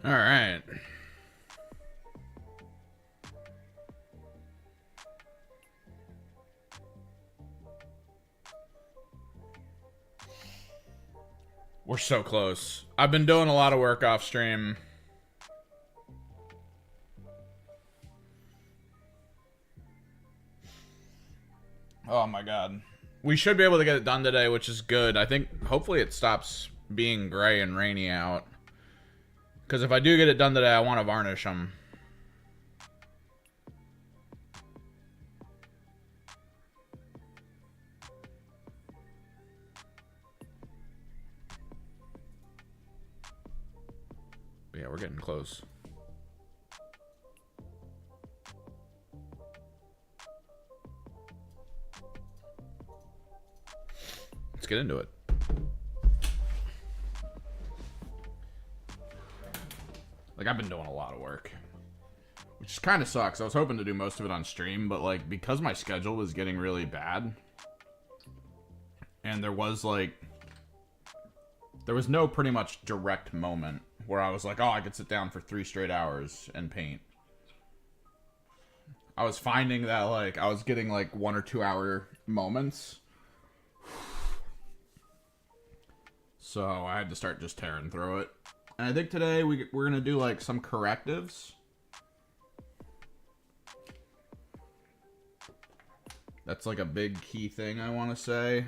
All right. We're so close. I've been doing a lot of work off stream. Oh my god. We should be able to get it done today, which is good. I think hopefully it stops being gray and rainy out. Because if I do get it done today, I want to varnish them. But yeah, we're getting close. Let's get into it. Like, I've been doing a lot of work, which kind of sucks. I was hoping to do most of it on stream, but like, because my schedule was getting really bad, and there was no pretty much direct moment where I was like, oh, I could sit down for 3 straight hours and paint. I was finding that like I was getting like 1 or 2 hour moments. So I had to start just tearing through it. And I think today we're going to do like some correctives. That's like a big key thing I want to say.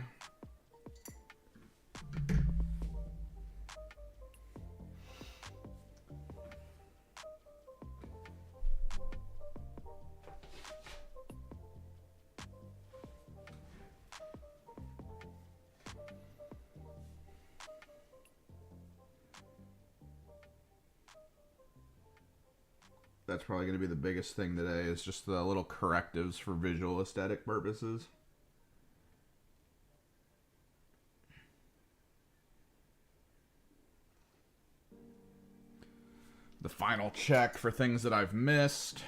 That's probably going to be the biggest thing today, is just the little correctives for visual aesthetic purposes. The final check for things that I've missed.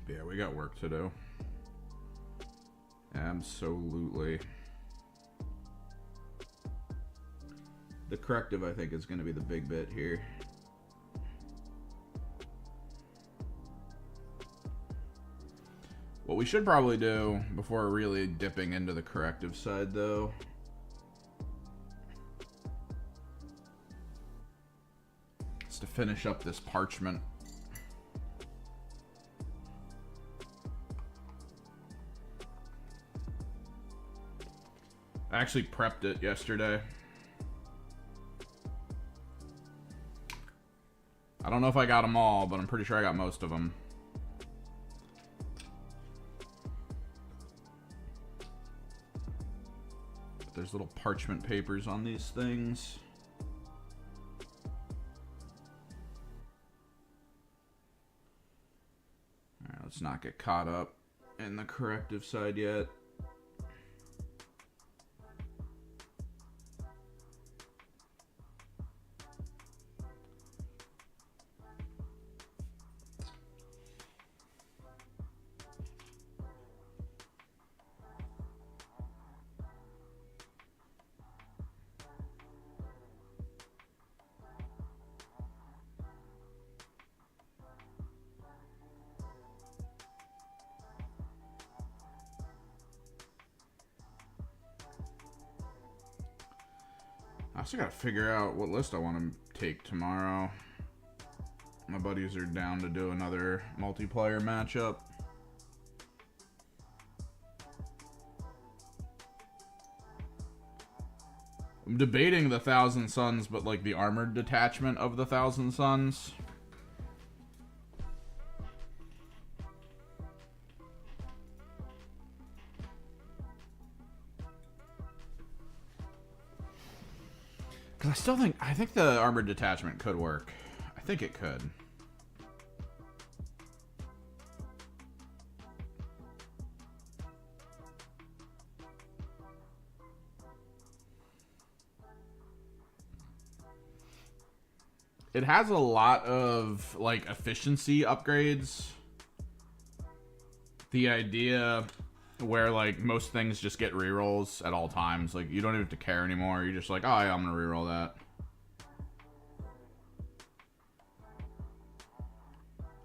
Yeah, we got work to do. Absolutely. The corrective, I think, is going to be the big bit here. What we should probably do before really dipping into the corrective side, though, is to finish up this parchment. I actually prepped it yesterday. I don't know if I got them all, but I'm pretty sure I got most of them. there's little parchment papers on these things. Alright, let's not get caught up in the corrective side yet. I also gotta figure out what list I want to take tomorrow. My buddies are down to do another multiplayer matchup. I'm debating the Thousand Suns, but like the armored detachment of the Thousand Suns. Because I think the armored detachment could work. I think it could. It has a lot of like efficiency upgrades. The idea where like most things just get rerolls at all times. Like you don't even have to care anymore. You're just like, oh yeah, I'm gonna reroll that.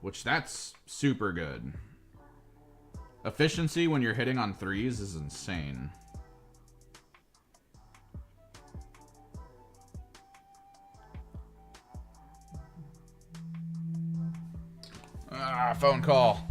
Which that's super good. Efficiency when you're hitting on threes is insane. Ah, phone call.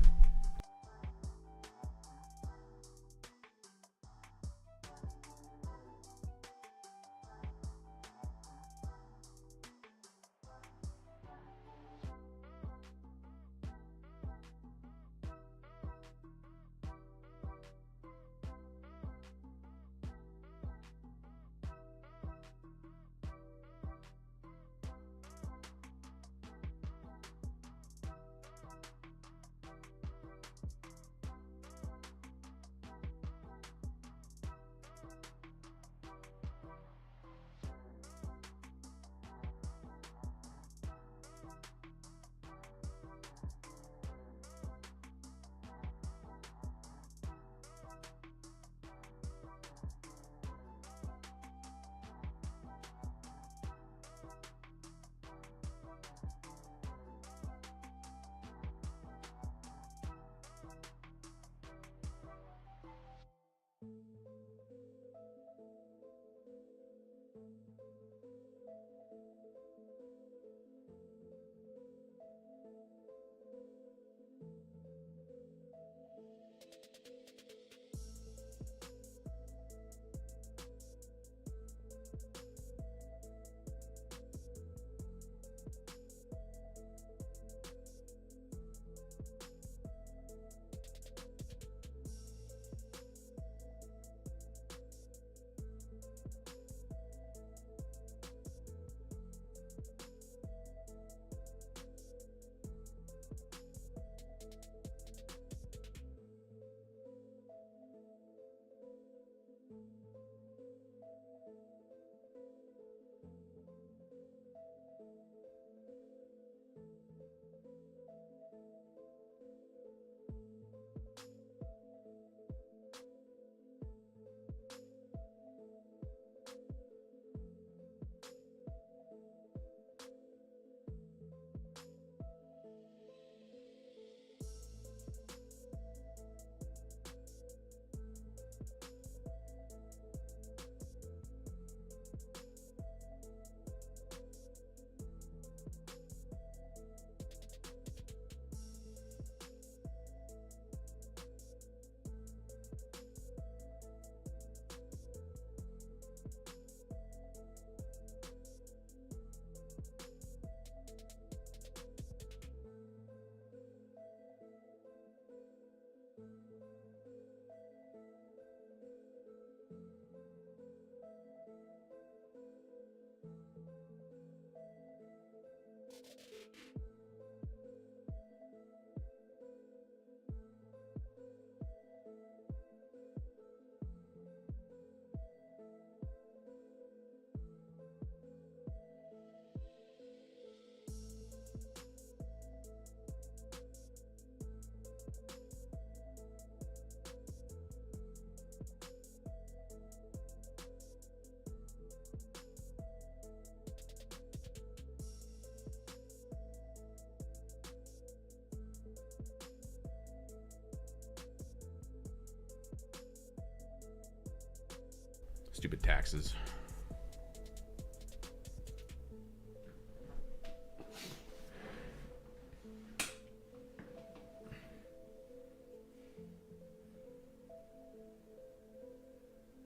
Stupid taxes.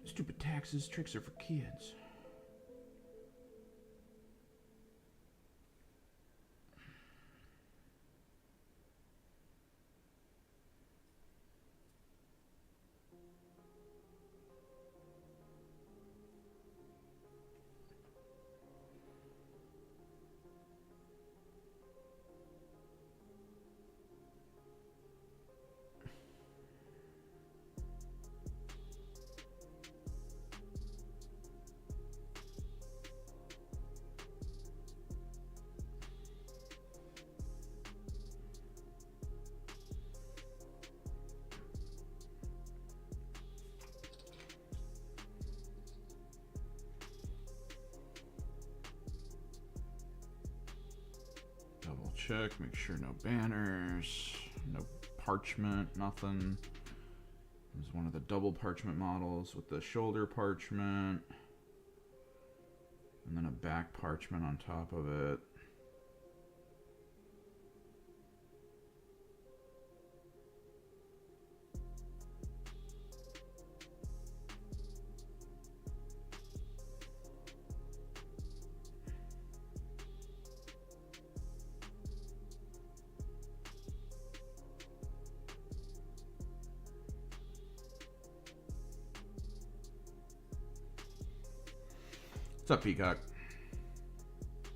Stupid taxes. Tricks are for kids. Double check, make sure no banners, no parchment, nothing. There's one of the double parchment models with the shoulder parchment. And then a back parchment on top of it. What's up, Peacock?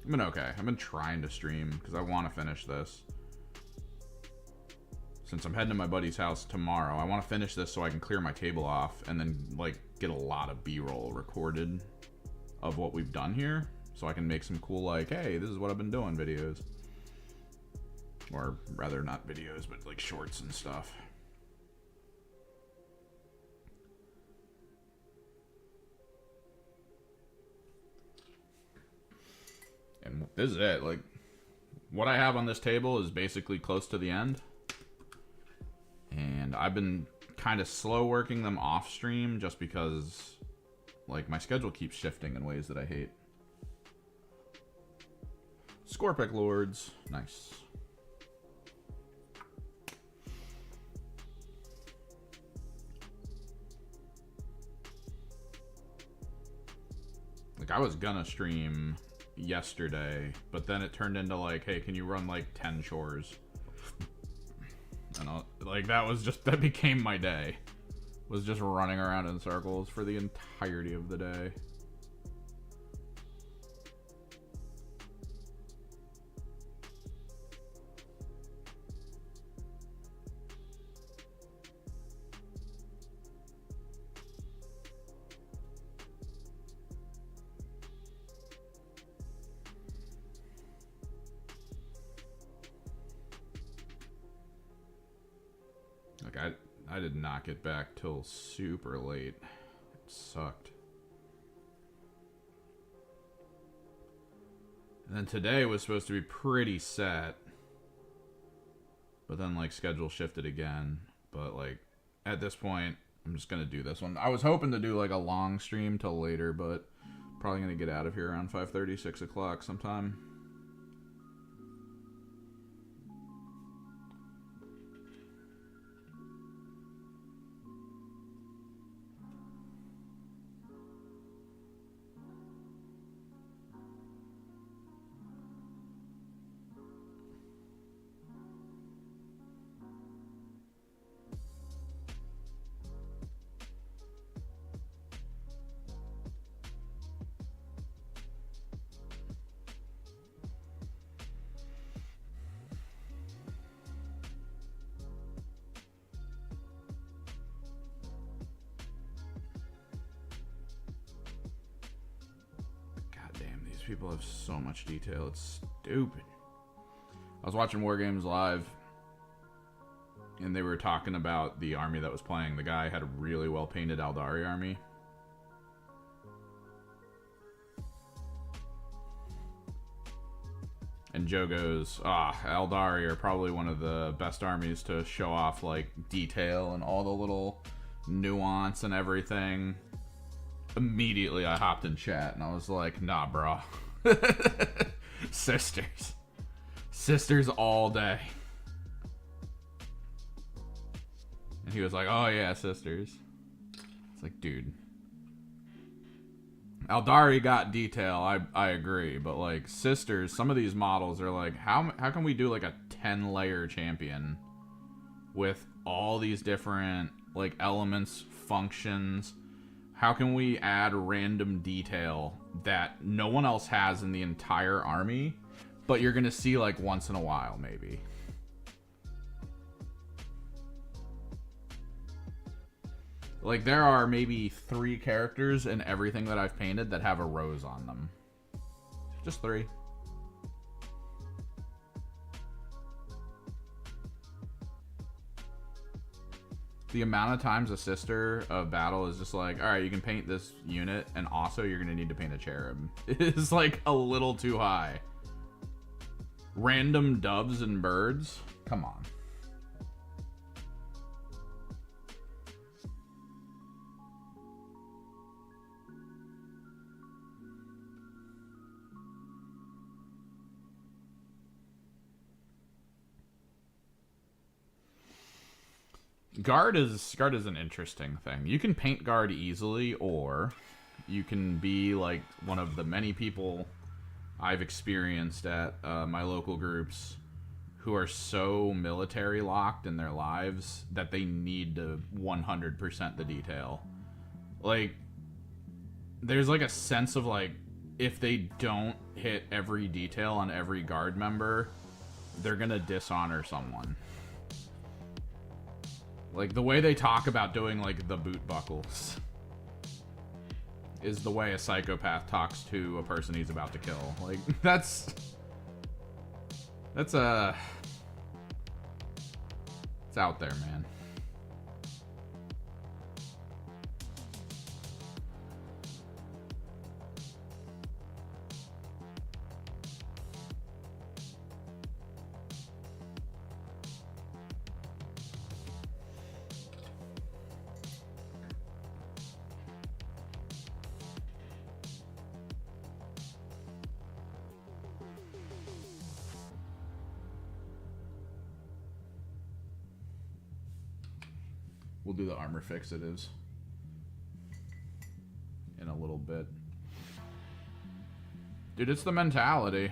I've been okay. I've been trying to stream because I want to finish this. Since I'm heading to my buddy's house tomorrow, I want to finish this so I can clear my table off and then, like, get a lot of B-roll recorded of what we've done here. So I can make some cool, like, hey, this is what I've been doing videos. Or rather, not videos, but, like, shorts and stuff. And this is it. Like, what I have on this table is basically close to the end. And I've been kind of slow working them off stream just because, like, my schedule keeps shifting in ways that I hate. Scorpic Lords. Nice. Like, I was gonna stream yesterday, but then it turned into like, hey, can you run like 10 chores? And like, that became my day, was just running around in circles for the entirety of the day. I did not get back till super late. It sucked. And then today was supposed to be pretty set. But then, like, schedule shifted again. But, like, at this point, I'm just going to do this one. I was hoping to do, like, a long stream till later, but probably going to get out of here around 5:30, 6 o'clock sometime. People have so much detail. It's stupid. I was watching War Games Live, and they were talking about the army that was playing. The guy had a really well painted Eldari army. And Joe goes, Eldari are probably one of the best armies to show off, like, detail and all the little nuance and everything. immediately I hopped in chat and I was like, nah, bro. Sisters. Sisters all day. And he was like, oh yeah, sisters. It's like, dude. Aldari got detail, I agree, but like sisters, some of these models are like, how can we do like a 10-layer champion with all these different like elements, functions? How can we add random detail that no one else has in the entire army, but you're gonna see like once in a while maybe? Like, there are maybe 3 characters in everything that I've painted that have a rose on them. Just 3. The amount of times a sister of battle is just like, alright, you can paint this unit, and also you're going to need to paint a cherub. It's like a little too high. Random doves and birds? Come on. Guard is an interesting thing. You can paint guard easily, or you can be like one of the many people I've experienced at my local groups who are so military locked in their lives that they need to 100% the detail. Like, there's like a sense of like, if they don't hit every detail on every guard member, they're gonna dishonor someone. Like, the way they talk about doing, like, the boot buckles is the way a psychopath talks to a person he's about to kill. Like, that's it's out there, man. We'll do the armor fixatives in a little bit. Dude, it's the mentality.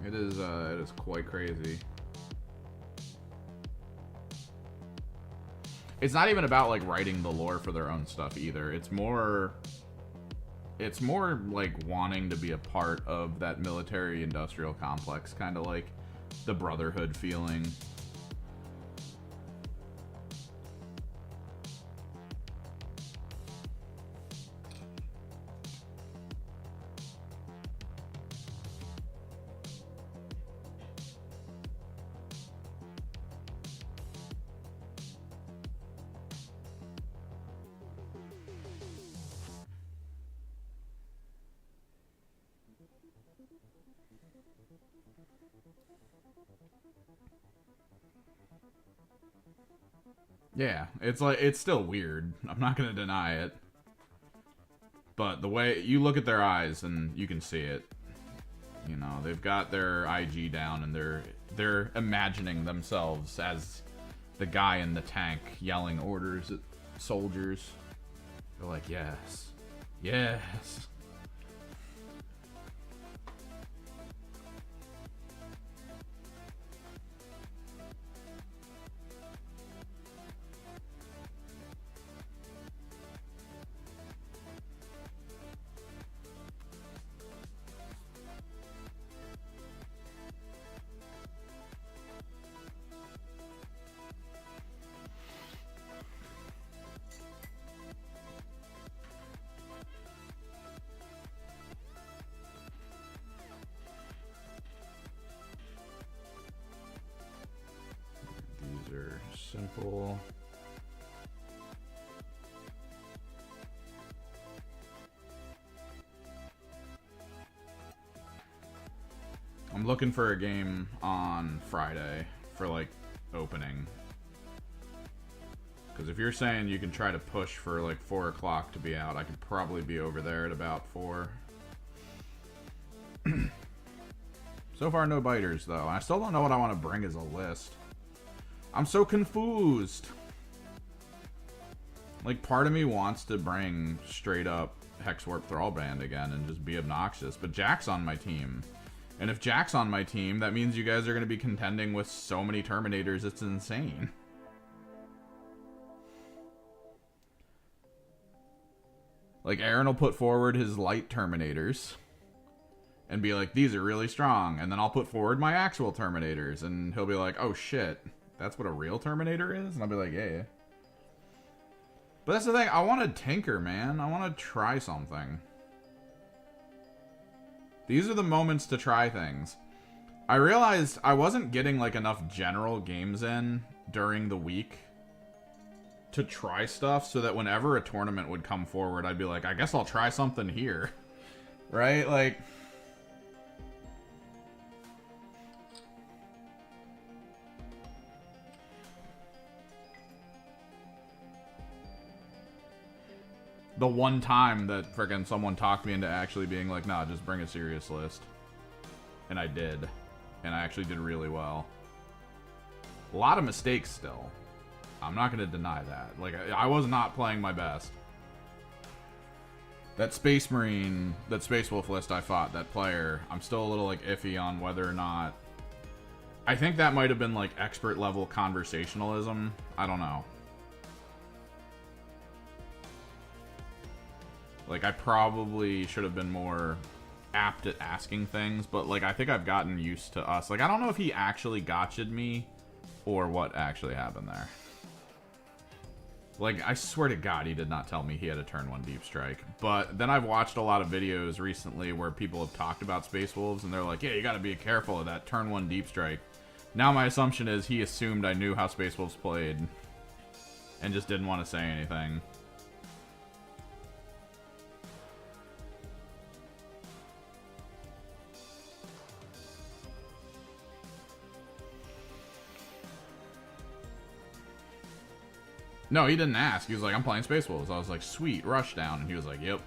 It is quite crazy. It's not even about like writing the lore for their own stuff either. It's more like wanting to be a part of that military industrial complex, kind of like the brotherhood feeling. Yeah, it's like, it's still weird. I'm not gonna deny it. But the way you look at their eyes and you can see it. You know, they've got their IG down and they're imagining themselves as the guy in the tank yelling orders at soldiers. They're like, yes. Yes. Simple. I'm looking for a game on Friday for, like, opening. Because if you're saying you can try to push for, like, 4 o'clock to be out, I could probably be over there at about 4. So far, no biters, though. I still don't know what I want to bring as a list. I'm so confused. Like, part of me wants to bring straight up Hexwarp Thrallband again and just be obnoxious. But Jack's on my team. And if Jack's on my team, that means you guys are going to be contending with so many Terminators, it's insane. Like, Aaron will put forward his light Terminators and be like, these are really strong. And then I'll put forward my actual Terminators, and he'll be like, oh shit, that's what a real Terminator is? And I'll be like, yeah. But that's the thing, I want to tinker, man. I want to try something. These are the moments to try things. I realized I wasn't getting like enough general games in during the week to try stuff, so that whenever a tournament would come forward, I'd be like, I guess I'll try something here. Right? Like, the one time that friggin' someone talked me into actually being like, nah, just bring a serious list. And I did. And I actually did really well. A lot of mistakes still. I'm not going to deny that. Like, I was not playing my best. That Space Marine, that Space Wolf list I fought, that player, I'm still a little, like, iffy on whether or not... I think that might have been, like, expert level conversationalism. I don't know. Like, I probably should have been more apt at asking things, but, like, I think I've gotten used to us. Like, I don't know if he actually gotcha'd me or what actually happened there. Like, I swear to God, he did not tell me he had a turn 1 deep strike. But then I've watched a lot of videos recently where people have talked about Space Wolves, and they're like, yeah, you gotta be careful of that turn 1 deep strike. Now my assumption is he assumed I knew how Space Wolves played and just didn't want to say anything. No, he didn't ask. He was like, I'm playing Space Wolves. I was like, sweet, rush down. And he was like, yep.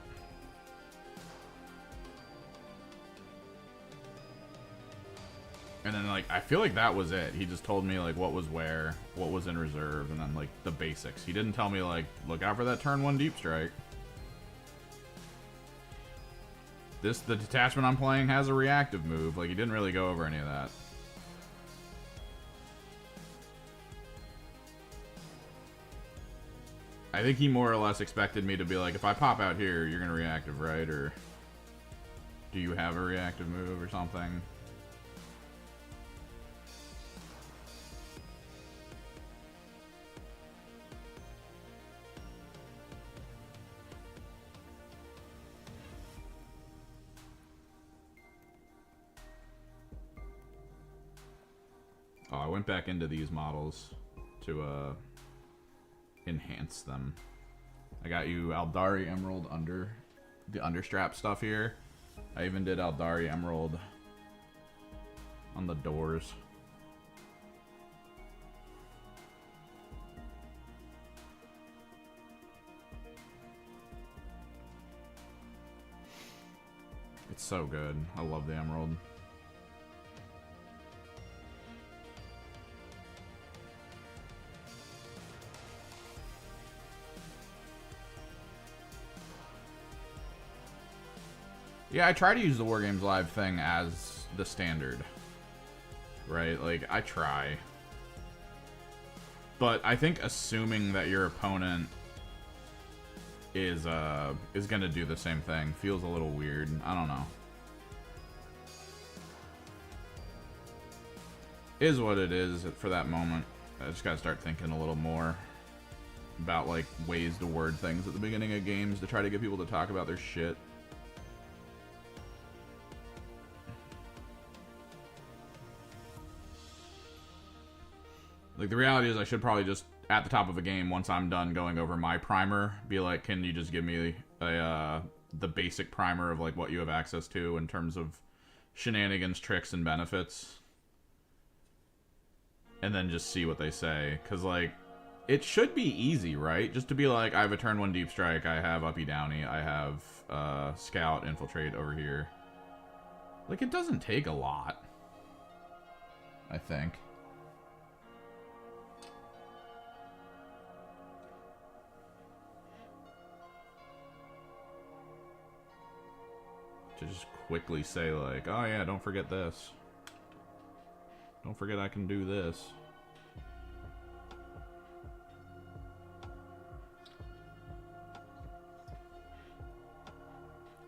And then, like, I feel like that was it. He just told me, like, what was where, what was in reserve, and then, like, the basics. He didn't tell me, like, look out for that turn 1 deep strike. The detachment I'm playing has a reactive move. Like, he didn't really go over any of that. I think he more or less expected me to be like, if I pop out here, you're going to reactive, right? Or do you have a reactive move or something? Oh, I went back into these models to, enhance them. I got you Aldari Emerald under the understrap stuff here. I even did Aldari Emerald on the doors. It's so good. I love the Emerald. Yeah, I try to use the Wargames Live thing as the standard. Right? Like, I try. But I think assuming that your opponent is gonna do the same thing feels a little weird. I don't know. Is what it is for that moment. I just gotta start thinking a little more about, like, ways to word things at the beginning of games to try to get people to talk about their shit. Like, the reality is I should probably just, at the top of a game, once I'm done going over my primer, be like, can you just give me the basic primer of, like, what you have access to in terms of shenanigans, tricks, and benefits. And then just see what they say. Because, like, it should be easy, right? Just to be like, I have a turn 1 deep strike, I have uppy downy, I have scout, infiltrate over here. Like, it doesn't take a lot, I think. To just quickly say, like, oh yeah, don't forget this. Don't forget I can do this.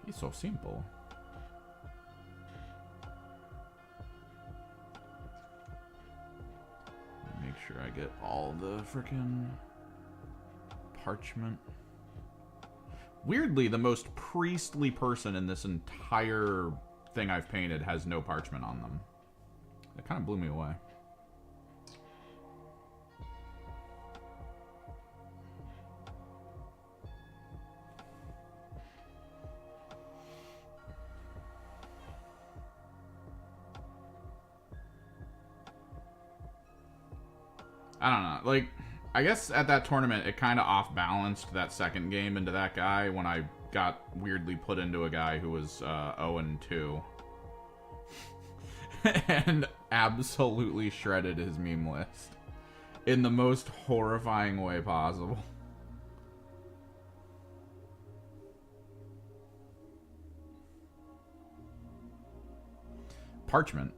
He's so simple. Make sure I get all the frickin' parchment. Weirdly, the most priestly person in this entire thing I've painted has no parchment on them. That kind of blew me away. I don't know. Like, I guess at that tournament, it kind of off-balanced that second game into that guy when I got weirdly put into a guy who was 0-2. And absolutely shredded his meme list in the most horrifying way possible. Parchment.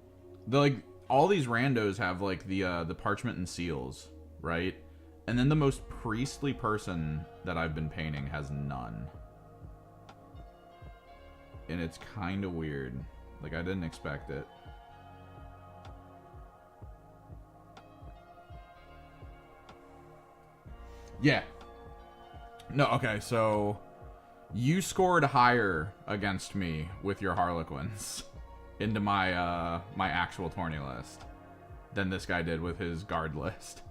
Like, all these randos have, like, the parchment and seals, right? And then the most priestly person that I've been painting has none. And it's kind of weird. Like, I didn't expect it. Yeah. No, okay, so you scored higher against me with your Harlequins into my my actual tourney list than this guy did with his guard list.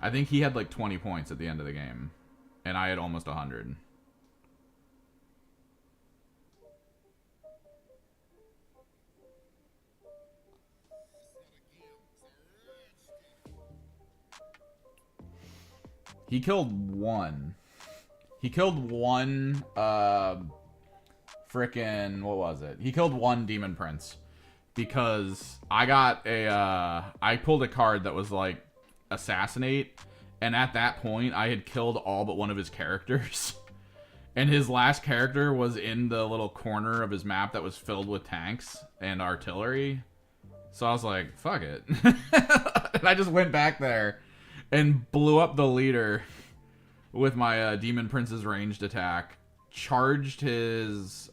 I think he had like 20 points at the end of the game, and I had almost 100. He killed one. He killed one, frickin', what was it? He killed one Demon Prince. Because I got a, I pulled a card that was like, Assassinate. And at that point, I had killed all but one of his characters. And his last character was in the little corner of his map that was filled with tanks and artillery. So I was like, fuck it. And I just went back there and blew up the leader with my Demon Prince's ranged attack. Charged his,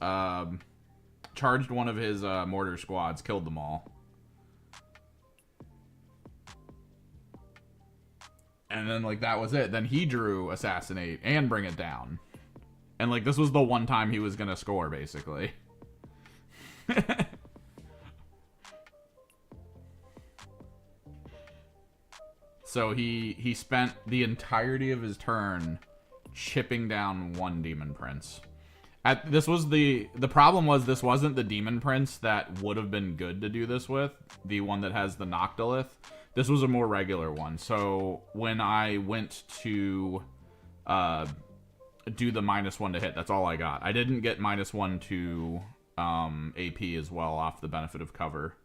charged one of his mortar squads, killed them all. And then, like, that was it. Then he drew Assassinate and Bring It Down. And, like, this was the one time he was gonna score, basically. So he spent the entirety of his turn chipping down one Demon Prince. This was the problem was this wasn't the Demon Prince that would have been good to do this with, the one that has the Noctilith. This was a more regular one. So when I went to do the -1 to hit, that's all I got. I didn't get -1 to AP as well off the benefit of cover.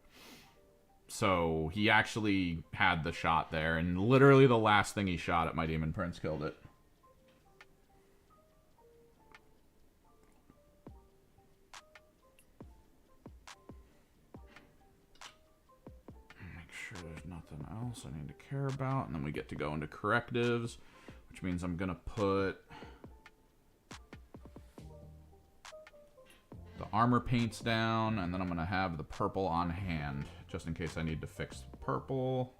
So he actually had the shot there, and literally the last thing he shot at my Demon Prince killed it. Make sure there's nothing else I need to care about, and then we get to go into correctives, which means I'm gonna put the armor paints down, and then I'm gonna have the purple on hand, just in case I need to fix the purple.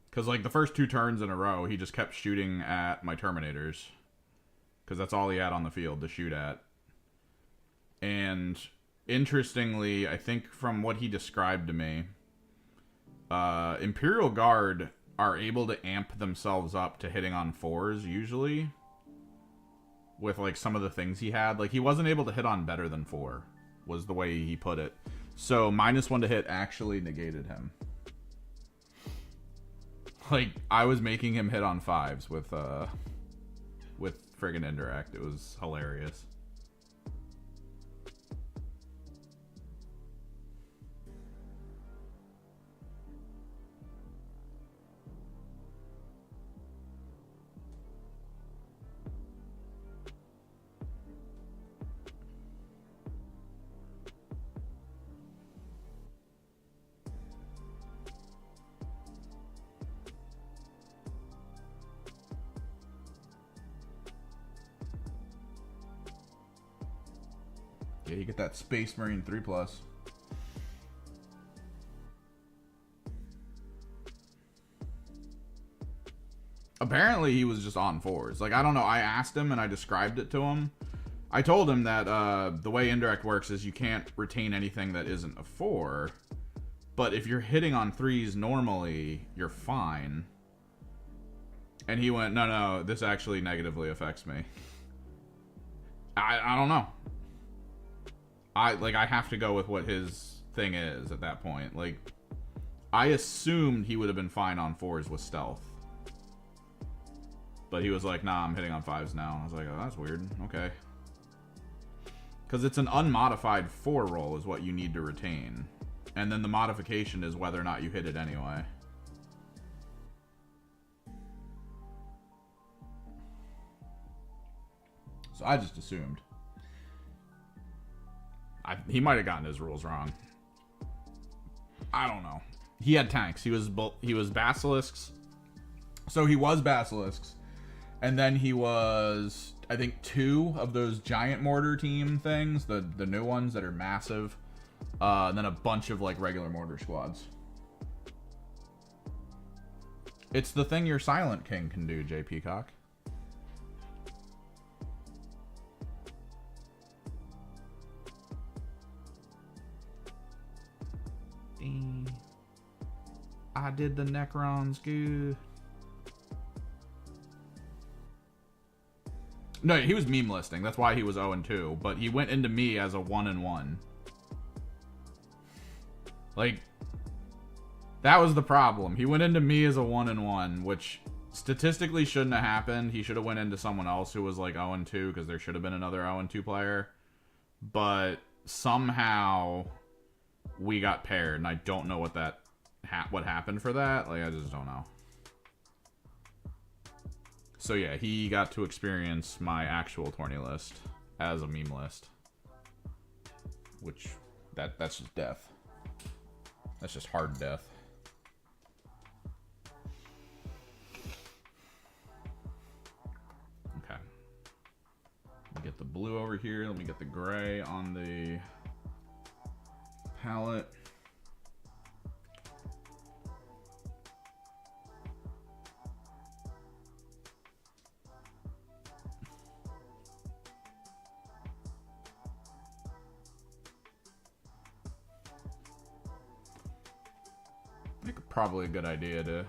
Because, like, the first 2 turns in a row, he just kept shooting at my Terminators. Because that's all he had on the field to shoot at. And interestingly, I think from what he described to me, Imperial Guard are able to amp themselves up to hitting on 4s usually with like some of the things he had. Like he wasn't able to hit on better than 4 was the way he put it. So -1 to hit actually negated him. Like I was making him hit on 5s with friggin' Indirect. It was hilarious. Yeah, you get that Space Marine 3+. Apparently he was just on 4s. Like, I don't know. I asked him and I described it to him. I told him that the way Indirect works is you can't retain anything that isn't a 4. But if you're hitting on 3s normally, you're fine. And he went, no, this actually negatively affects me. I don't know. I have to go with what his thing is at that point. Like, I assumed he would have been fine on 4s with stealth. But he was like, nah, I'm hitting on 5s now. I was like, oh, that's weird. Okay. Because it's an unmodified 4 roll is what you need to retain. And then the modification is whether or not you hit it anyway. So I just assumed. He might have gotten his rules wrong. I don't know. He had tanks. He was basilisks. So he was basilisks. And then he was, I think, 2 of those giant mortar team things. The new ones that are massive. And then a bunch of like regular mortar squads. It's the thing your Silent King can do, J. Peacock. I did the Necrons good. No, he was meme listing. That's why he was 0-2. But he went into me as a 1-1. Like, that was the problem. He went into me as a 1-1, which statistically shouldn't have happened. He should have went into someone else who was like 0-2 because there should have been another 0-2 player. But somehow we got paired, and I don't know what what happened for that. Like, I just don't know. So yeah, he got to experience my actual tourney list as a meme list, which that's just death. That's just hard death. Okay. Let me get the blue over here. Let me get the gray on the palette. Probably a good idea to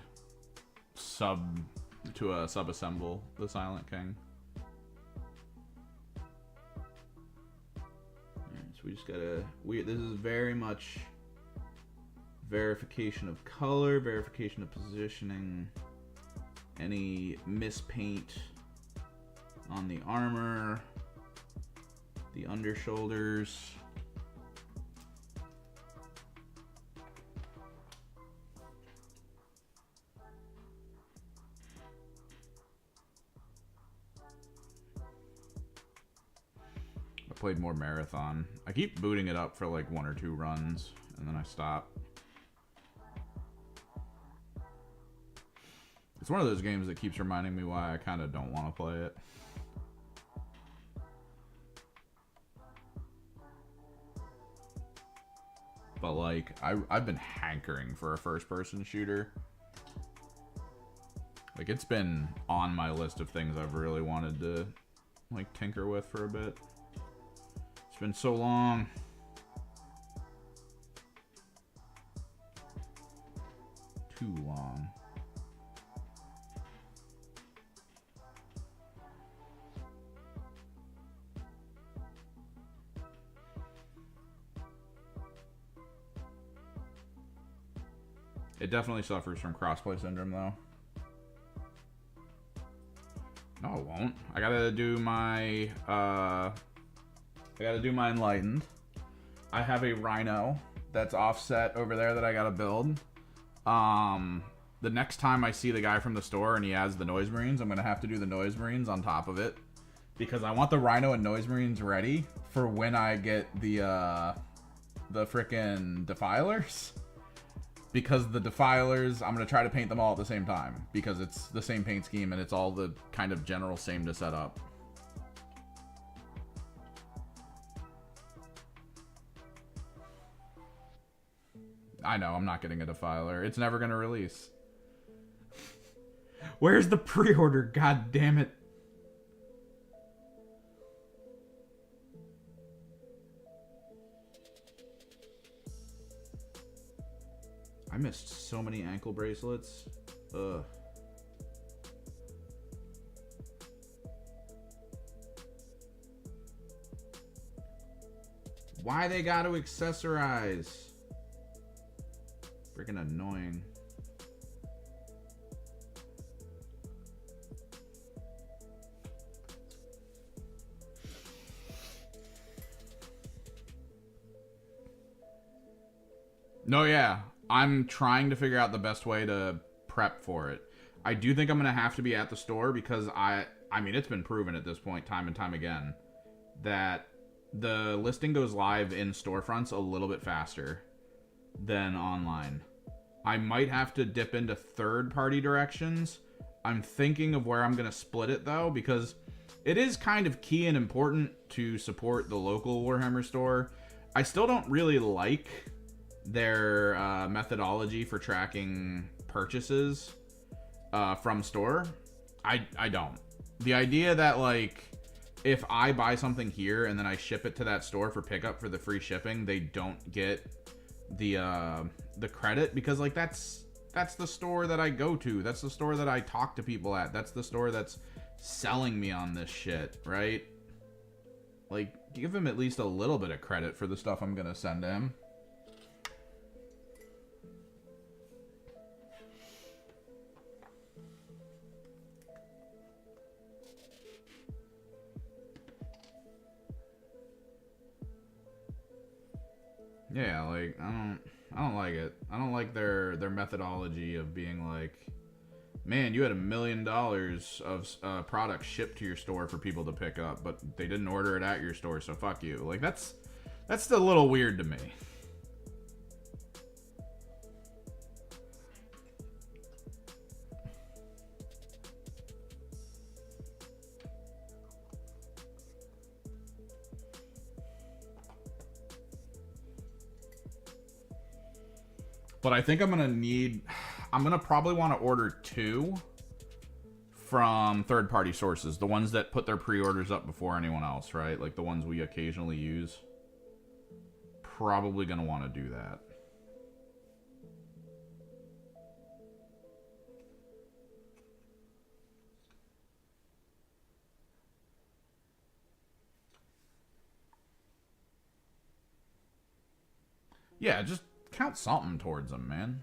sub-assemble the Silent King. Alright, so we just gotta this is very much verification of color, verification of positioning, any mispaint on the armor, the undershoulders. Played more Marathon. I keep booting it up for like 1 or 2 runs and then I stop. It's one of those games that keeps reminding me why I kind of don't want to play it. But like I've been hankering for a first-person shooter. Like, it's been on my list of things I've really wanted to like tinker with for a bit. It's been so long. too long. It definitely suffers from crossplay syndrome, though. No, it won't. I gotta do my Enlightened. I have a Rhino that's offset over there that I gotta build. The next time I see the guy from the store and he has the Noise Marines, I'm gonna have to do the Noise Marines on top of it, because I want the Rhino and Noise Marines ready for when I get the frickin' Defilers. Because the Defilers, I'm going to try to paint them all at the same time. Because it's the same paint scheme and it's all the kind of general same to set up. I know, I'm not getting a Defiler. It's never going to release. Where's the pre-order? God damn it. I missed so many ankle bracelets. Ugh. Why they gotta accessorize? Freaking annoying. No, yeah. I'm trying to figure out the best way to prep for it. I do think I'm going to have to be at the store because I mean, it's been proven at this point time and time again that the listing goes live in storefronts a little bit faster than online. I might have to dip into third-party directions. I'm thinking of where I'm going to split it, though, because it is kind of key and important to support the local Warhammer store. I still don't really like their methodology for tracking purchases from store. I don't. The idea that, like, if I buy something here and then I ship it to that store for pickup for the free shipping, they don't get the credit, because, like, that's the store that I go to. That's the store that I talk to people at. That's the store that's selling me on this shit, right? Like, give him at least a little bit of credit for the stuff I'm gonna send him. Yeah, like, I don't like it. I don't like their methodology of being like, man, you had $1 million of products shipped to your store for people to pick up, but they didn't order it at your store, so fuck you. Like, that's a little weird to me. But I think I'm gonna probably want to order 2 from third-party sources, the ones that put their pre-orders up before anyone else, right? Like the ones we occasionally use. Probably gonna want to do that. Yeah, just count something towards them, man.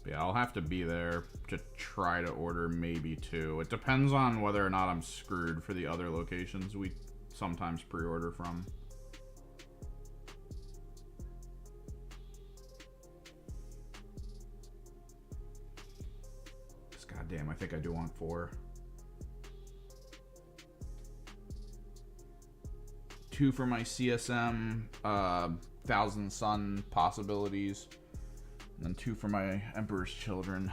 But yeah, I'll have to be there to try to order maybe 2. It depends on whether or not I'm screwed for the other locations we sometimes pre-order from. Because goddamn, I think I do want 4. 2 for my CSM, Thousand Sun possibilities. And then 2 for my Emperor's Children.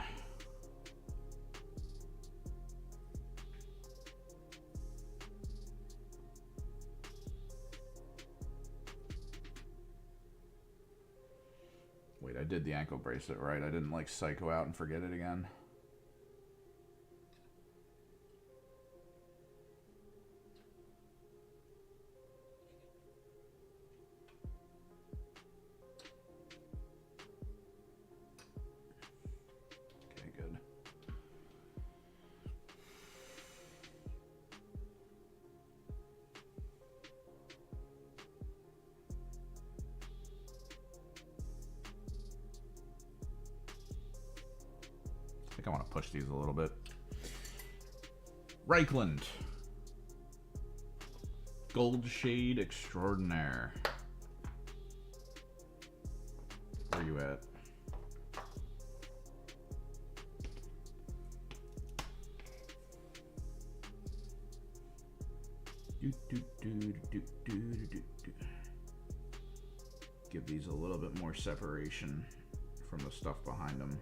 Wait, I did the ankle bracelet right. I didn't like psycho out and forget it again. I think I want to push these a little bit. Reichland. Gold Shade Extraordinaire. Where are you at? Give these a little bit more separation from the stuff behind them.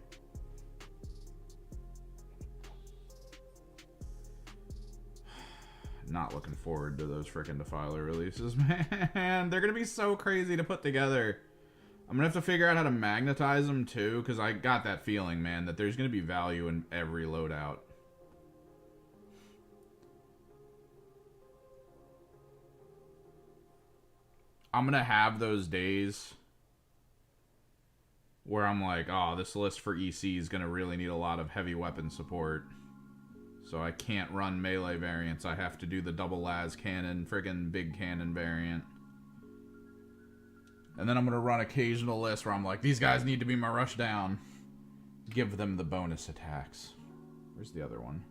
Not looking forward to those frickin' Defiler releases, man. They're gonna be so crazy to put together. I'm gonna have to figure out how to magnetize them too, because I got that feeling, man, that there's gonna be value in every loadout. I'm gonna have those days where I'm like, oh, this list for EC is gonna really need a lot of heavy weapon support. So I can't run melee variants. I have to do the double las cannon, friggin' big cannon variant. And then I'm going to run occasional lists where I'm like, these guys need to be my rush down. Give them the bonus attacks. Where's the other one?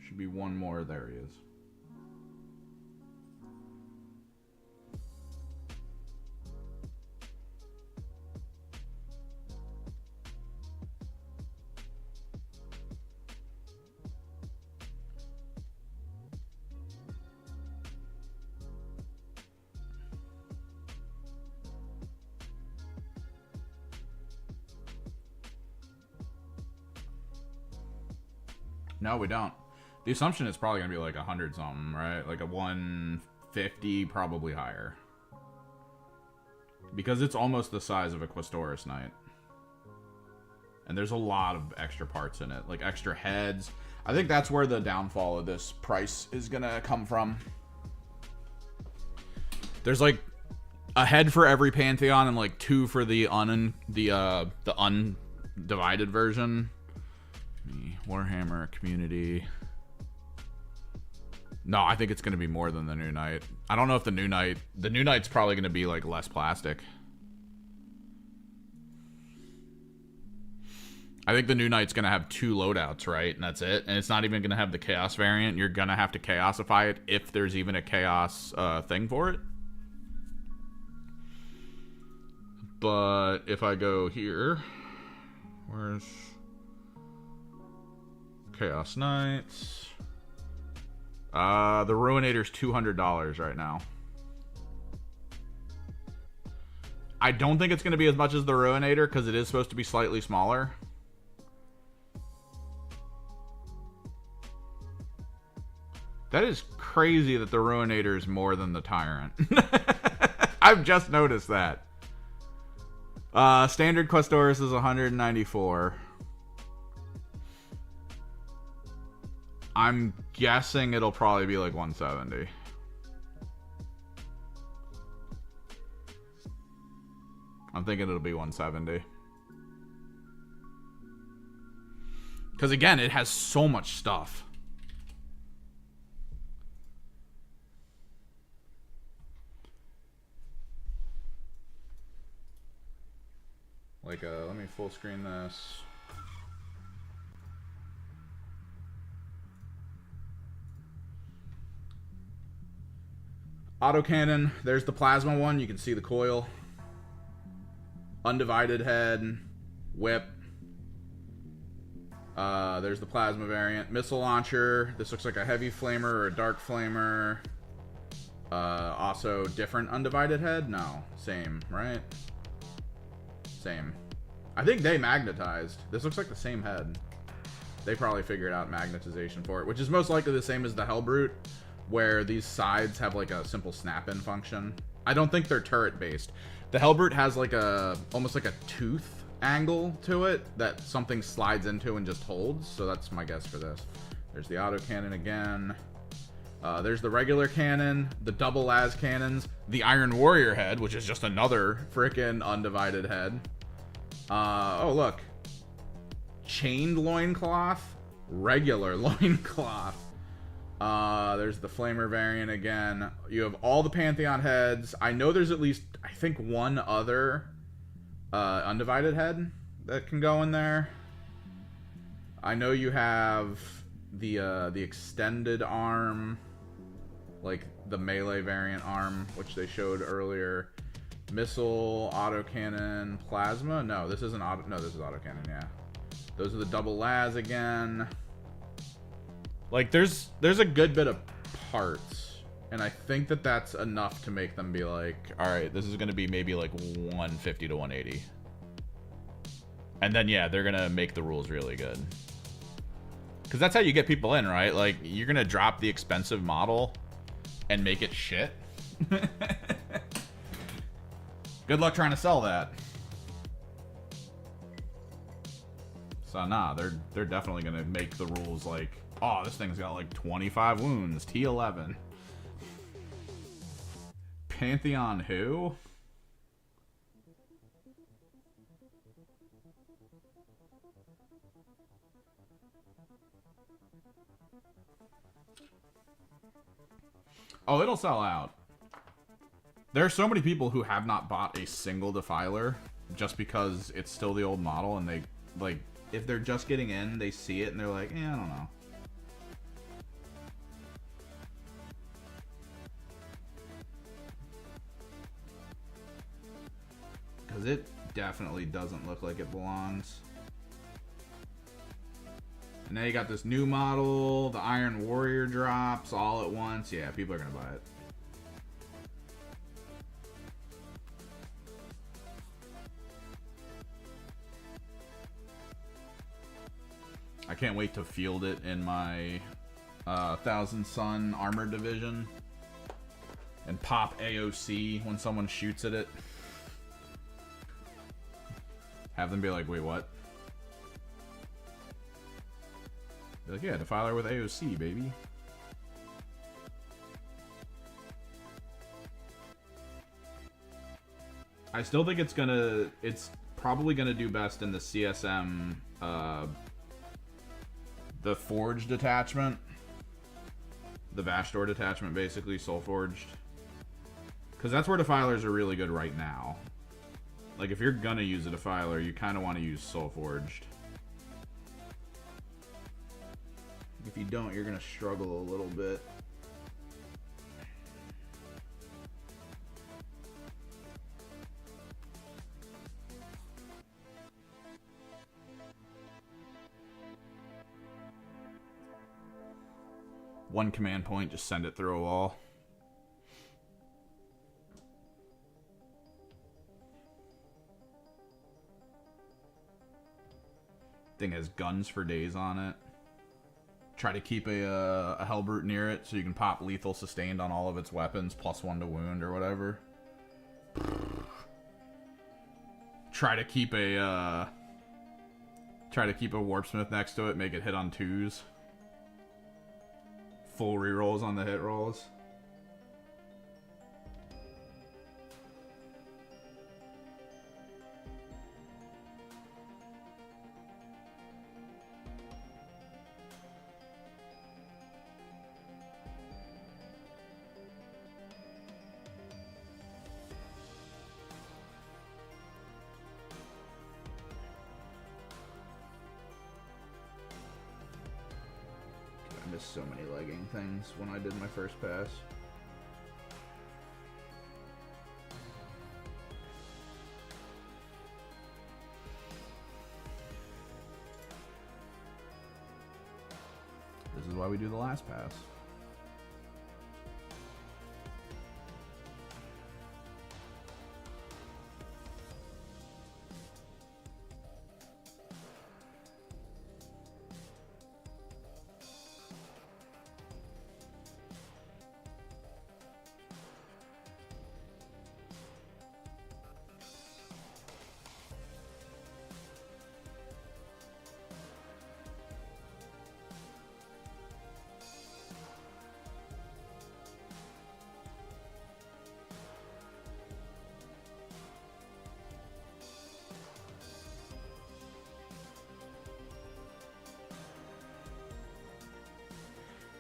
Should be one more. There he is. No, we don't. The assumption is probably going to be like 100 something, right? Like a 150, probably higher. Because it's almost the size of a Questoris Knight. And there's a lot of extra parts in it. Like extra heads. I think that's where the downfall of this price is going to come from. There's like a head for every Pantheon and like 2 for the undivided version. Warhammer Community. No, I think it's going to be more than the New Knight. I don't know if the New Knight's probably going to be like less plastic. I think the New Knight's going to have 2 loadouts, right? And that's it. And it's not even going to have the Chaos variant. You're going to have to Chaosify it if there's even a Chaos thing for it. But if I go here, where's Chaos Knights? The Ruinator's $200 right now. I don't think it's going to be as much as the Ruinator because it is supposed to be slightly smaller. That is crazy that the Ruinator is more than the Tyrant. I've just noticed that. Standard Questoris is 194. I'm guessing it'll probably be like 170. I'm thinking it'll be 170. Because again, it has so much stuff. Like, let me full screen this. Autocannon, there's the plasma one. You can see the coil. Undivided head, whip. There's the plasma variant. Missile launcher. This looks like a heavy flamer or a dark flamer. Also different undivided head? No. Same, right? Same. I think they magnetized. This looks like the same head. They probably figured out magnetization for it, which is most likely the same as the Hellbrute, where these sides have like a simple snap-in function. I don't think they're turret-based. The Hellbrute has like almost like a tooth angle to it that something slides into and just holds, so that's my guess for this. There's the autocannon again. There's the regular cannon, the double las cannons, the Iron Warrior head, which is just another freaking undivided head. Oh, look. Chained loincloth, regular loincloth. There's the Flamer variant again. You have all the Pantheon heads. I know there's at least, I think, one other undivided head that can go in there. I know you have the extended arm, like the melee variant arm, which they showed earlier. Missile, autocannon, plasma. No, this isn't auto. No, this is autocannon. Yeah, those are the double las again. Like, there's a good bit of parts, and I think that that's enough to make them be like, all right, this is gonna be maybe like 150 to 180, and then yeah, they're gonna make the rules really good. Because that's how you get people in, right? Like, you're gonna drop the expensive model and make it shit. Good luck trying to sell that. So nah, they're definitely gonna make the rules like, oh, this thing's got like 25 wounds, T11. Pantheon who? Oh, it'll sell out. There are so many people who have not bought a single Defiler just because it's still the old model, and they, like, if they're just getting in, they see it and they're like, I don't know. Because it definitely doesn't look like it belongs. And now you got this new model, the Iron Warrior drops all at once. Yeah, people are going to buy it. I can't wait to field it in my Thousand Sun Armored Division and pop AOC when someone shoots at it. Have them be like, wait, what? They're like, yeah, Defiler with AOC, baby. I still think it's probably gonna do best in the CSM, the Forged attachment. The Vashdor detachment, basically, Soul Forged. Because that's where Defilers are really good right now. Like, if you're gonna use a Defiler, you kind of want to use Soul Forged. If you don't, you're gonna struggle a little bit. One command point, just send it through a wall. Thing has guns for days on it. Try to keep a Hellbrute near it so you can pop lethal sustained on all of its weapons, +1 to wound or whatever. Try to keep a Warpsmith next to it, make it hit on 2s. Full rerolls on the hit rolls. missed so many legging things when I did my first pass. This is why we do the last pass.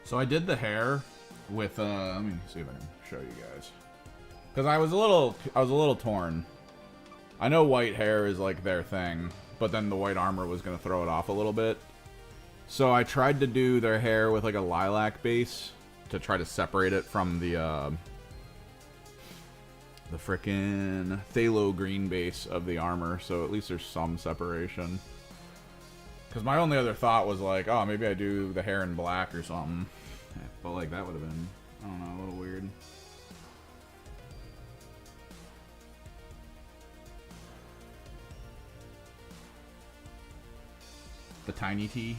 So I did the hair with let me see if I can show you guys, because I was a little torn. I know white hair is like their thing, but then the white armor was gonna throw it off a little bit. So I tried to do their hair with like a lilac base to try to separate it from the frickin' phthalo green base of the armor, so at least there's some separation. Because my only other thought was like, oh, maybe I do the hair in black or something. But like, that would have been, I don't know, a little weird. The tiny T.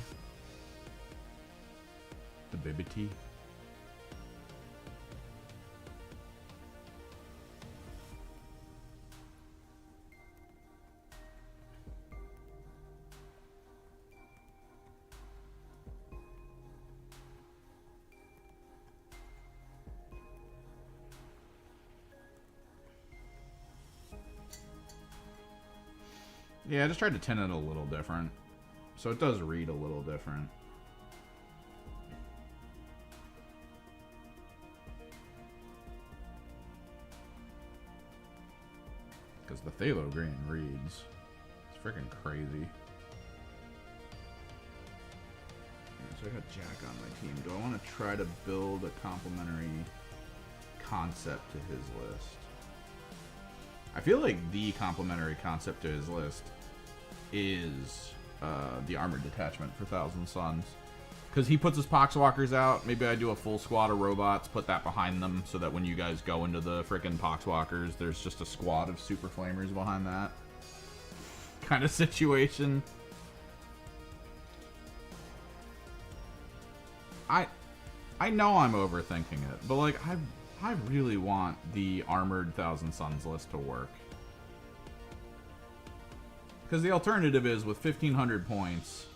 The baby T. Yeah, I just tried to tint it a little different. So it does read a little different. Because the phthalo green reads. It's freaking crazy. So I got Jack on my team. Do I want to try to build a complementary concept to his list? I feel like the complementary concept to his list is the armored detachment for Thousand Suns. Because he puts his Poxwalkers out. Maybe I do a full squad of robots, put that behind them, so that when you guys go into the frickin' Poxwalkers, there's just a squad of Super Flamers behind that kind of situation. I know I'm overthinking it, but like I really want the armored Thousand Suns list to work. Because the alternative is, with 1,500 points,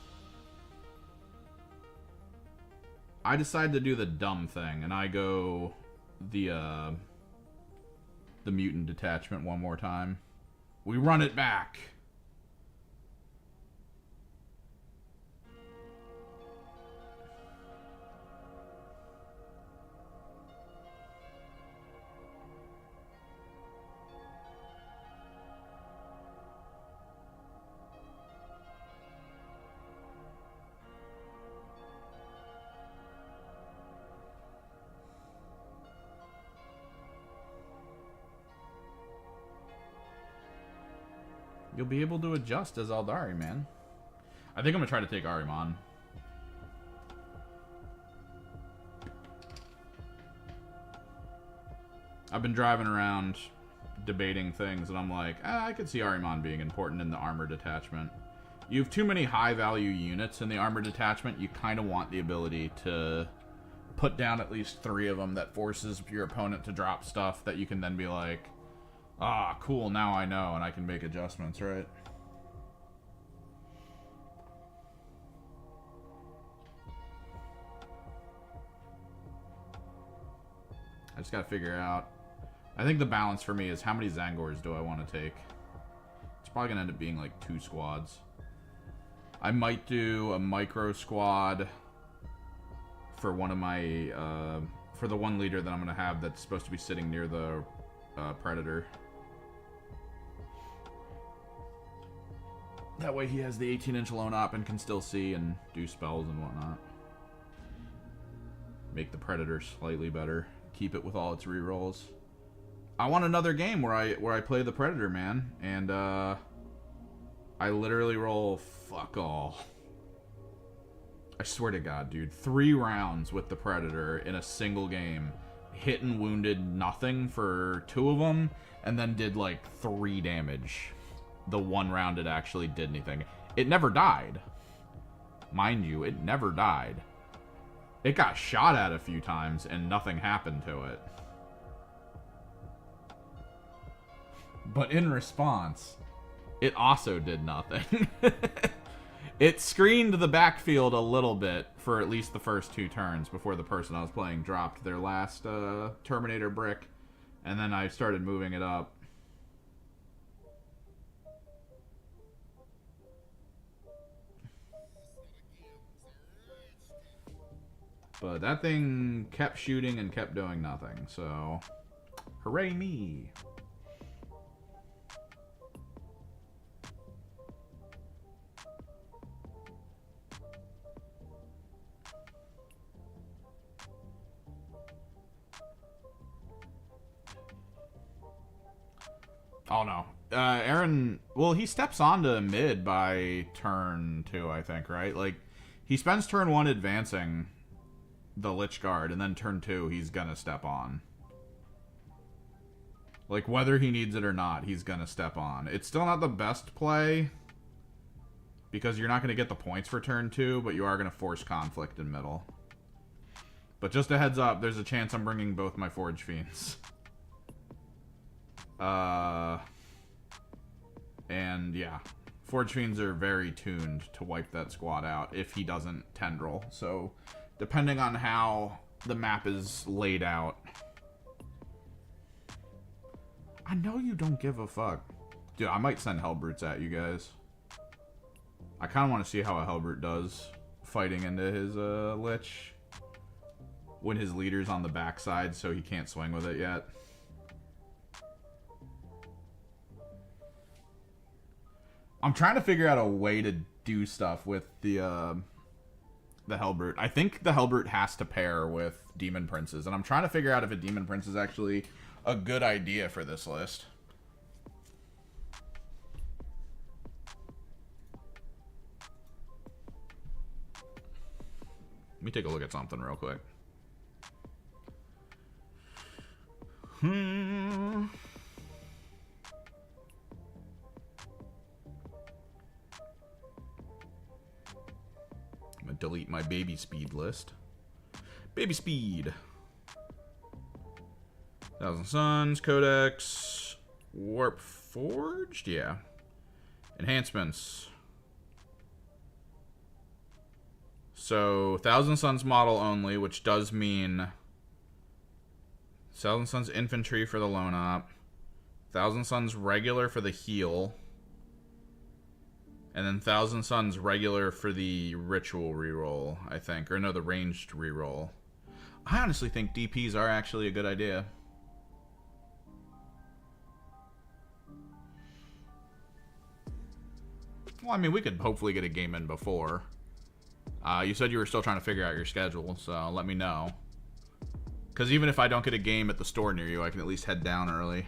I decide to do the dumb thing, and I go the mutant detachment one more time. We run it back. You'll be able to adjust as Aldari, man. I think I'm gonna try to take Ahriman. I've been driving around debating things, and I'm like, I could see Ahriman being important in the armor detachment. You have too many high-value units in the armor detachment. You kind of want the ability to put down at least 3 of them that forces your opponent to drop stuff that you can then be like, ah, cool, now I know, and I can make adjustments, right? I just gotta figure out. I think the balance for me is how many Zangors do I want to take? It's probably gonna end up being like 2 squads. I might do a micro squad for one of my, for the one leader that I'm gonna have that's supposed to be sitting near the Predator. That way he has the 18-inch lone op and can still see and do spells and whatnot. Make the Predator slightly better. Keep it with all its rerolls. I want another game where I play the Predator, man, and I literally roll fuck all. I swear to God, dude, 3 rounds with the Predator in a single game, hit and wounded nothing for 2 of them, and then did like 3 damage. The 1 round it actually did anything. It never died. Mind you, it never died. It got shot at a few times and nothing happened to it. But in response, it also did nothing. It screened the backfield a little bit for at least the first 2 turns before the person I was playing dropped their last Terminator brick. And then I started moving it up. But that thing kept shooting and kept doing nothing, so hooray me. Oh no. Aaron, well, he steps onto mid by turn 2, I think, right? Like, he spends turn 1 advancing the Lich Guard, and then turn 2, he's gonna step on. Like, whether he needs it or not, he's gonna step on. It's still not the best play, because you're not gonna get the points for turn 2, but you are gonna force conflict in middle. But just a heads up, there's a chance I'm bringing both my Forge Fiends. And yeah, Forge Fiends are very tuned to wipe that squad out if he doesn't tendril. So, depending on how the map is laid out. I know you don't give a fuck. Dude, I might send Hellbrutes at you guys. I kind of want to see how a Hellbrute does fighting into his Lich when his leader's on the backside, so he can't swing with it yet. I'm trying to figure out a way to do stuff with the Hellbrute. I think the Hellbrute has to pair with Demon Princes, and I'm trying to figure out if a Demon Prince is actually a good idea for this list. Let me take a look at something real quick. I'm gonna delete my baby speed list. Baby speed. Thousand Suns, Codex, Warp Forged, yeah. Enhancements. So, Thousand Suns model only, which does mean Thousand Suns Infantry for the Lone Op, Thousand Suns regular for the heal, and then Thousand Suns regular for the ritual reroll, I think. Or no, the ranged reroll. I honestly think DPs are actually a good idea. Well, I mean, we could hopefully get a game in before. You said you were still trying to figure out your schedule, so let me know. Because even if I don't get a game at the store near you, I can at least head down early.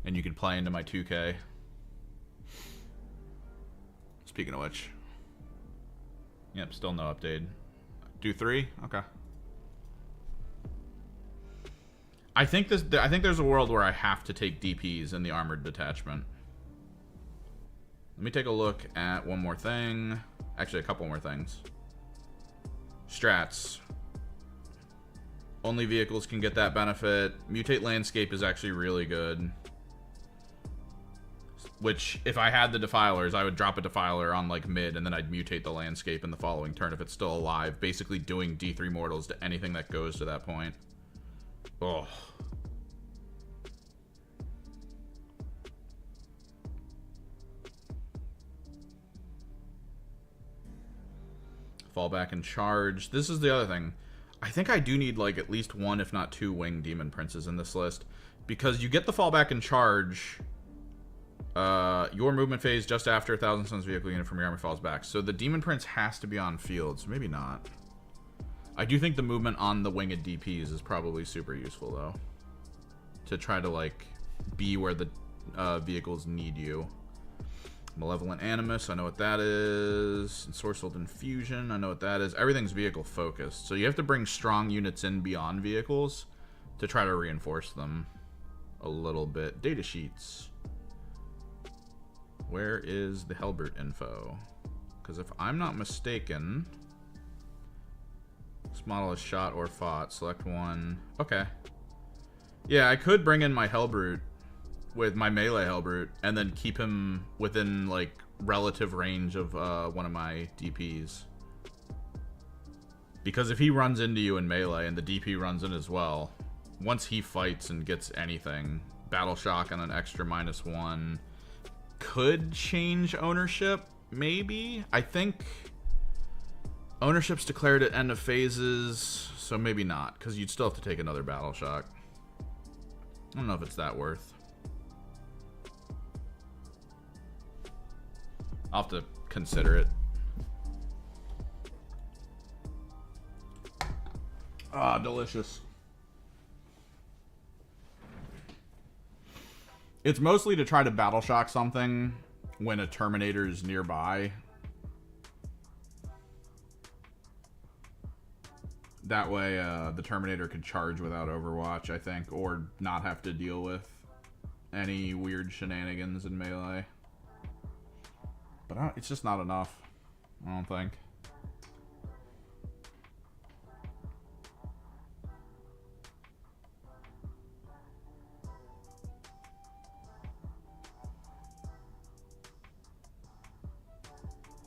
And you can play into my 2K. Speaking of which. Yep, still no update. Do 3? Okay. I think there's a world where I have to take DPs in the armored detachment. Let me take a look at one more thing. Actually, a couple more things. Strats. Only vehicles can get that benefit. Mutate Landscape is actually really good. Which, if I had the Defilers, I would drop a Defiler on, like, mid, and then I'd mutate the Landscape in the following turn if it's still alive. Basically doing D3 Mortals to anything that goes to that point. Oh. Fall back and charge. This is the other thing. I think I do need, like, at least 1, if not 2 Winged Demon Princes in this list. Because you get the fall back and charge... your movement phase just after a Thousand Suns vehicle unit from your army falls back. So the Demon Prince has to be on field, so maybe not. I do think the movement on the winged DPs is probably super useful, though. To try to, like, be where the vehicles need you. Malevolent Animus, I know what that is. Ensorcelled Infusion, I know what that is. Everything's vehicle focused. So you have to bring strong units in beyond vehicles to try to reinforce them a little bit. Data sheets. Where is the Helbert info? Because if I'm not mistaken, this model is shot or fought. Select one. Okay. Yeah, I could bring in my Hellbrute with my melee Hellbrute and then keep him within, like, relative range of one of my DPs. Because if he runs into you in melee and the DP runs in as well, once he fights and gets anything, Battle Shock on an extra -1 could change ownership, maybe? I think ownership's declared at end of phases, so maybe not, because you'd still have to take another Battle Shock. I don't know if it's that worth. I'll have to consider it. Ah, delicious. It's mostly to try to Battle Shock something when a Terminator is nearby. That way, the Terminator could charge without Overwatch, I think, or not have to deal with any weird shenanigans in melee. But it's just not enough, I don't think.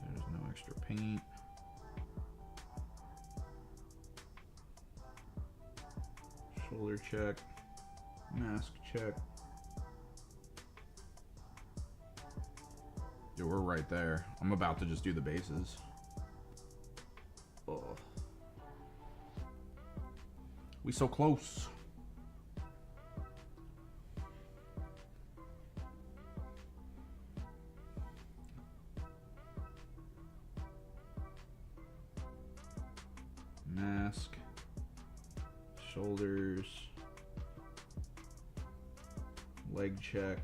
There's no extra paint. Shoulder check. Mask check. Yeah, we're right there. I'm about to just do the bases. Oh. We so close. Mask. Shoulders. Leg check.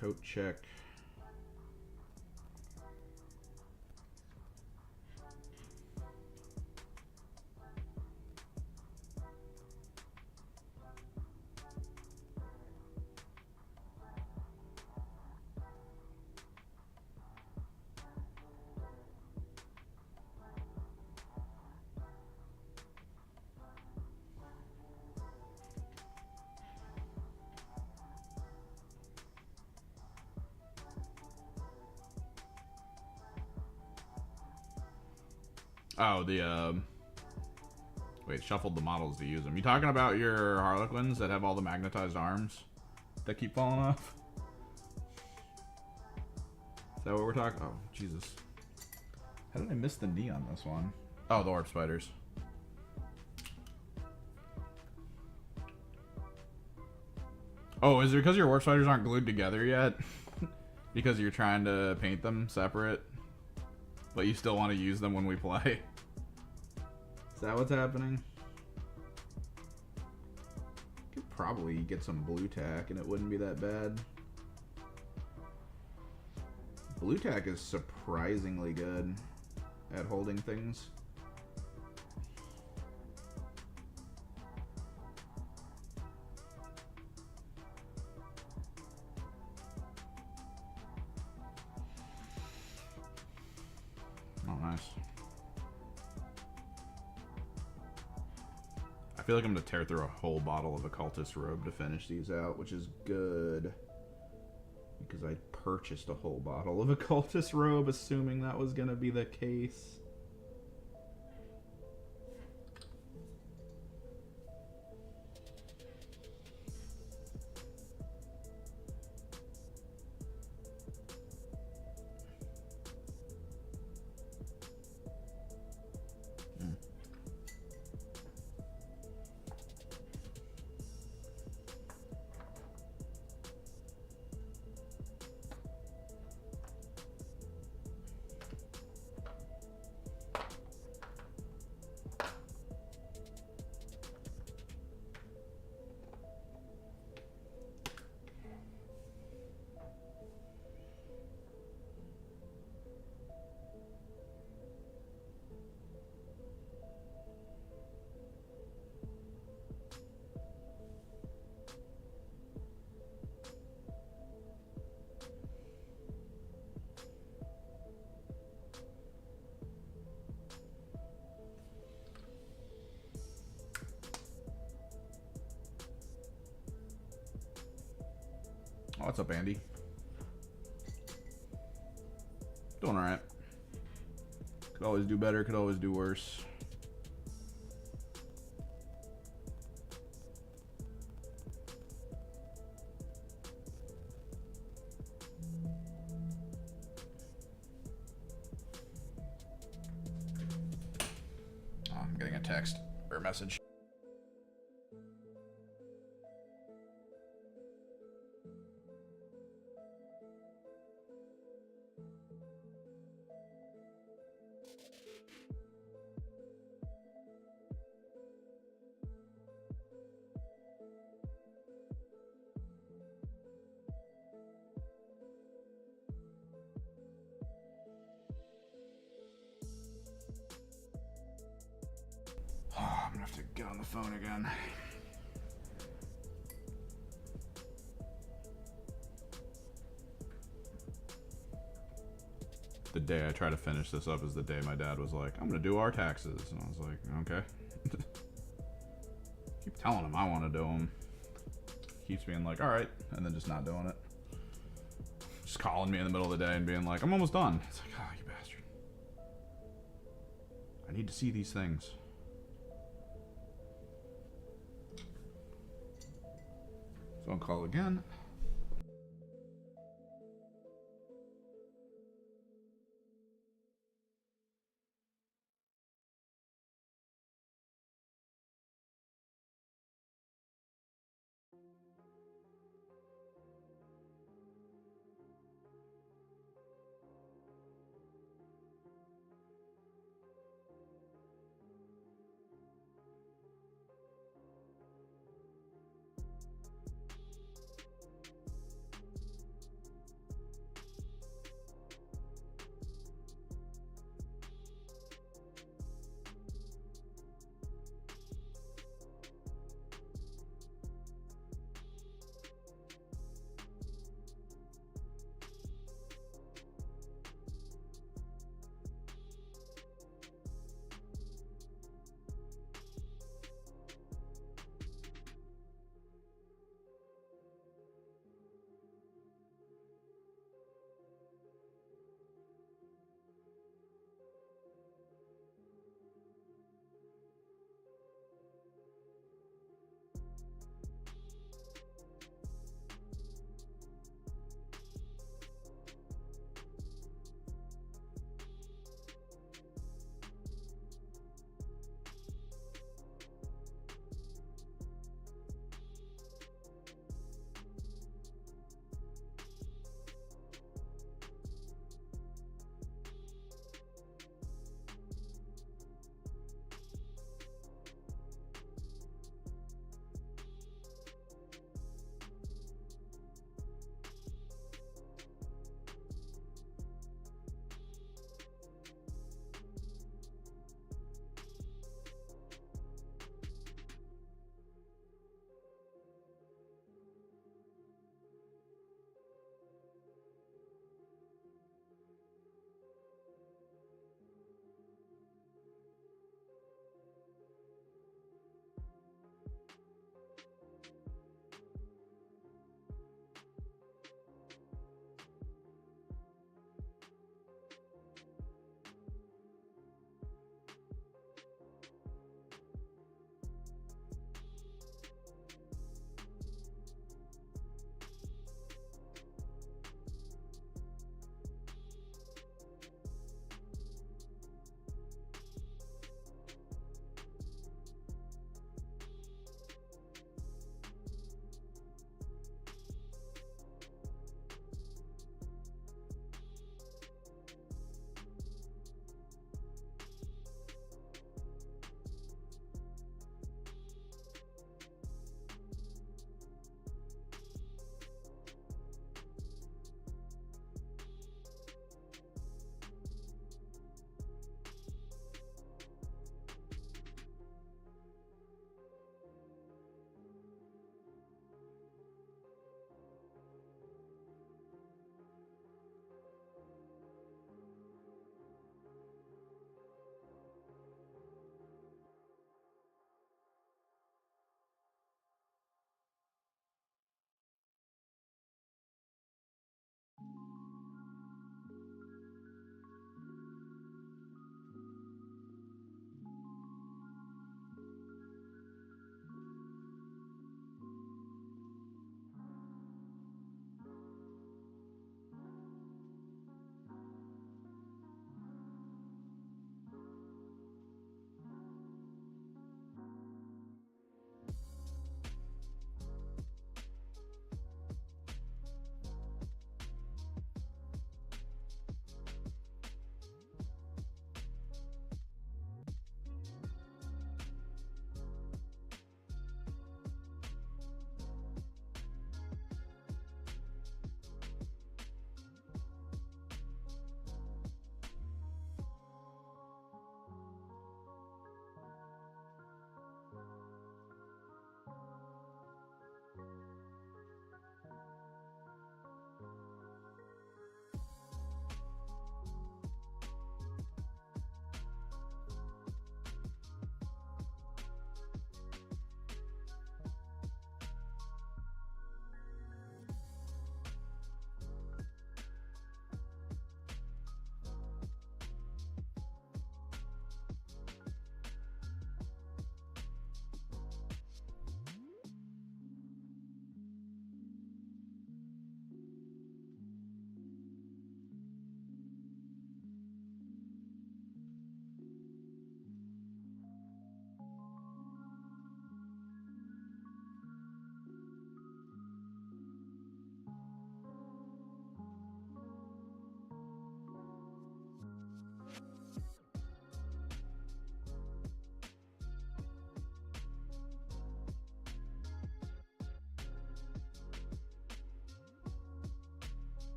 Coat check. Oh, wait, shuffled the models to use them. You talking about your Harlequins that have all the magnetized arms that keep falling off? Is that what we're talking? Oh, Jesus. How did I miss the knee on this one? Oh, the Orb Spiders. Oh, is it because your Orb Spiders aren't glued together yet? Because you're trying to paint them separate? But you still want to use them when we play? Is that what's happening? Could probably get some blue tack and it wouldn't be that bad. Blue tack is surprisingly good at holding things. Oh, nice. I feel like I'm going to tear through a whole bottle of Occultist Robe to finish these out, which is good. Because I purchased a whole bottle of Occultist Robe, assuming that was going to be the case. Oh, what's up, Andy? Doing alright. Could always do better, could always do worse. Oh, I'm getting a text or a message. I'm gonna have to get on the phone again. The day I try to finish this up is the day my dad was like, I'm gonna do our taxes. And I was like, okay. Keep telling him I want to do them. Keeps being like, alright, and then just not doing it. Just calling me in the middle of the day and being like, I'm almost done. It's like, oh, you bastard. I need to see these things. Phone call again.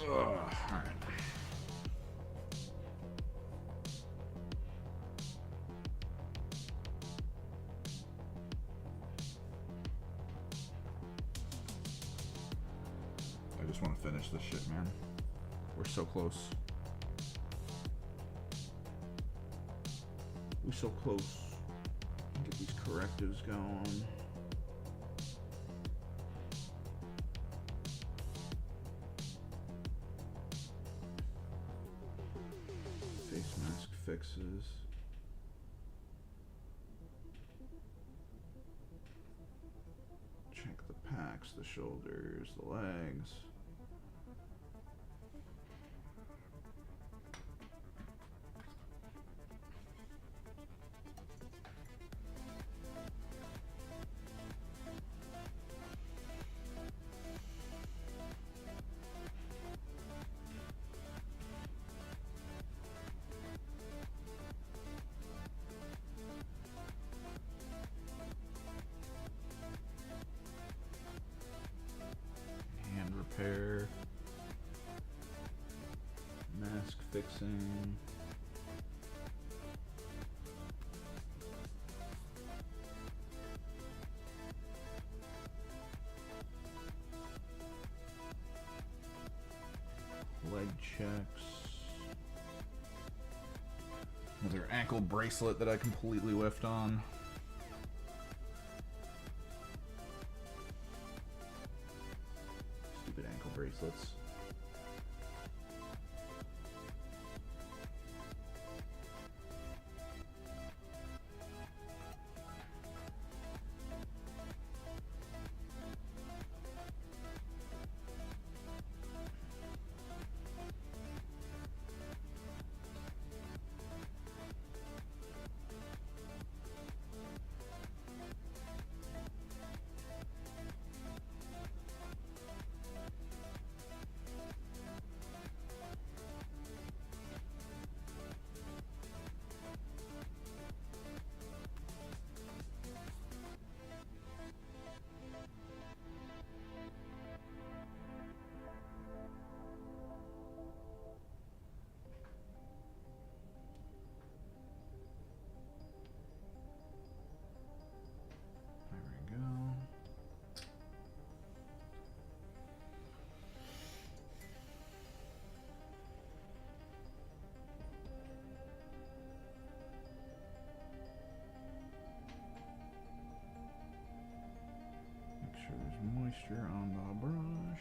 Alright. I just want to finish this shit, man. We're so close. We're so close. Get these correctives going. Face mask fixes. Check the packs, the shoulders, the legs. Repair, mask fixing, leg checks, another ankle bracelet that I completely whiffed on. Ankle bracelets. Moisture on the brush.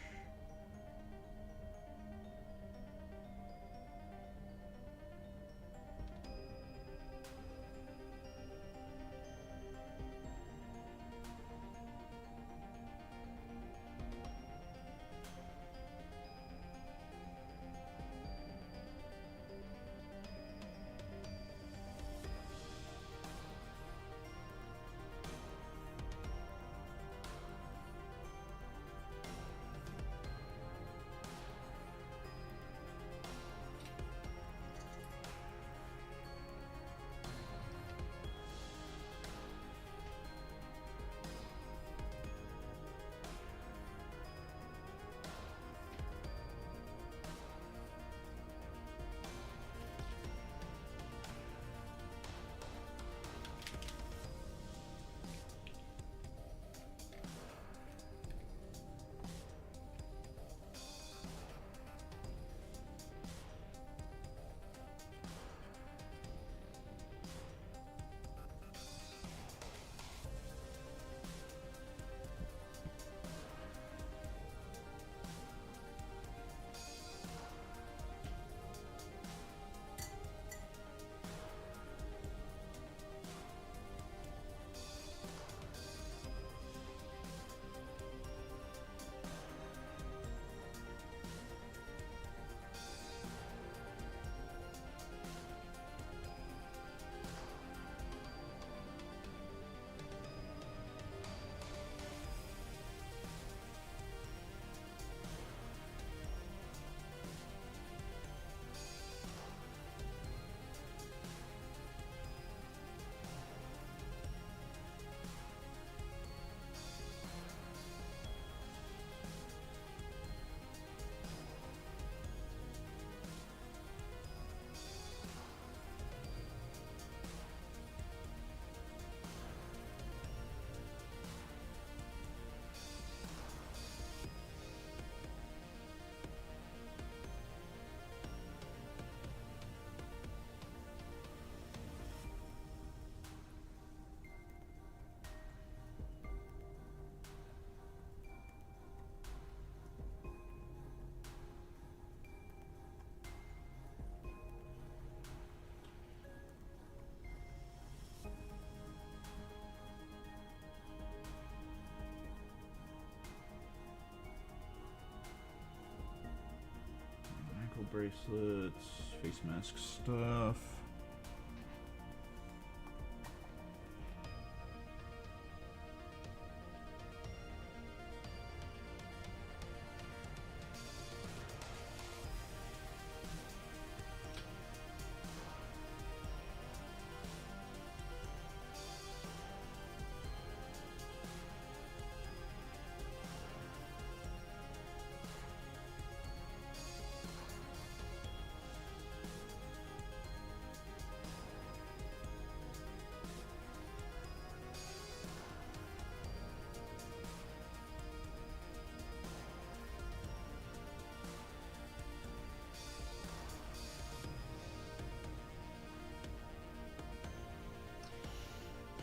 bracelets, face mask stuff.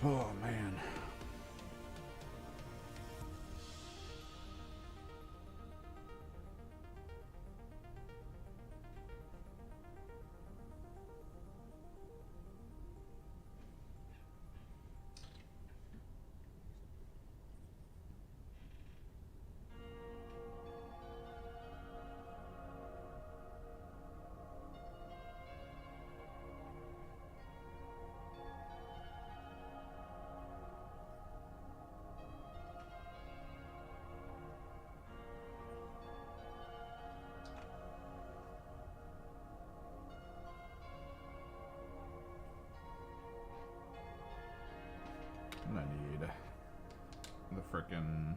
Oh, man. I need the frickin'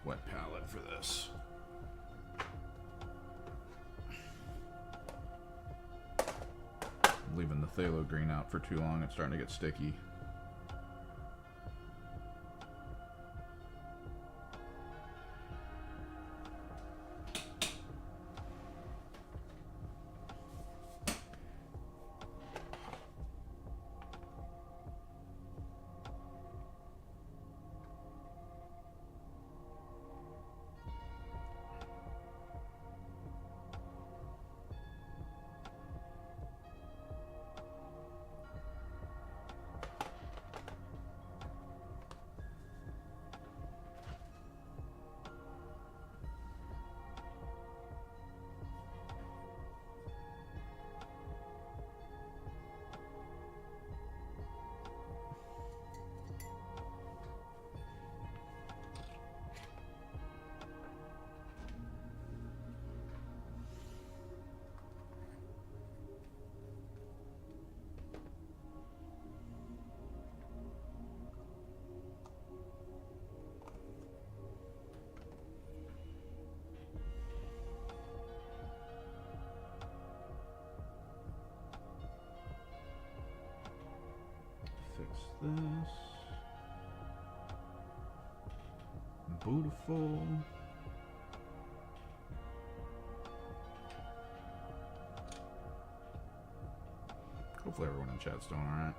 wet palette for this. Leaving the phthalo green out for too long, it's starting to get sticky. This beautiful. Hopefully everyone in chat's doing all right.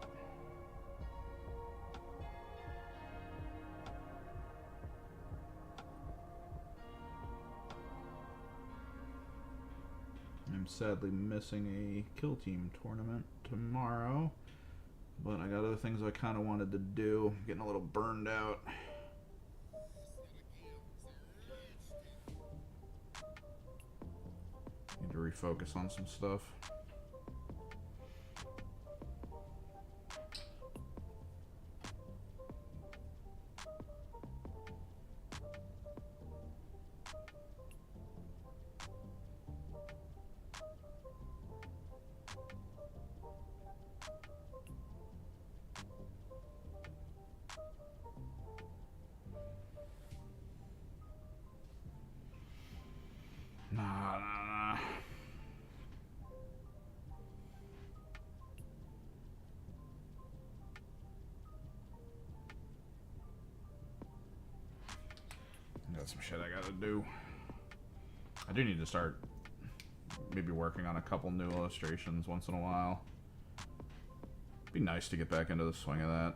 I'm sadly missing a Kill Team tournament tomorrow. But I got other things I kind of wanted to do. I'm getting a little burned out. Need to refocus on some stuff. Nah. Got some shit I gotta do. I do need to start maybe working on a couple new illustrations once in a while. Be nice to get back into the swing of that.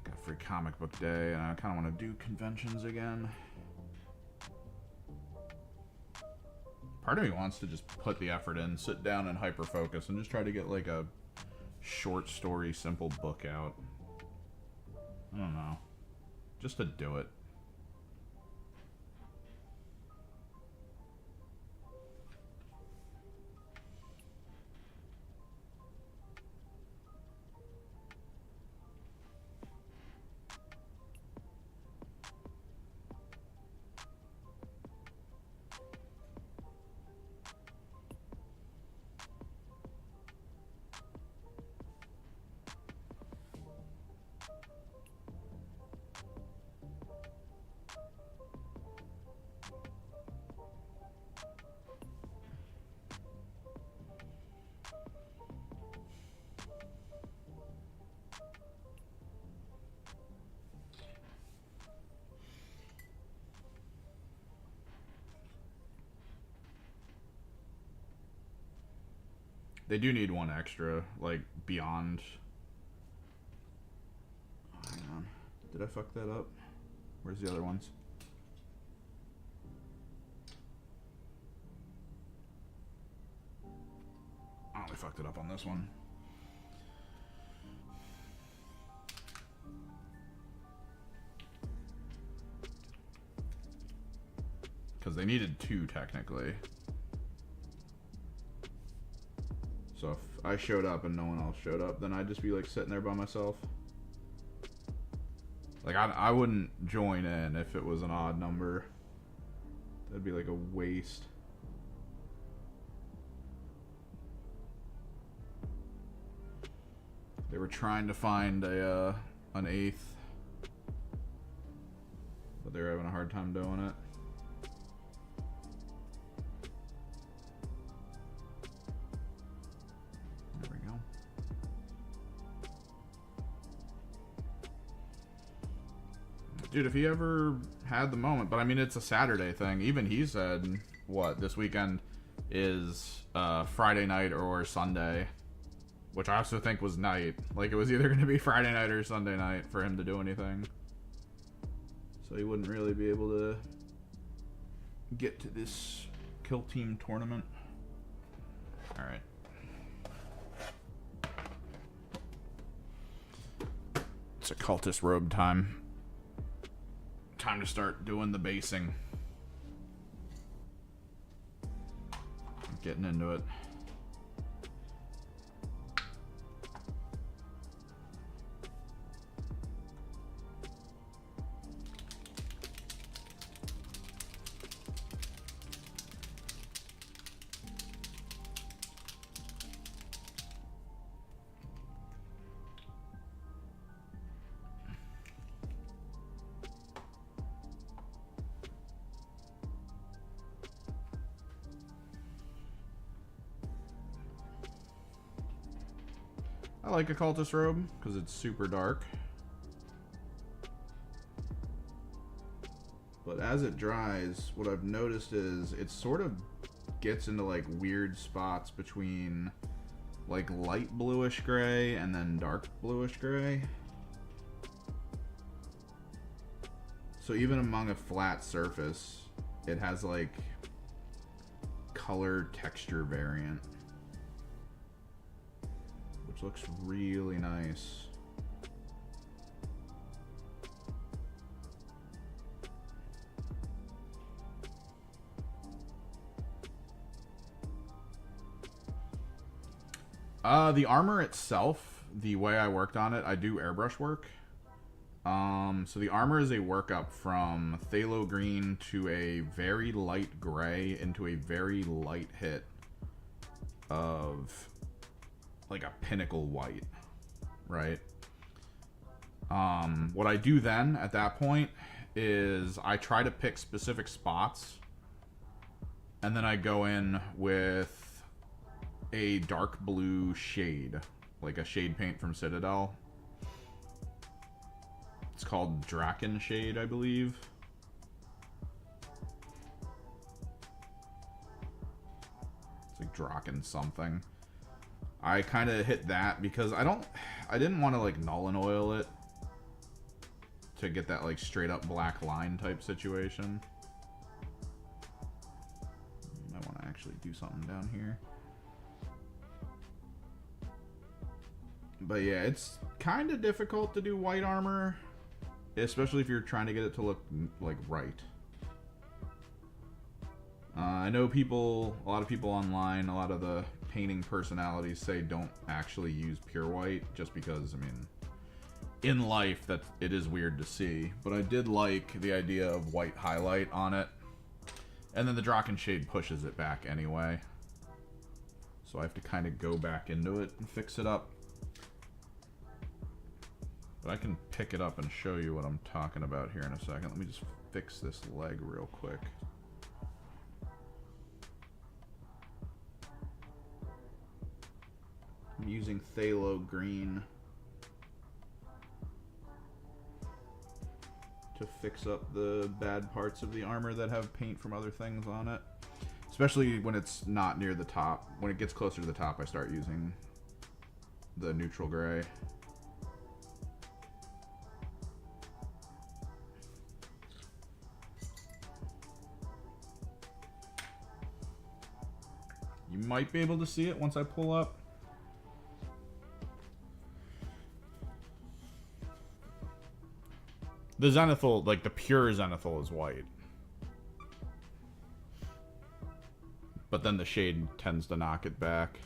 Got free comic book day, and I kind of want to do conventions again. Part of me wants to just put the effort in, sit down and hyper focus, and just try to get like a short story, simple book out. I don't know. Just to do it. They do need one extra, like, beyond... Oh, hang on. Did I fuck that up? Where's the other ones? I only fucked it up on this one. Because they needed two, technically. So if I showed up and no one else showed up, then I'd just be like sitting there by myself. Like I wouldn't join in if it was an odd number. That'd be like a waste. They were trying to find a an eighth, but they were having a hard time doing it. Dude, if he ever had the moment, but I mean, it's a Saturday thing. Even he said, what, this weekend is Friday night or Sunday, which I also think was night. Like, it was either going to be Friday night or Sunday night for him to do anything. So he wouldn't really be able to get to this Kill Team tournament. Alright. It's occultist robe time. Time to start doing the basing. Getting into it. I like Occultist Robe because it's super dark. But as it dries, what I've noticed is it sort of gets into like weird spots between like light bluish gray and then dark bluish gray. So even among a flat surface, it has like color texture variant. Looks really nice. The armor itself, the way I worked on it, I do airbrush work. So the armor is a workup from phthalo green to a very light gray into a very light hit of like a pinnacle white, right? What I do then at that point is I try to pick specific spots, and then I go in with a dark blue shade, like a shade paint from Citadel. It's called Draken Shade, I believe. It's like Draken something. I kind of hit that because I didn't want to like Nuln Oil it to get that like straight up black line type situation. I want to actually do something down here. But yeah, it's kind of difficult to do white armor, especially if you're trying to get it to look like right. I know a lot of people online, a lot of the painting personalities say don't actually use pure white, just because, I mean, in life that it is weird to see. But I did like the idea of white highlight on it, and then the Drachenshade pushes it back anyway, so I have to kind of go back into it and fix it up. But I can pick it up and show you what I'm talking about here in a second. Let me just fix this leg real quick. I'm using phthalo green to fix up the bad parts of the armor that have paint from other things on it. Especially when it's not near the top. When it gets closer to the top, I start using the neutral gray. You might be able to see it once I pull up. The Zenithal, like the pure Zenithal, is white. But then the shade tends to knock it back.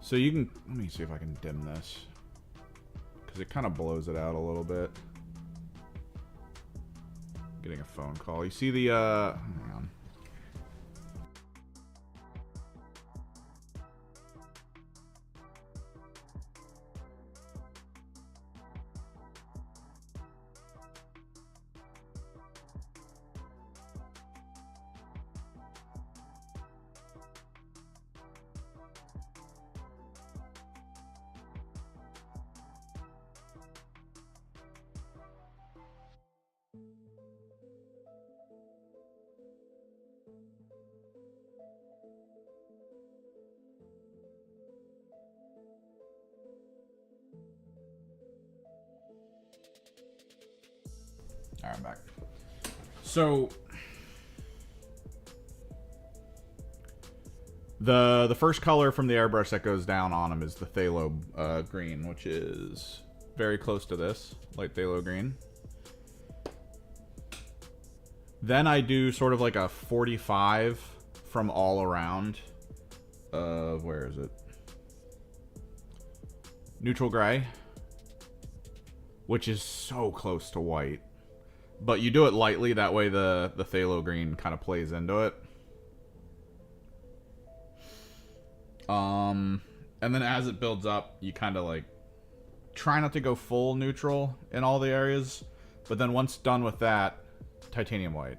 So you can, let me see if I can dim this, because it kind of blows it out a little bit. Getting a phone call. You see the, hang on. Alright, I'm back. So the first color from the airbrush that goes down on him is the phthalo green, which is very close to this, light phthalo green. Then I do sort of like a 45 from all around. Where is it? Neutral gray, which is so close to white. But you do it lightly, that way the phthalo green kind of plays into it. And then as it builds up, you kind of like try not to go full neutral in all the areas. But then once done with that, titanium white.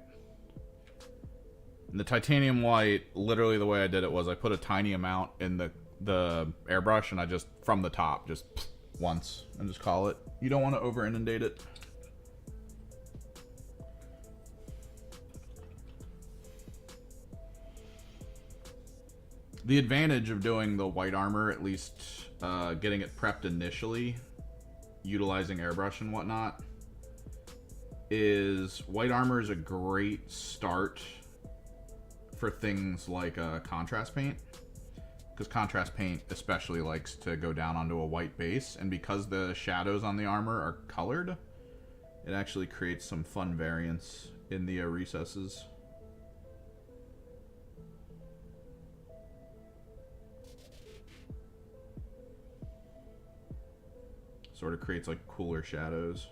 And the titanium white, literally the way I did it was I put a tiny amount in the airbrush, and I just, from the top, just once, and just call it. You don't want to over inundate it. The advantage of doing the white armor, at least getting it prepped initially, utilizing airbrush and whatnot, is white armor is a great start for things like contrast paint. Because contrast paint especially likes to go down onto a white base, and because the shadows on the armor are colored, it actually creates some fun variance in the recesses. Sort of creates like cooler shadows.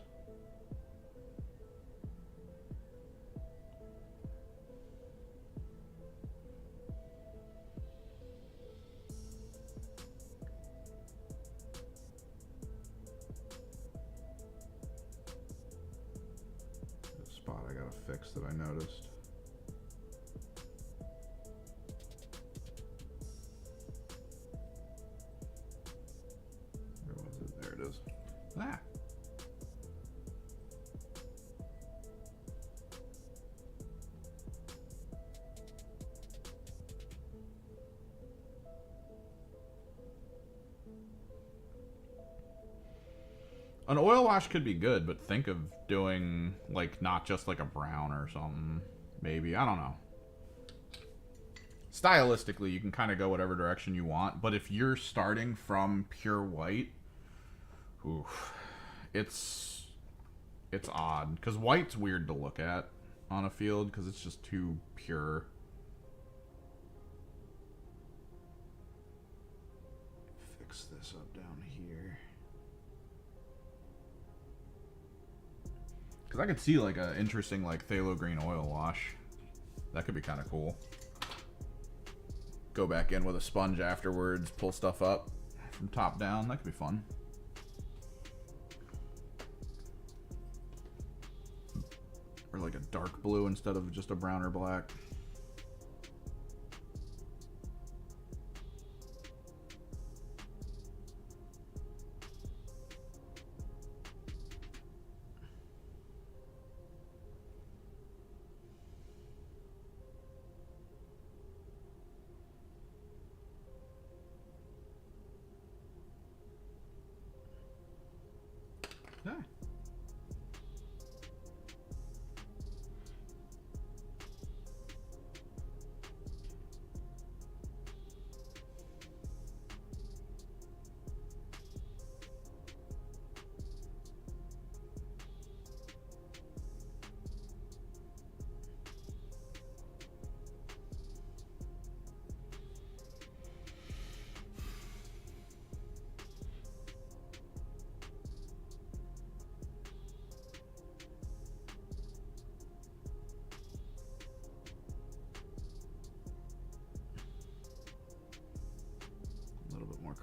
The spot I gotta fix that I noticed. Where was it? There it is. Ah. An oil wash could be good, but think of doing like not just like a brown or something. Maybe, I don't know. stylistically, you can kind of go whatever direction you want. But if you're starting from pure white, oof, it's odd because white's weird to look at on a field because it's just too pure. Fix this up down here because I could see like a interesting like phthalo green oil wash. That could be kind of cool. Go back in with a sponge afterwards, pull stuff up from top down. That could be fun. Or like a dark blue instead of just a brown or black. Yeah.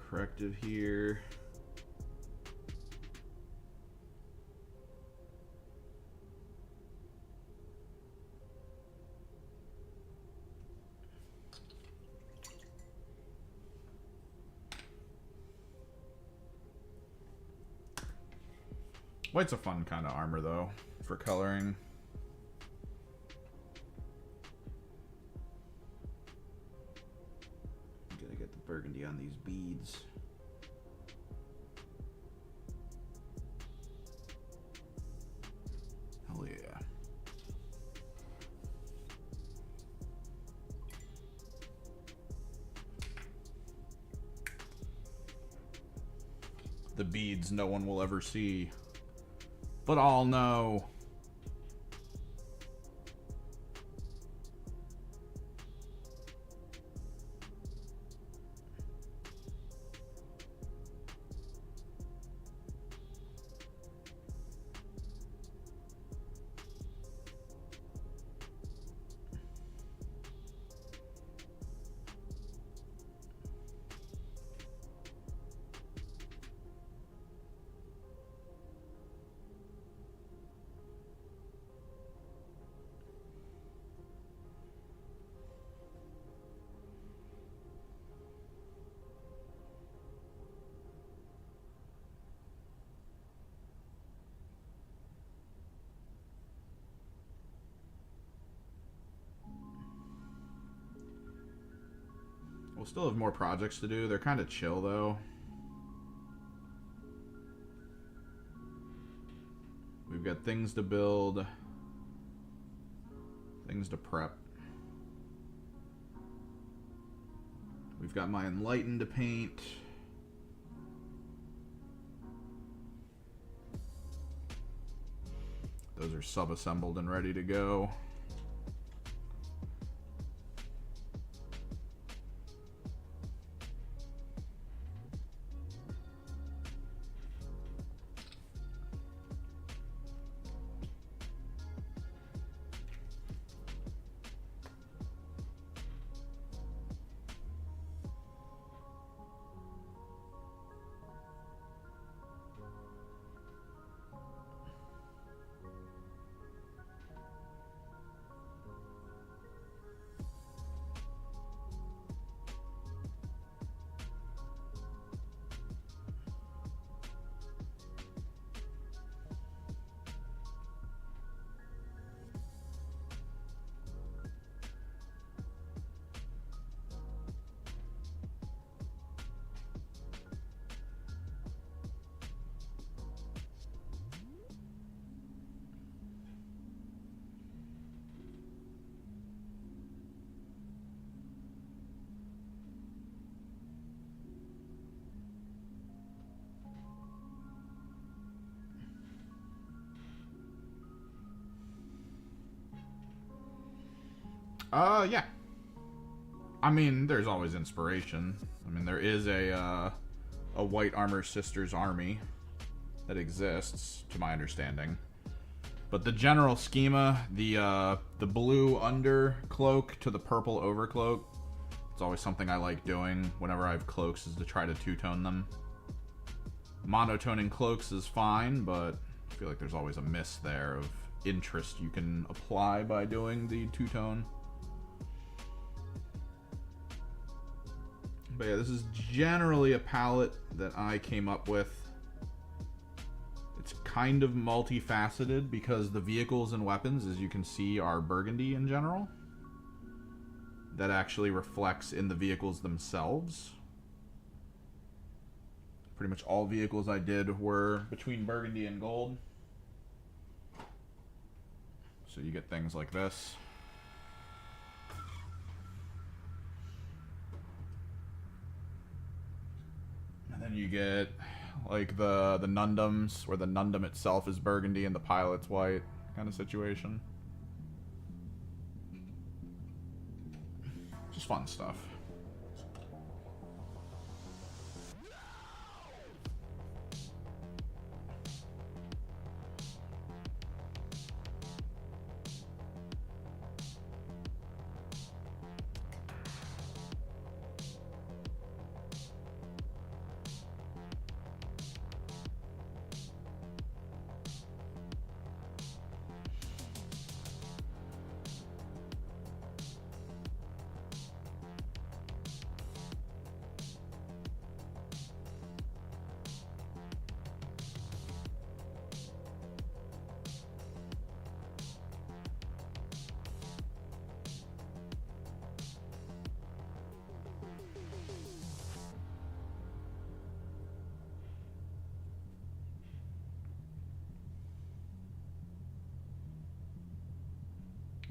Corrective here. White's a fun kind of armor though for coloring. Gotta get the burgundy on these beads. Hell yeah. The beads no one will ever see, but I'll know. We'll still have more projects to do. They're kind of chill though. We've got things to build, things to prep. We've got my Enlightened to paint. Those are sub-assembled and ready to go. Yeah. I mean, there's always inspiration. I mean, there is a White Armor Sisters army that exists, to my understanding. But the general schema, the blue undercloak to the purple overcloak, it's always something I like doing whenever I have cloaks, is to try to two-tone them. Monotoning cloaks is fine, but I feel like there's always a miss there of interest you can apply by doing the two-tone. But yeah, this is generally a palette that I came up with. It's kind of multifaceted because the vehicles and weapons, as you can see, are burgundy in general. That actually reflects in the vehicles themselves. Pretty much all vehicles I did were between burgundy and gold. So you get things like this. And then you get like the Nundums, where the Nundum itself is burgundy and the pilot's white kind of situation. Just fun stuff.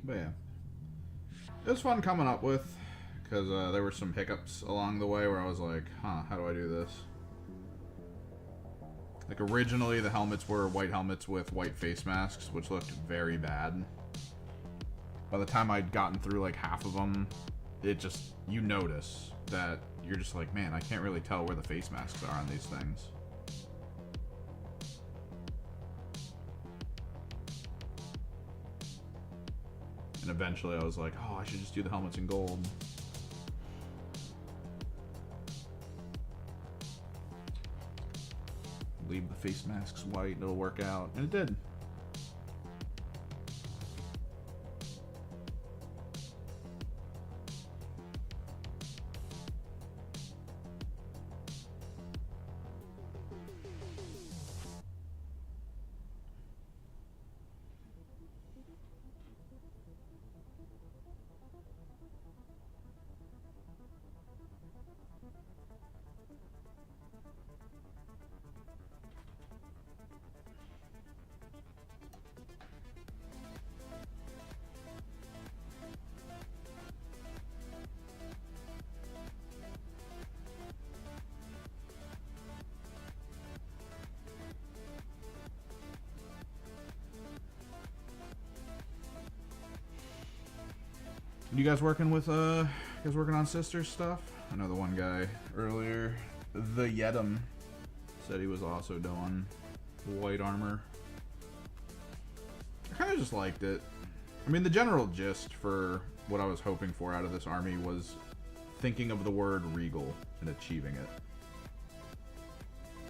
But yeah, it was fun coming up with, because there were some hiccups along the way where I was like, huh, how do I do this? Like, originally the helmets were white helmets with white face masks, which looked very bad. By the time I'd gotten through like half of them, it just, you notice that you're just like, man, I can't really tell where the face masks are on these things. And eventually I was like, oh, I should just do the helmets in gold. Leave the face masks white, it'll work out. And it did. You guys working with working on Sisters stuff? I know the one guy earlier, the Yedem, said he was also doing white armor. I kind of just liked it. I mean, the general gist for what I was hoping for out of this army was thinking of the word regal and achieving it.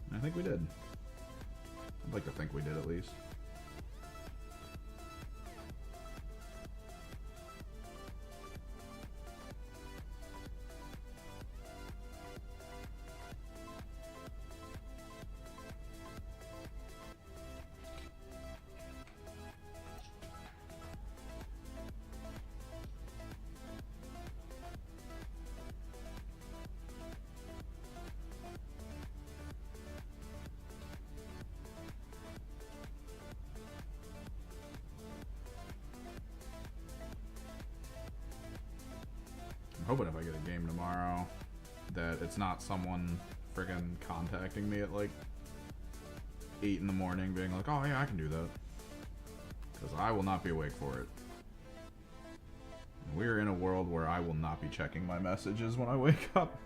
And I think we did. I'd like to think we did, at least. Hoping if I get a game tomorrow that it's not someone friggin' contacting me at like 8 in the morning being like, oh yeah, I can do that, because I will not be awake for it. We're in a world where I will not be checking my messages when I wake up.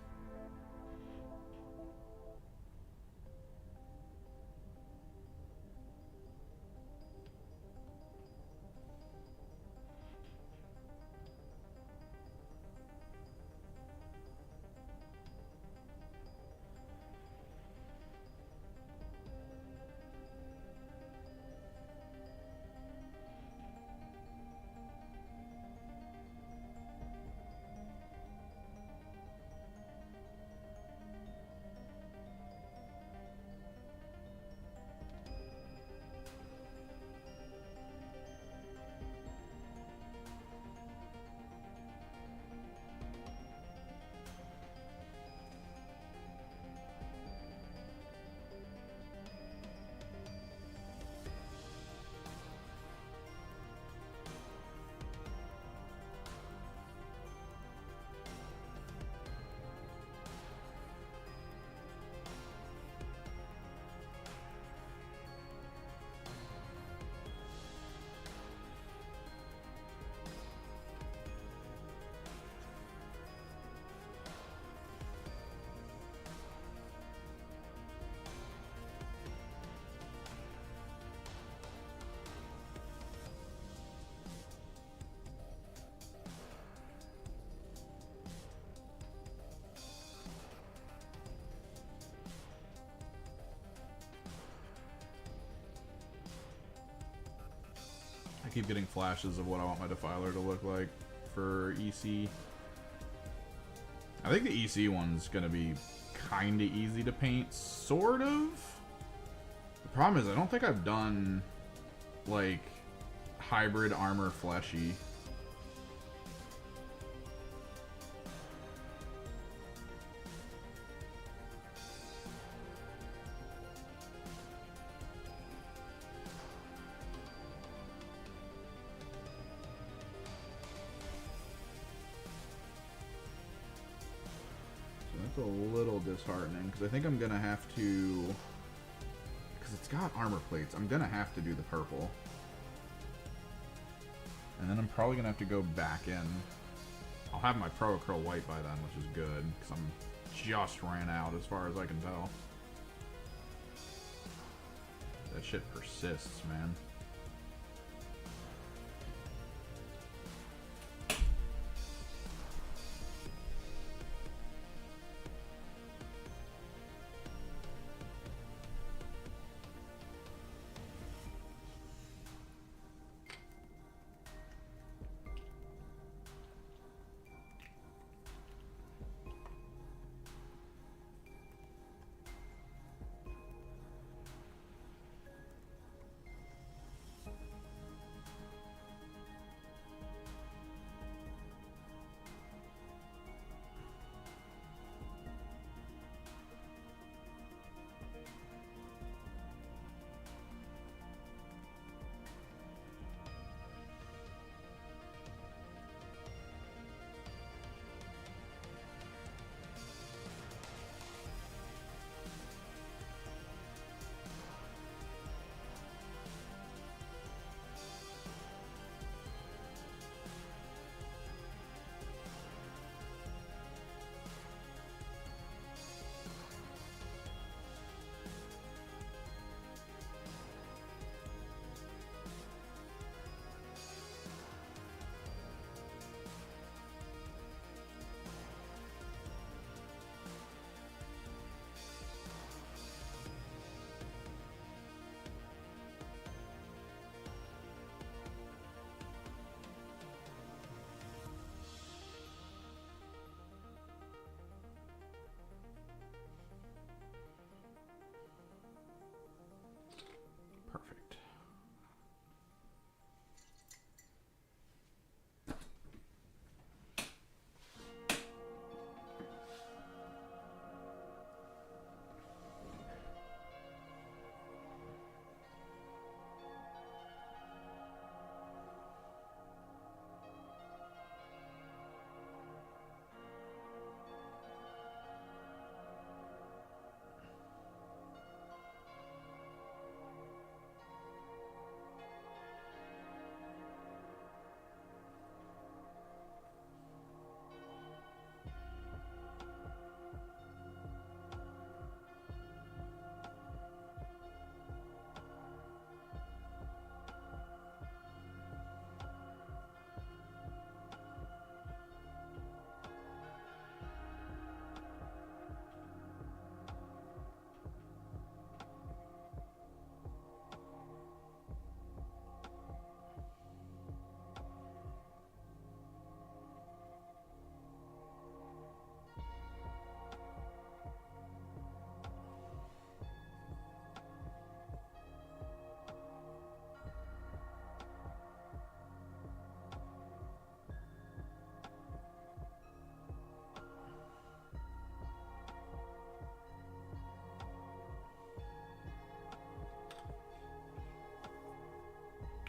I keep getting flashes of what I want my defiler to look like for EC. I think the EC one's gonna be kinda easy to paint, sort of. The problem is I don't think I've done like hybrid armor fleshy. A little disheartening because I think I'm gonna have to, because it's got armor plates, I'm gonna have to do the purple, and then I'm probably gonna have to go back in. I'll have my Pro Acryl white by then, which is good because I'm just ran out as far as I can tell. That shit persists, man.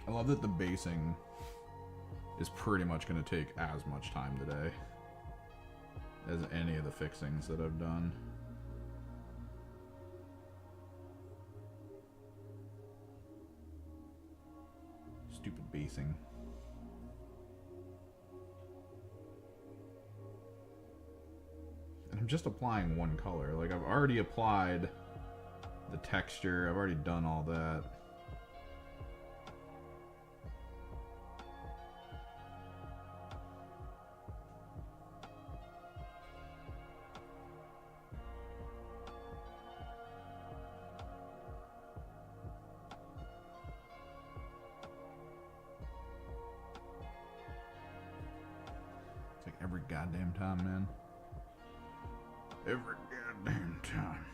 I love that the basing is pretty much going to take as much time today as any of the fixings that I've done. Stupid basing. And I'm just applying one color. Like, I've already applied the texture. I've already done all that. It's like every goddamn time, man. Every goddamn time.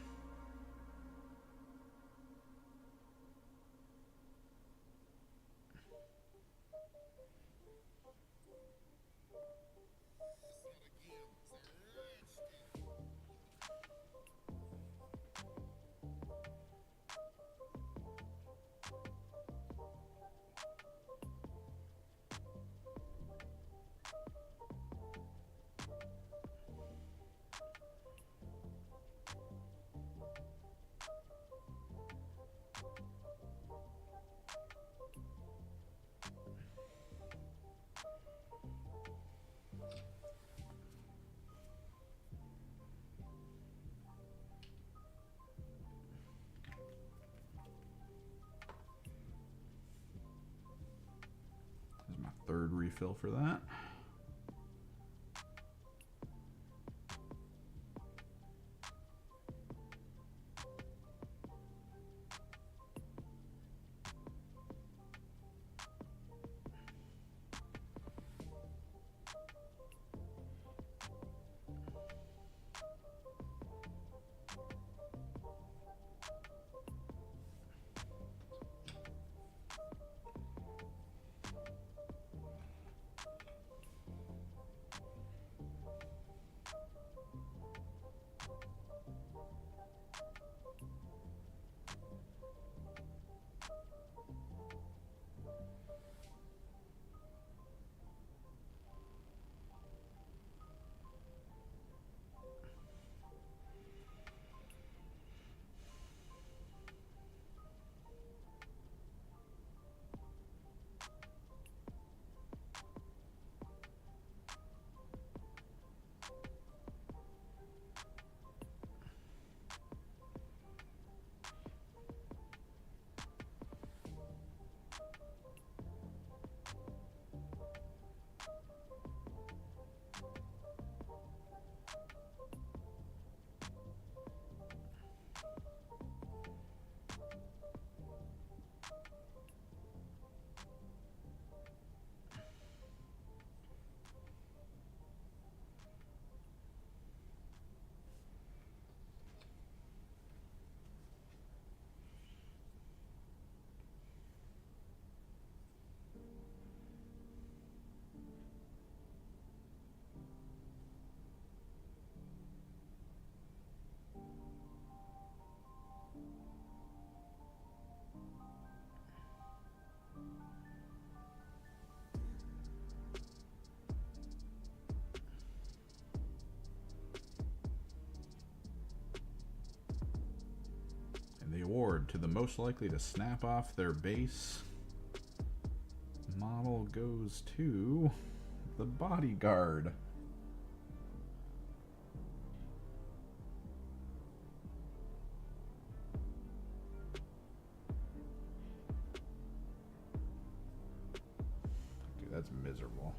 Third refill for that. The award to the most likely to snap off their base model goes to the Bodyguard. Dude, that's miserable.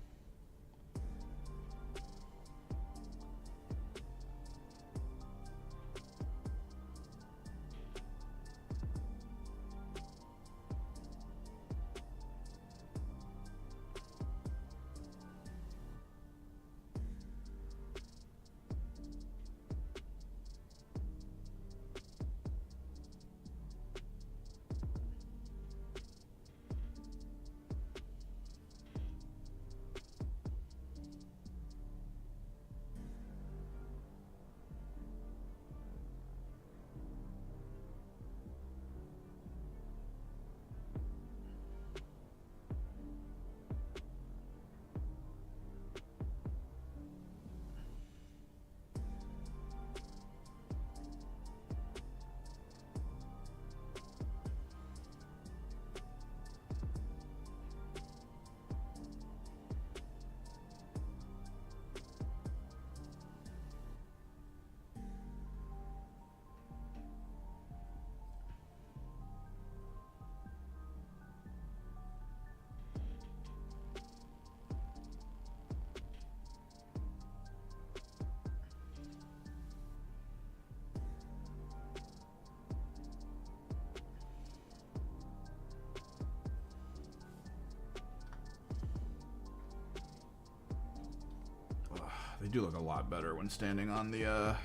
They do look a lot better when standing on the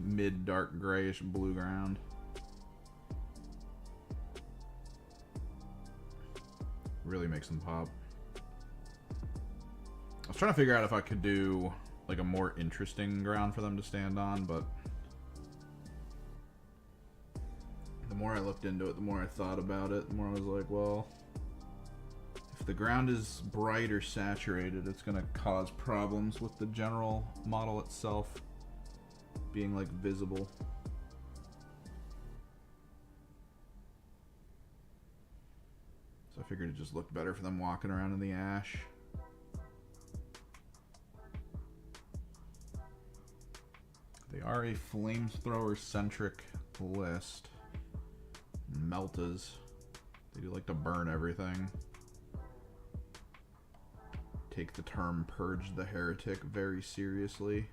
mid dark grayish blue ground. Really makes them pop. I was trying to figure out if I could do like a more interesting ground for them to stand on, but the more I looked into it, the more I thought about it, the more I was like, well, if the ground is bright or saturated, it's going to cause problems with the general model itself being like visible. So I figured it just looked better for them walking around in the ash. They are a flamethrower centric list. Meltas. They do like to burn everything. Take the term purge the heretic very seriously.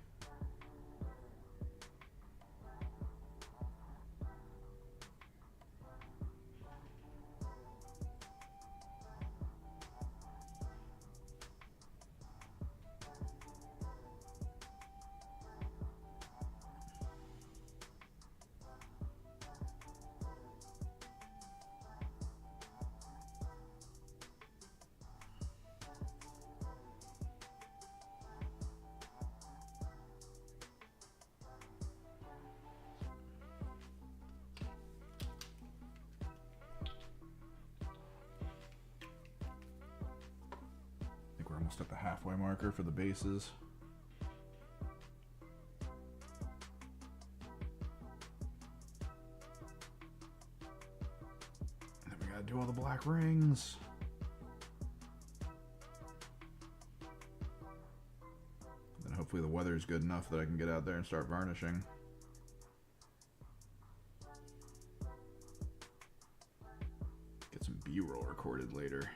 At the halfway marker for the bases. And then we gotta do all the black rings. Then hopefully the weather's good enough that I can get out there and start varnishing. Get some B-roll recorded later.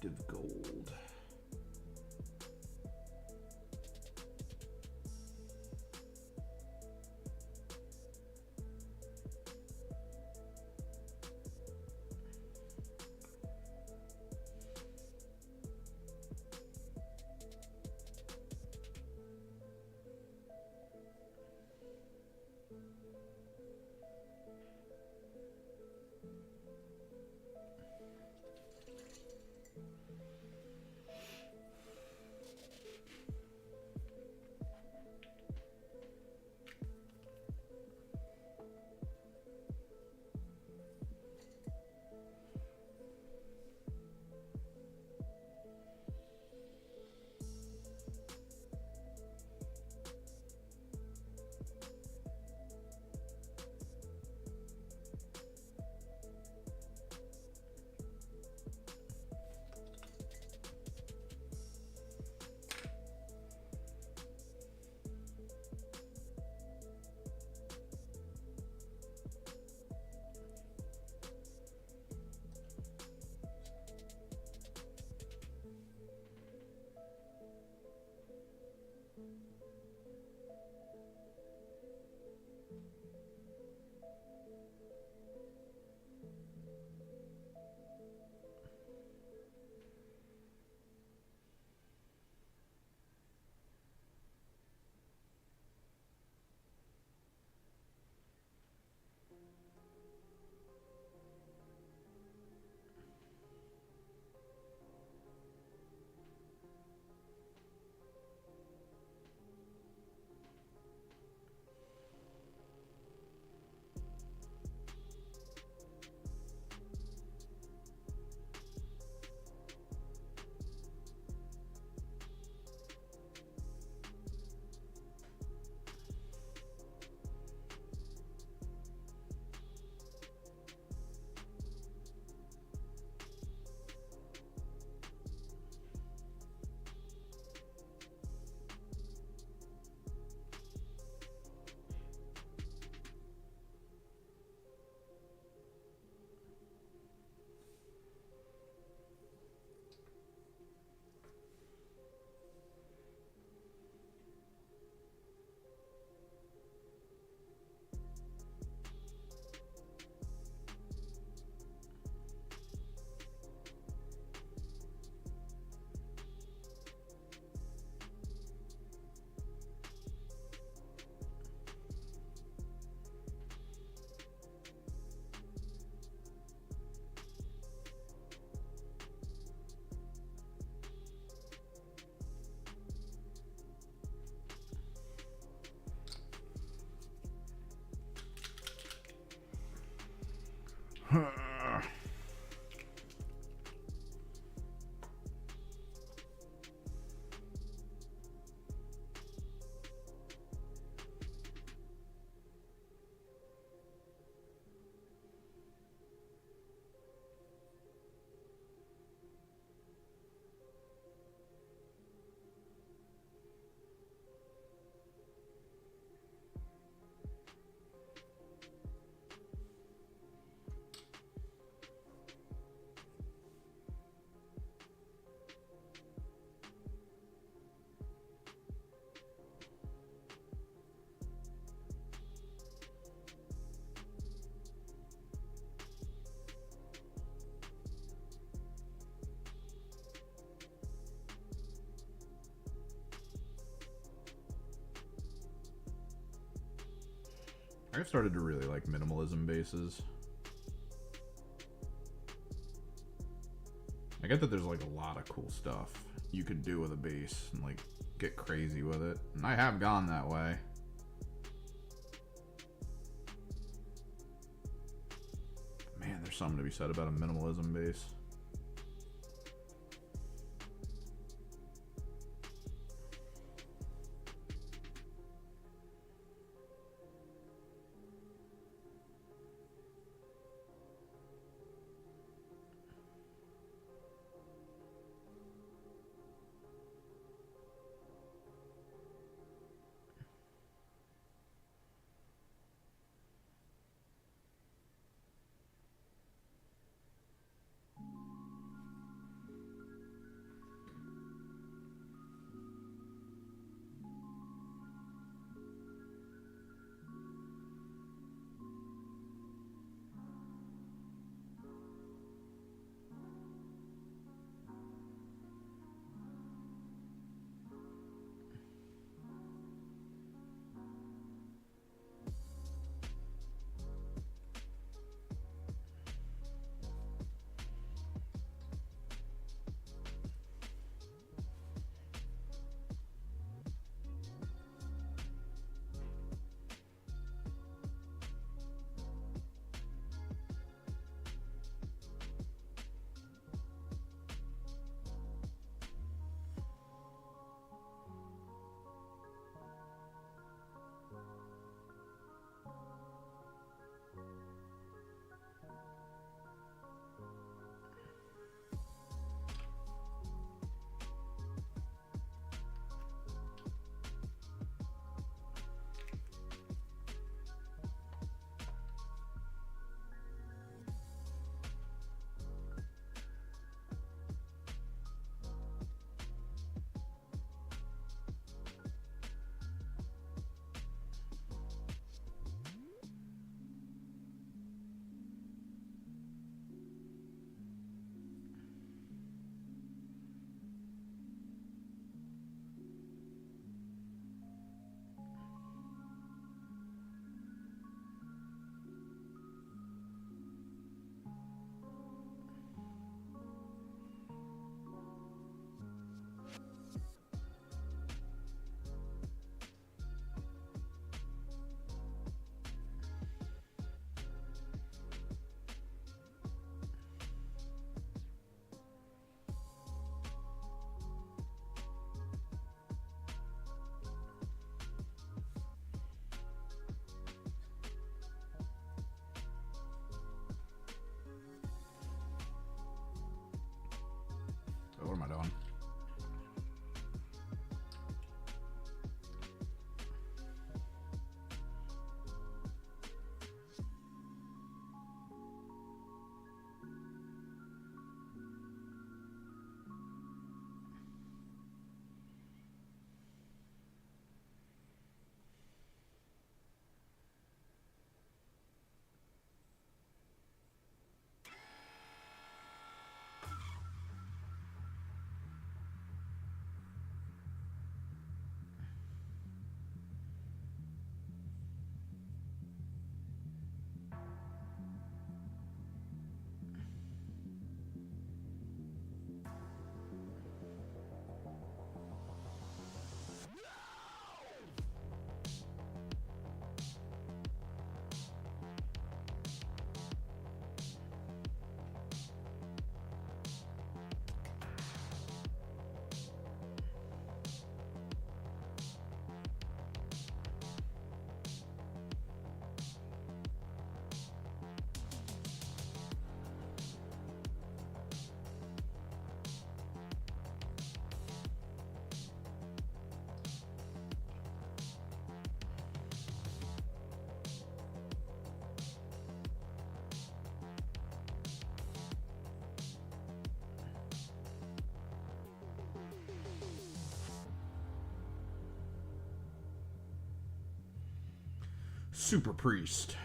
give gold. I've started to really like minimalism bases. I get that there's like a lot of cool stuff you could do with a base and like get crazy with it. And I have gone that way. Man, there's something to be said about a minimalism base. Super Priest.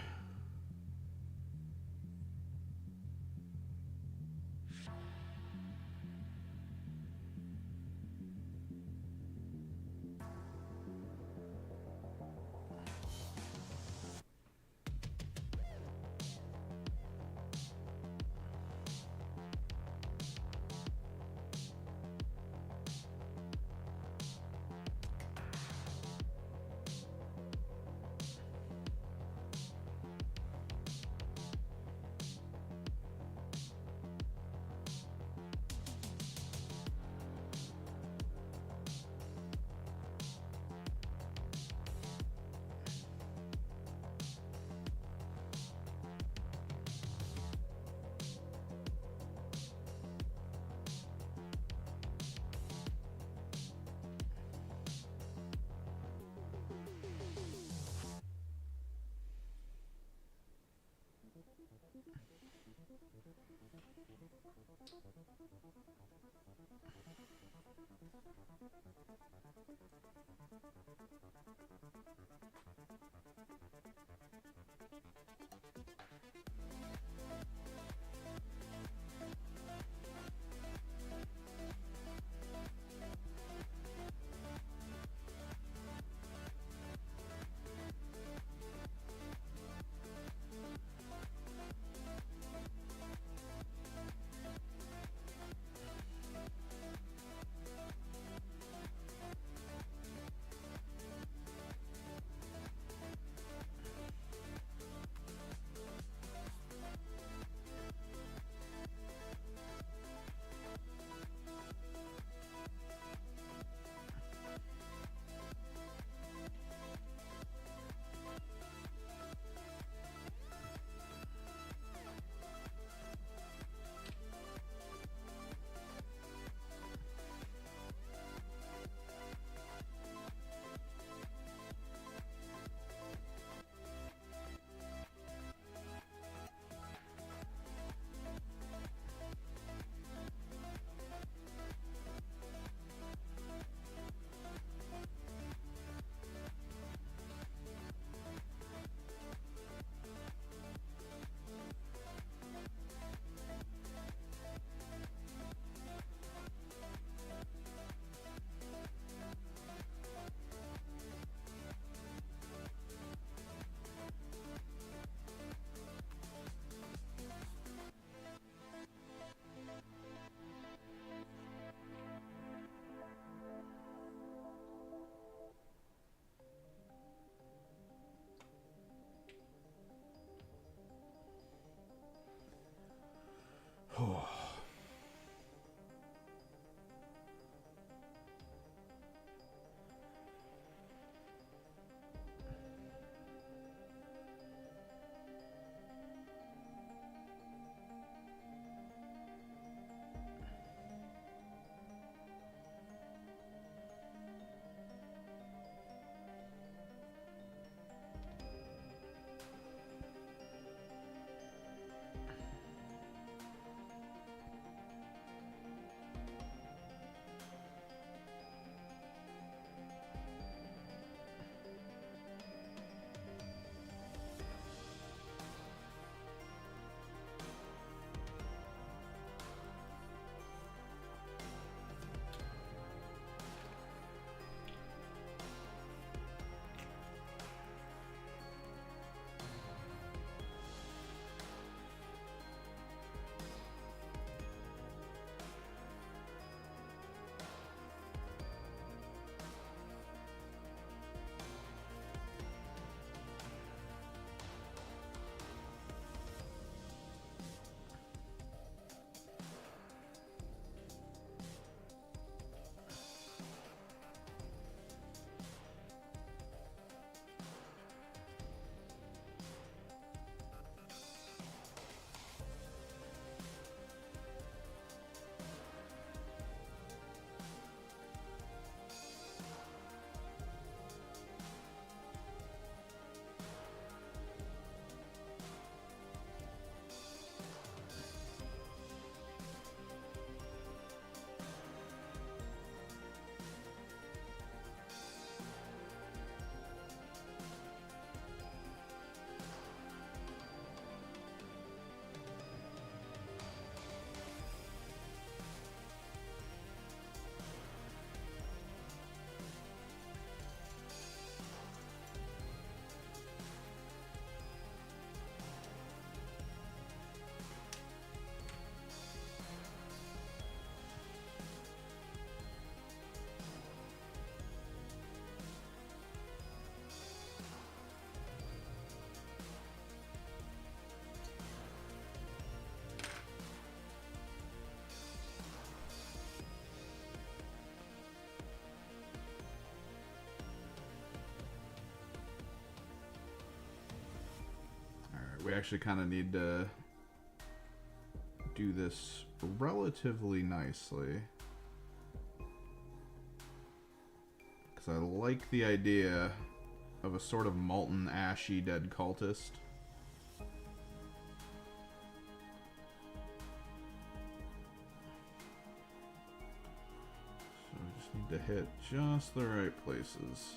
we actually kind of need to do this relatively nicely. Because I like the idea of a sort of molten, ashy, dead cultist. So we just need to hit just the right places.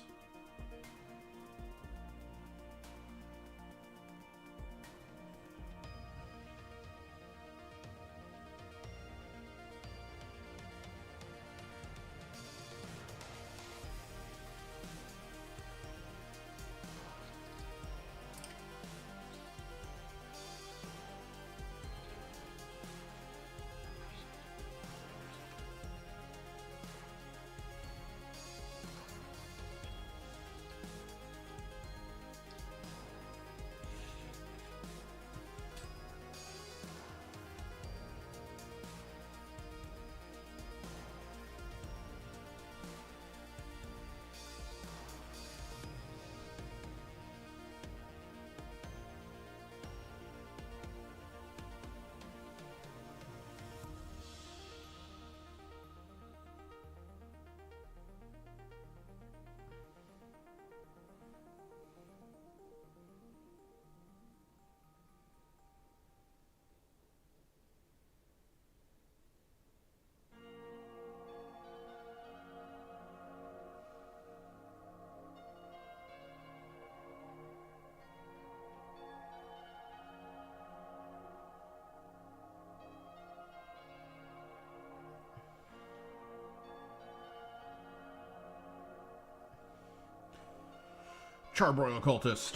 Charbroil cultist.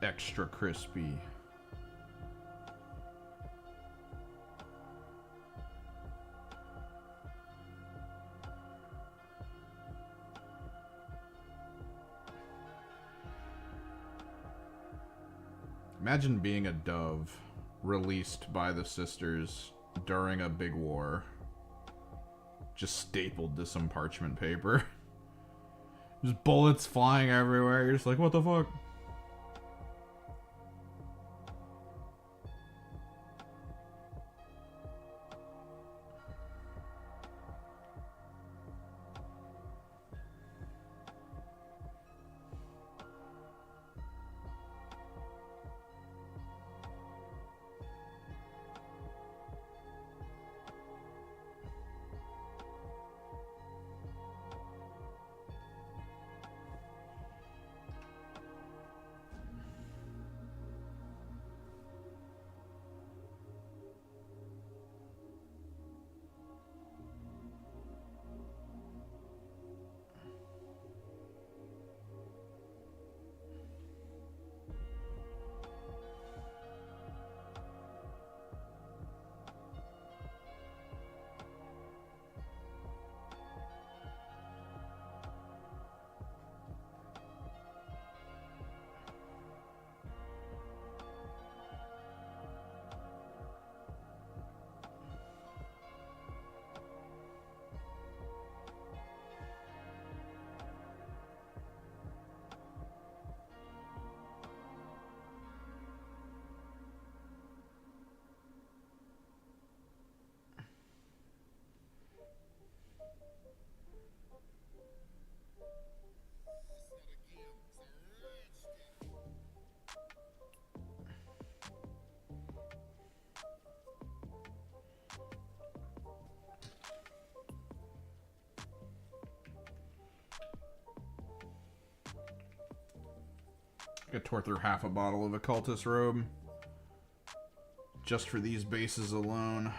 Extra crispy. Imagine being a dove released by the sisters during a big war, just stapled to some parchment paper. Just bullets flying everywhere. You're just like, what the fuck? I tore through half a bottle of Occultist Robe just for these bases alone.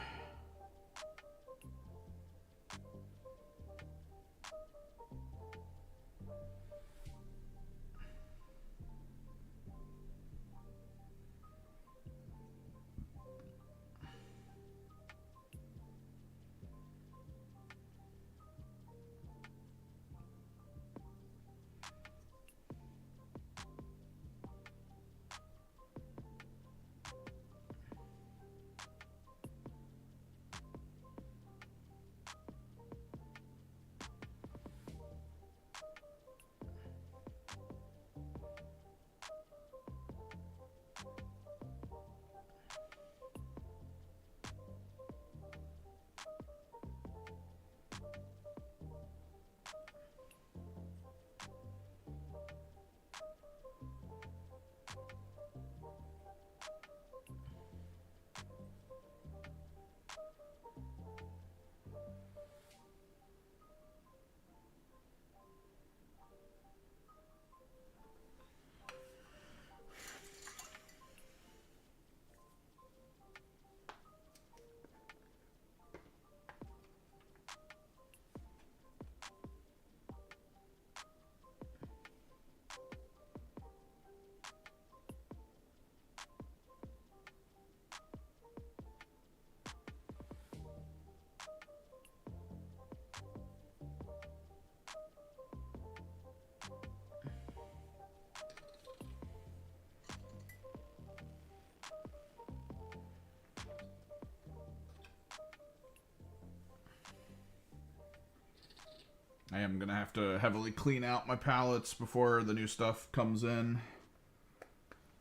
I am gonna have to heavily clean out my palettes before the new stuff comes in.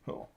Oh.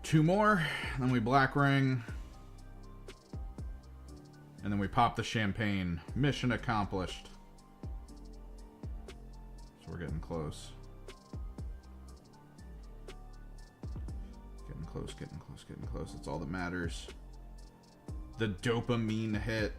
Two more, then we black ring, and then we pop the champagne. Mission accomplished. So we're getting close. Getting close, getting close, getting close. That's all that matters. The dopamine hit.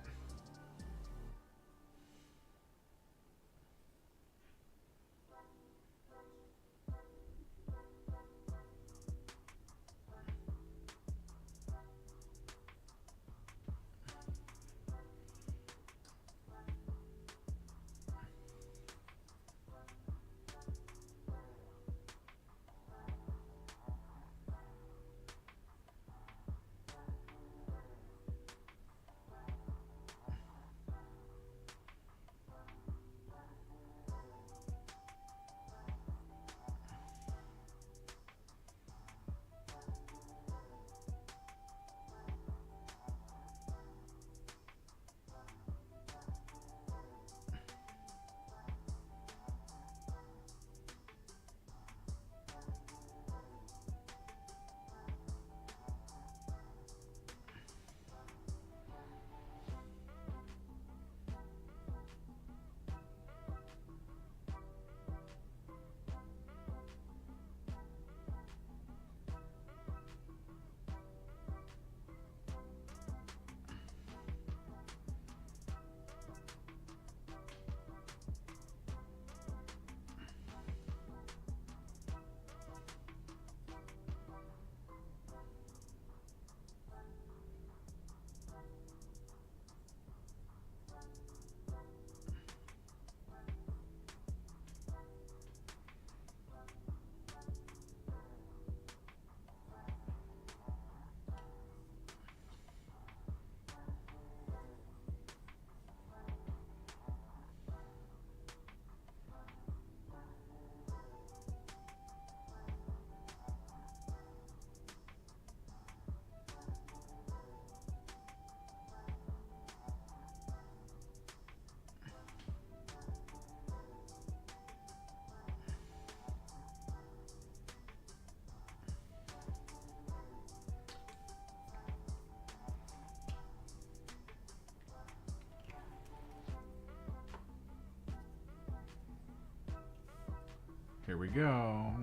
Here we go.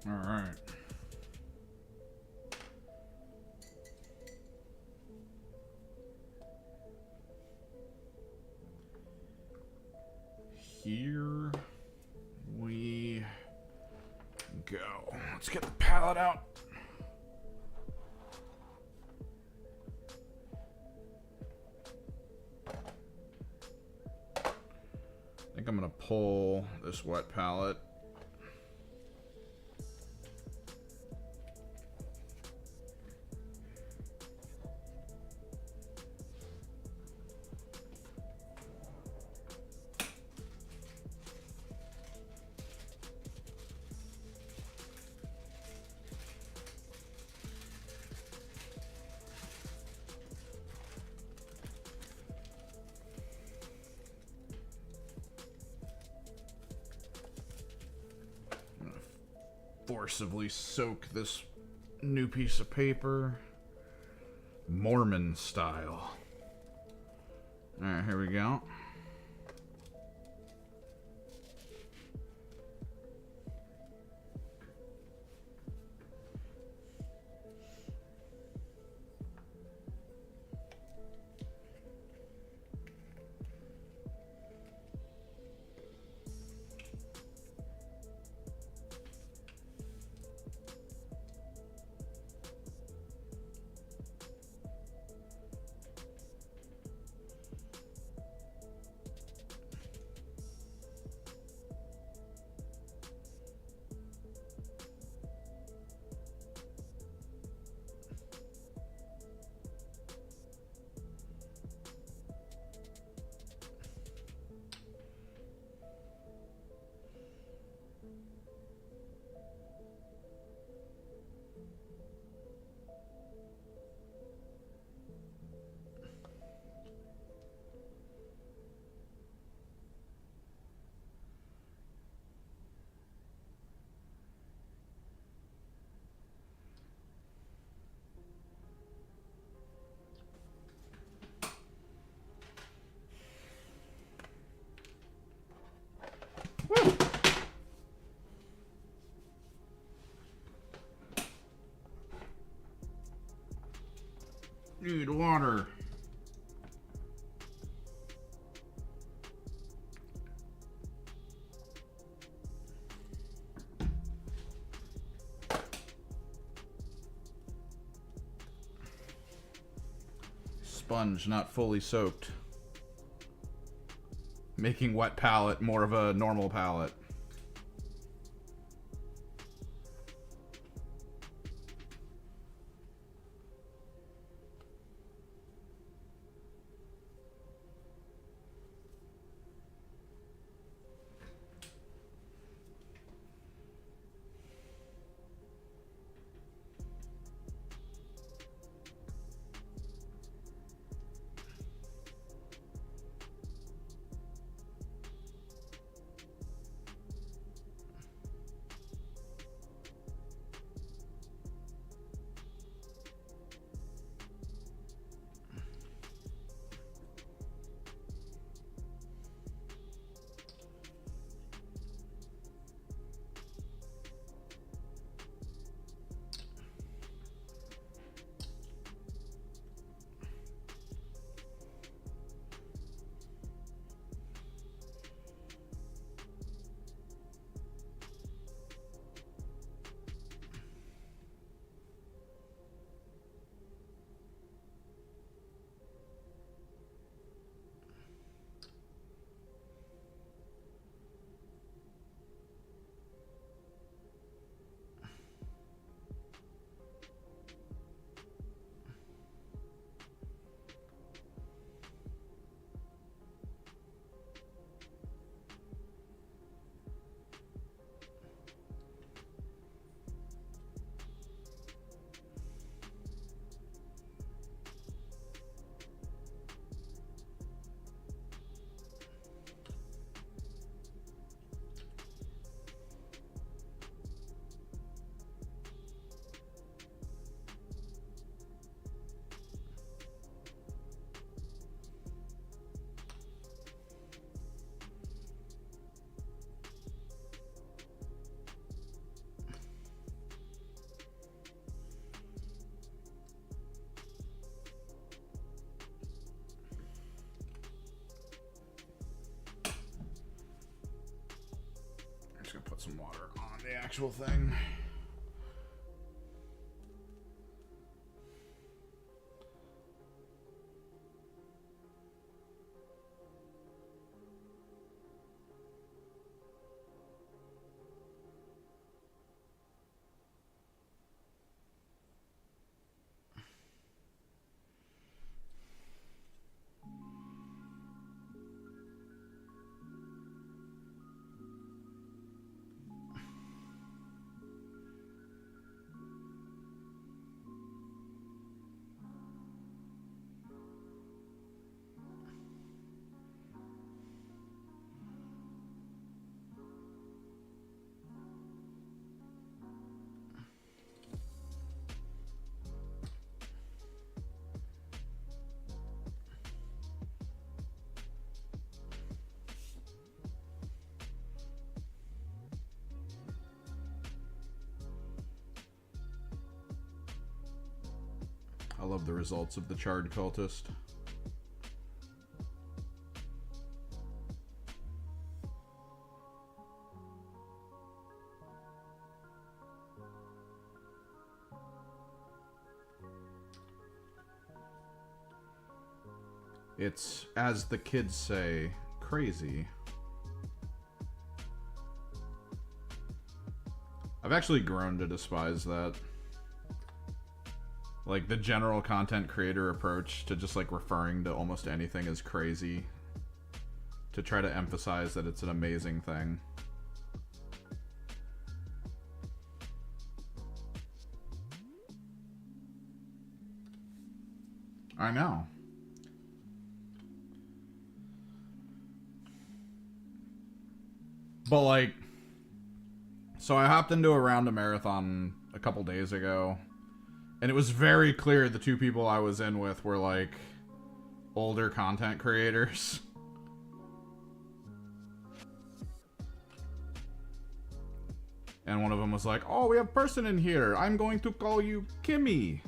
All right. Here we go. Let's get the palette out. I think I'm gonna pull this wet palette. Forcibly soak this new piece of paper. Mormon style. Alright, here we go. Need water. Sponge not fully soaked. Making wet palette more of a normal palette. the actual thing. I love the results of the Charred Cultist. It's, as the kids say, crazy. I've actually grown to despise that. Like, the general content creator approach to just, like, referring to almost anything as crazy. To try to emphasize that it's an amazing thing. I know. But, like, so I hopped into a round of marathon a couple days ago. And it was very clear the two people I was in with were, like, older content creators. And one of them was like, oh, we have a person in here. I'm going to call you Kimmy.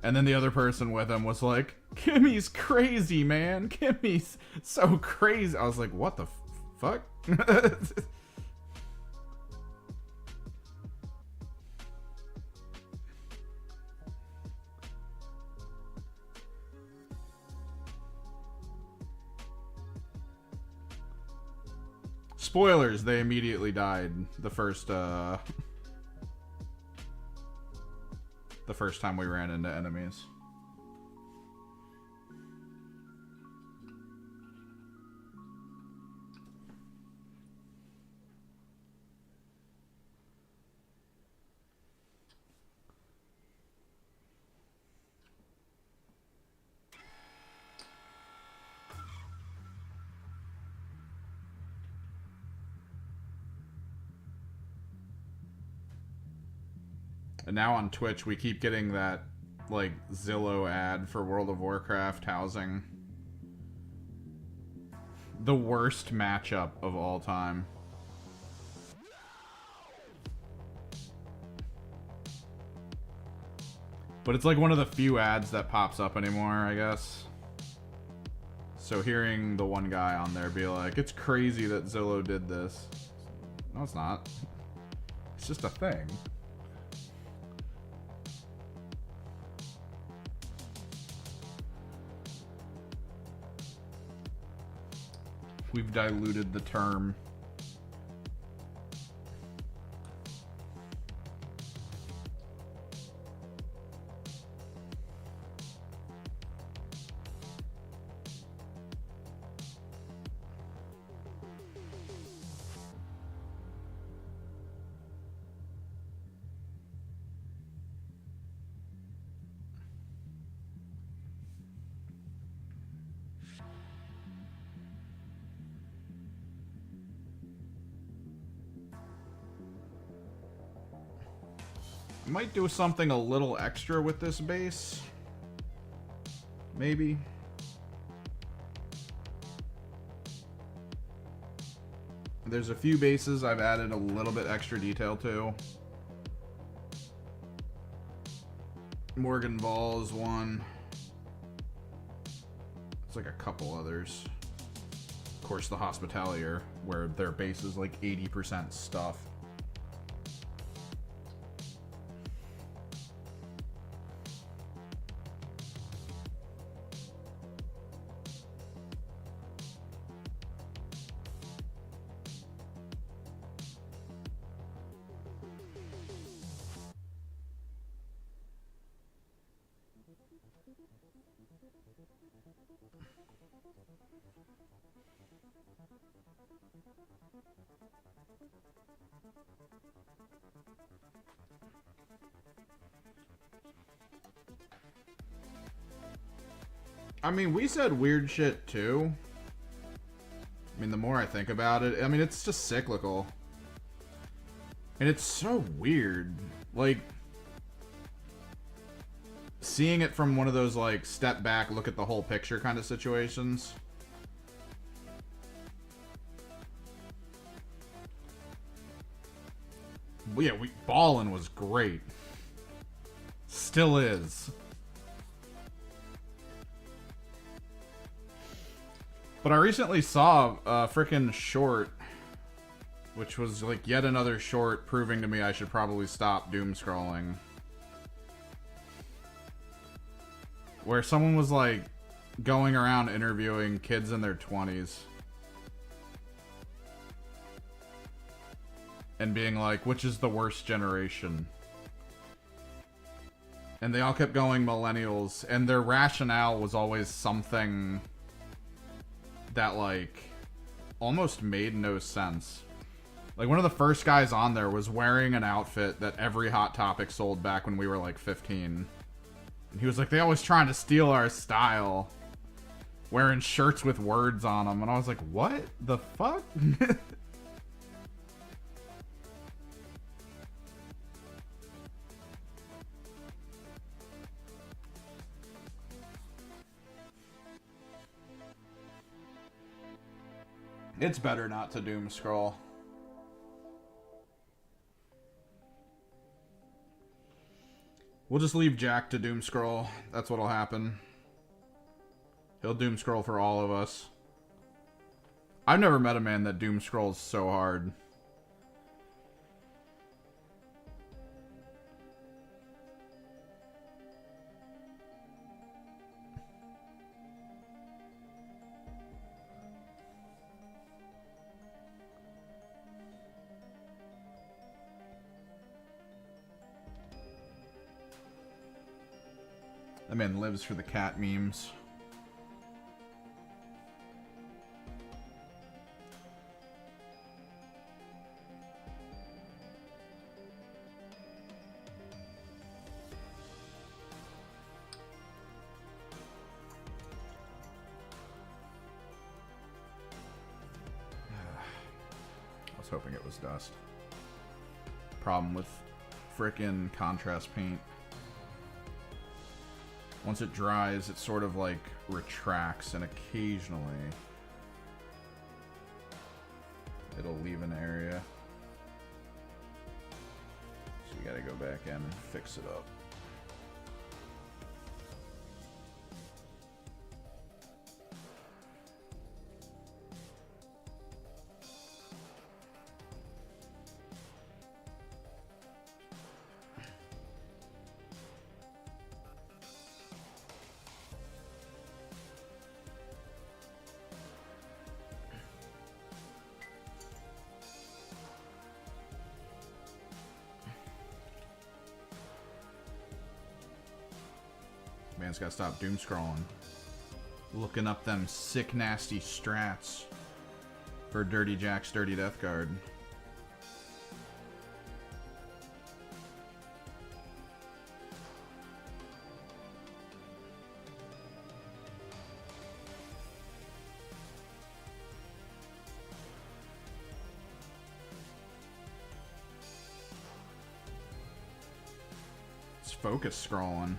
And then the other person with him was like, Kimmy's crazy, man. Kimmy's so crazy. I was like, what the fuck? Spoilers, they immediately died the first time we ran into enemies. And now on Twitch, we keep getting that, like, Zillow ad for World of Warcraft housing. The worst matchup of all time. But it's like one of the few ads that pops up anymore, I guess. So hearing the one guy on there be like, it's crazy that Zillow did this. No, it's not. It's just a thing. We've diluted the term. Might do something a little extra with this base. Maybe. There's a few bases I've added a little bit extra detail to. Morgan Ball is one. It's like a couple others. Of course, the Hospitalier, where their base is like 80% stuff. I mean, we said weird shit too. I mean, the more I think about it, I mean, it's just cyclical. And it's so weird. Like, seeing it from one of those, like, step back, look at the whole picture kind of situations. But yeah, Ballin' was great. Still is. But I recently saw a frickin' short, which was like yet another short proving to me I should probably stop doom scrolling. Where someone was like going around interviewing kids in their 20s. And being like, which is the worst generation? And they all kept going millennials, and their rationale was always something that, like, almost made no sense. Like, one of the first guys on there was wearing an outfit that every Hot Topic sold back when we were, like, 15. And he was like, they always trying to steal our style. Wearing shirts with words on them. And I was like, what the fuck? It's better not to doom scroll. We'll just leave Jack to doom scroll. That's what'll happen. He'll doom scroll for all of us. I've never met a man that doom scrolls so hard. That man lives for the cat memes. I was hoping it was dust. Problem with frickin' contrast paint. Once it dries, it sort of like retracts, and occasionally it'll leave an area. So you gotta go back in and fix it up. Man's gotta stop doom scrolling. Looking up them sick, nasty strats for Dirty Jack's Dirty Death Guard. It's focus scrolling.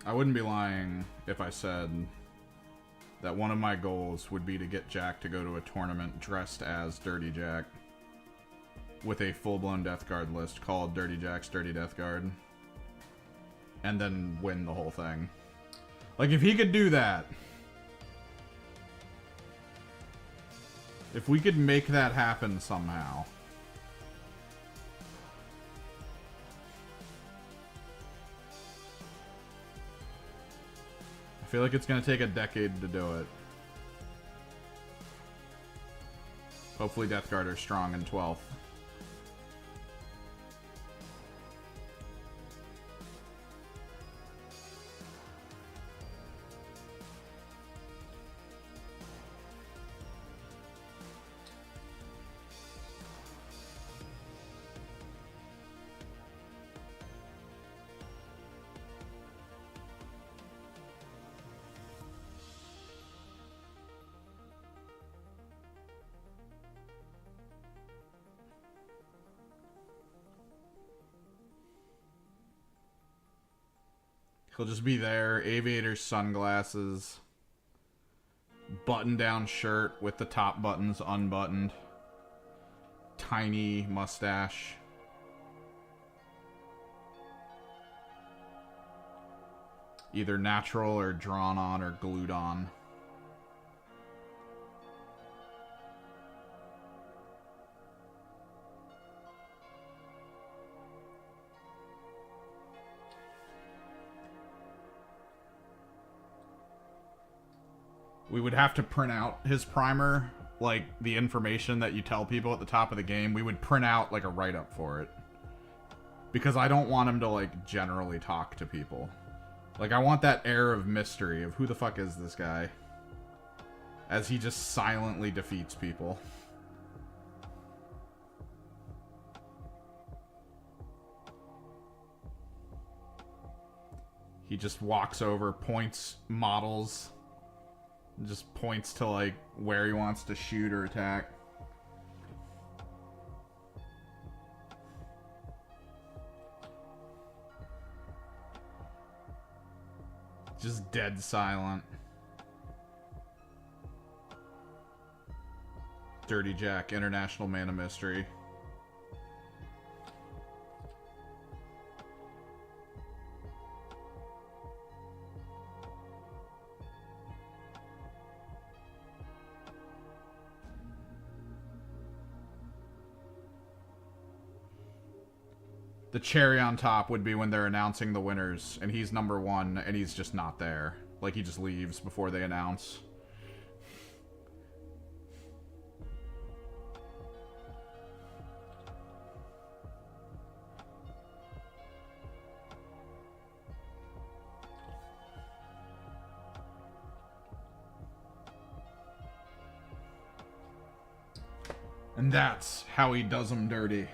I wouldn't be lying if I said that one of my goals would be to get Jack to go to a tournament dressed as Dirty Jack with a full-blown Death Guard list called Dirty Jack's Dirty Death Guard, and then win the whole thing. Like, if he could do that, if we could make that happen somehow, I feel like it's gonna take a decade to do it. Hopefully Death Guard are strong in 12th. He'll just be there, aviator sunglasses, button-down shirt with the top buttons unbuttoned, tiny mustache. Either natural or drawn on or glued on. We would have to print out his primer, like the information that you tell people at the top of the game. We would print out like a write-up for it. Because I don't want him to like generally talk to people. Like, I want that air of mystery of who the fuck is this guy, as he just silently defeats people. He just walks over, points models, just points to like where he wants to shoot or attack. Just dead silent. Dirty Jack, International Man of Mystery. The cherry on top would be when they're announcing the winners, and he's number one, and he's just not there. Like, he just leaves before they announce. And that's how he does them dirty.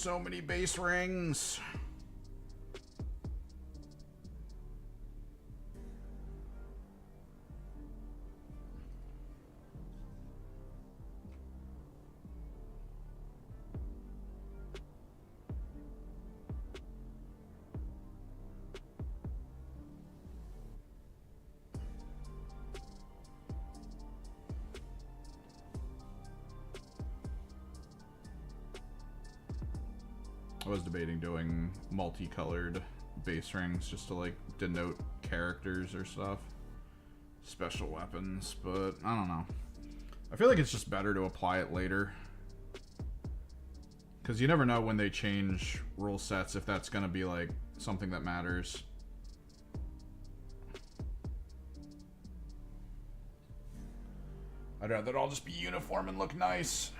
So many base rings. I was debating doing multicolored base rings just to like denote characters or stuff. Special weapons, but I don't know. I feel like it's just better to apply it later. Because you never know when they change rule sets if that's going to be like something that matters. I'd rather it all just be uniform and look nice.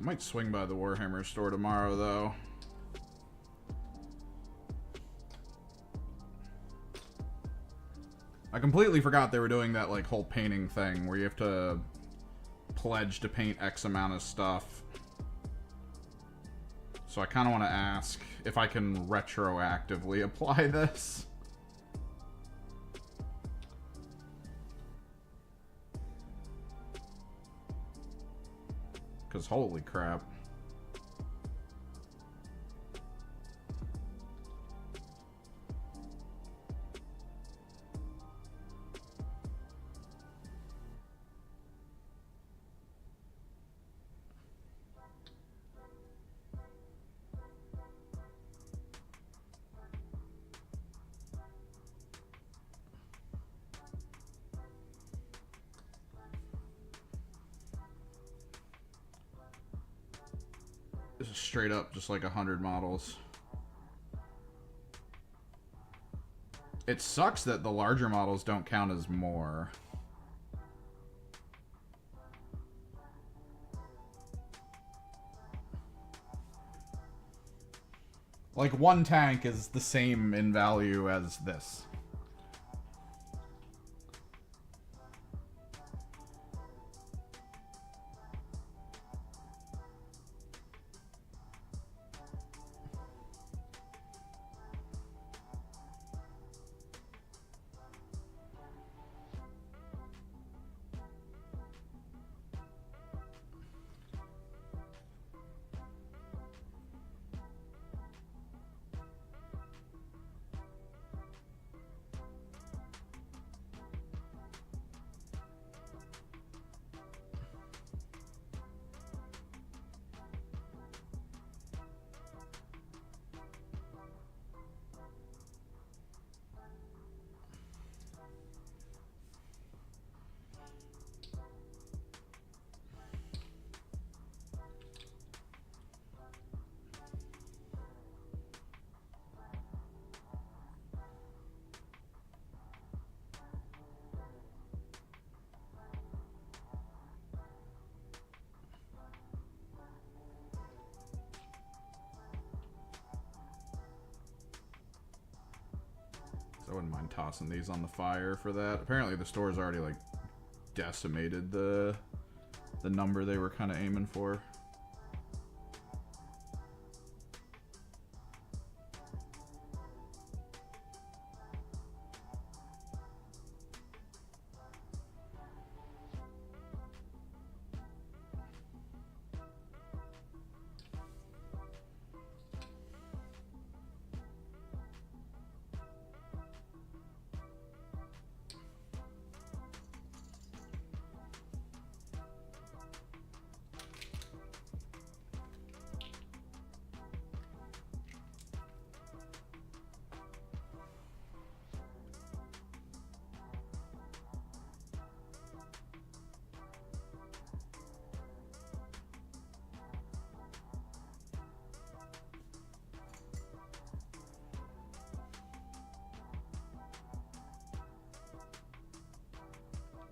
I might swing by the Warhammer store tomorrow, though. I completely forgot they were doing that, like, whole painting thing where you have to pledge to paint X amount of stuff. So I kind of want to ask if I can retroactively apply this. Because holy crap. This is straight up just like 100 models. It sucks that the larger models don't count as more. Like, one tank is the same in value as this. mind tossing these on the fire for that. Apparently the store's already like decimated the number they were kind of aiming for.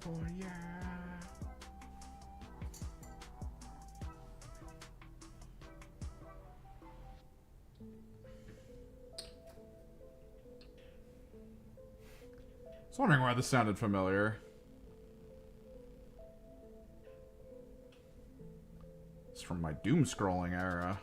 Oh yeah. I was wondering why this sounded familiar. It's from my doom scrolling era.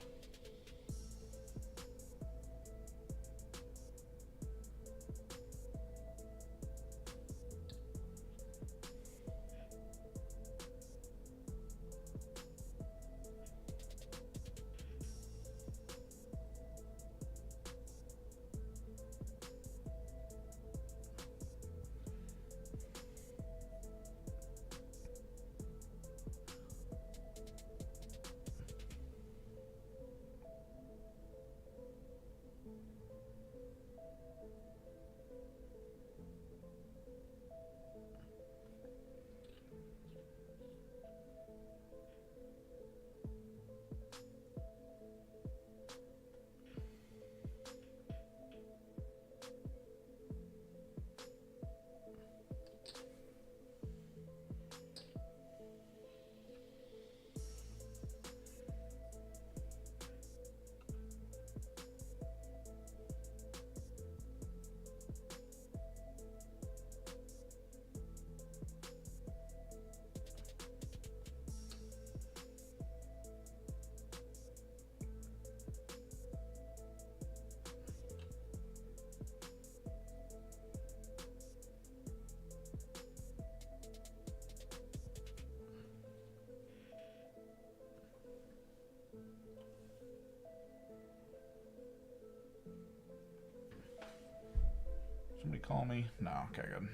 Somebody call me? No, okay, good.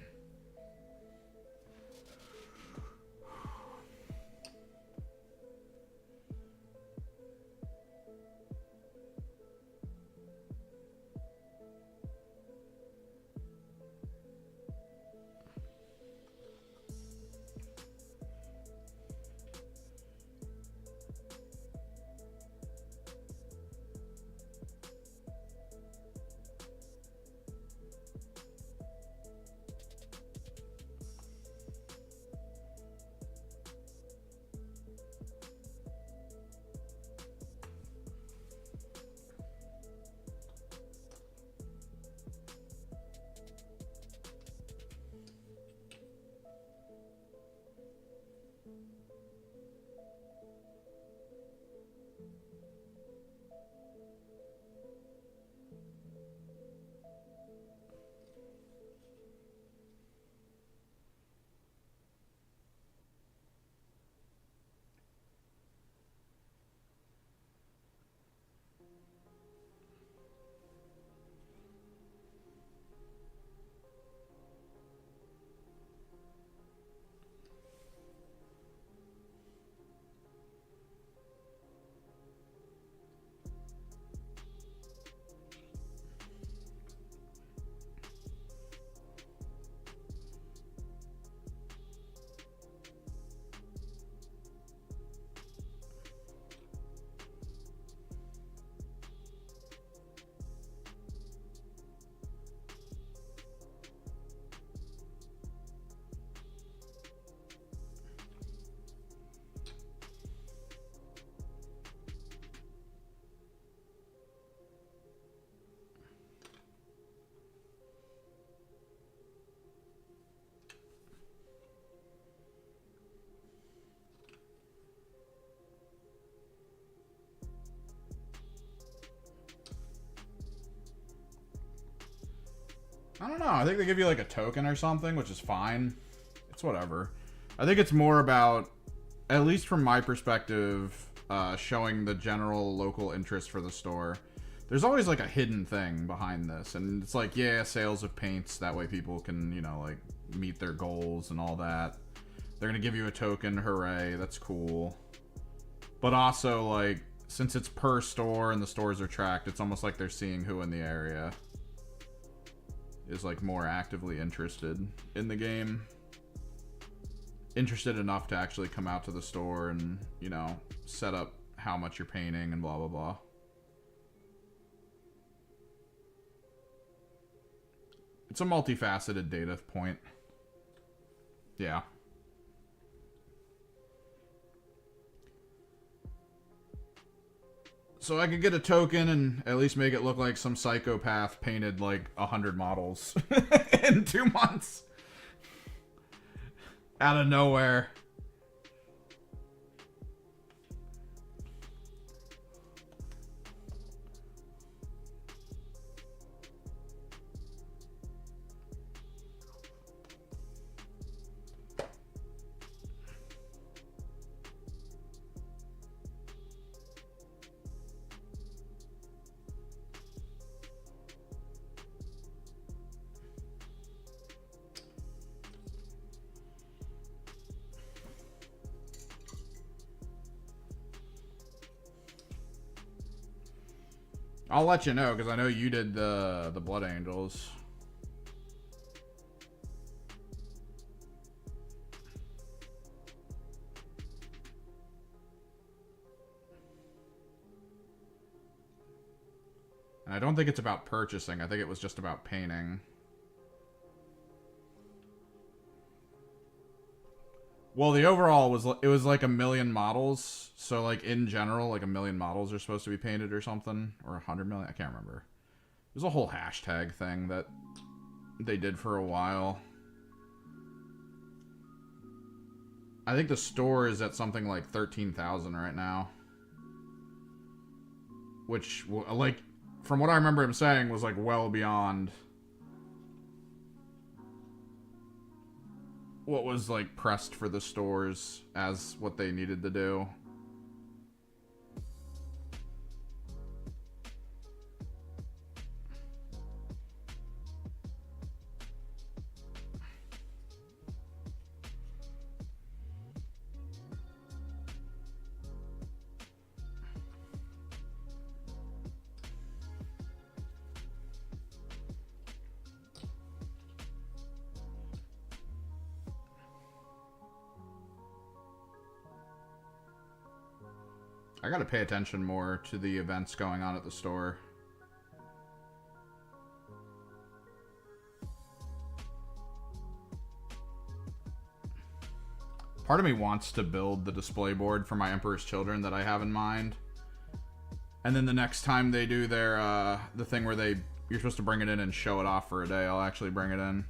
I don't know. I think they give you like a token or something, which is fine. It's whatever. I think it's more about, at least from my perspective, showing the general local interest for the store. There's always like a hidden thing behind this, and it's like, yeah, sales of paints. That way people can, you know, like meet their goals and all that. They're gonna give you a token, hooray, that's cool. But also, like, since it's per store and the stores are tracked, it's almost like they're seeing who in the area is like more actively interested in the game. Interested enough to actually come out to the store and, you know, set up how much you're painting and blah, blah, blah. It's a multifaceted data point. Yeah. So I could get a token and at least make it look like some psychopath painted like 100 models in 2 months. Out of nowhere. I'll let you know, because I know you did the Blood Angels. And I don't think it's about purchasing. I think it was just about painting. Well, the overall was, it was like 1 million models. So, like, in general, like 1 million models are supposed to be painted or something. Or 100 million. I can't remember. There's a whole hashtag thing that they did for a while. I think the store is at something like 13,000 right now. Which, like, from what I remember him saying, was, like, well beyond what was, like, pressed for the stores as what they needed to do. I gotta pay attention more to the events going on at the store. Part of me wants to build the display board for my Emperor's Children that I have in mind. And then the next time they do their, the thing where you're supposed to bring it in and show it off for a day, I'll actually bring it in.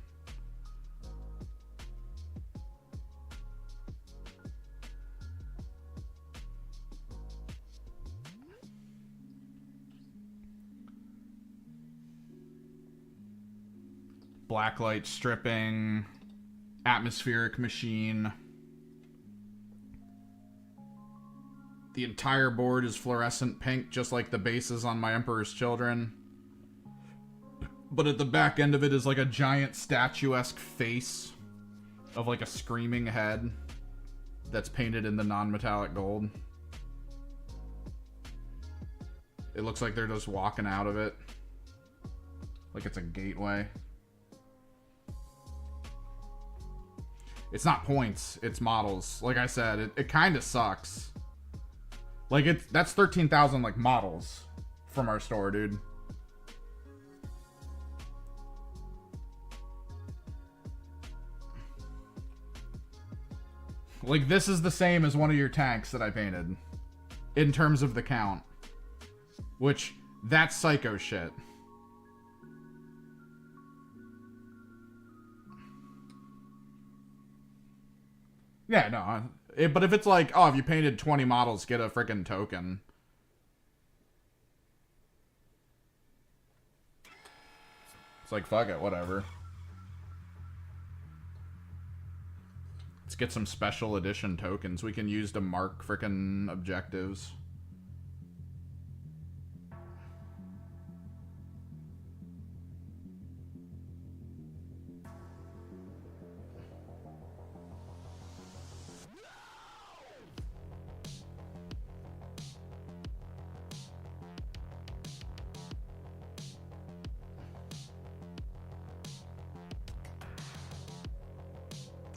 Blacklight stripping, atmospheric machine. The entire board is fluorescent pink, just like the bases on my Emperor's Children. But at the back end of it is like a giant statuesque face of like a screaming head that's painted in the non-metallic gold. It looks like they're just walking out of it. Like it's a gateway. It's not points, it's models. Like I said, it kind of sucks. Like, that's 13,000, like, models from our store, dude. Like, this is the same as one of your tanks that I painted. In terms of the count. Which, that's psycho shit. Yeah, no. But if it's like, oh, if you painted 20 models, get a freaking token. It's like, fuck it, whatever. Let's get some special edition tokens we can use to mark frickin' objectives.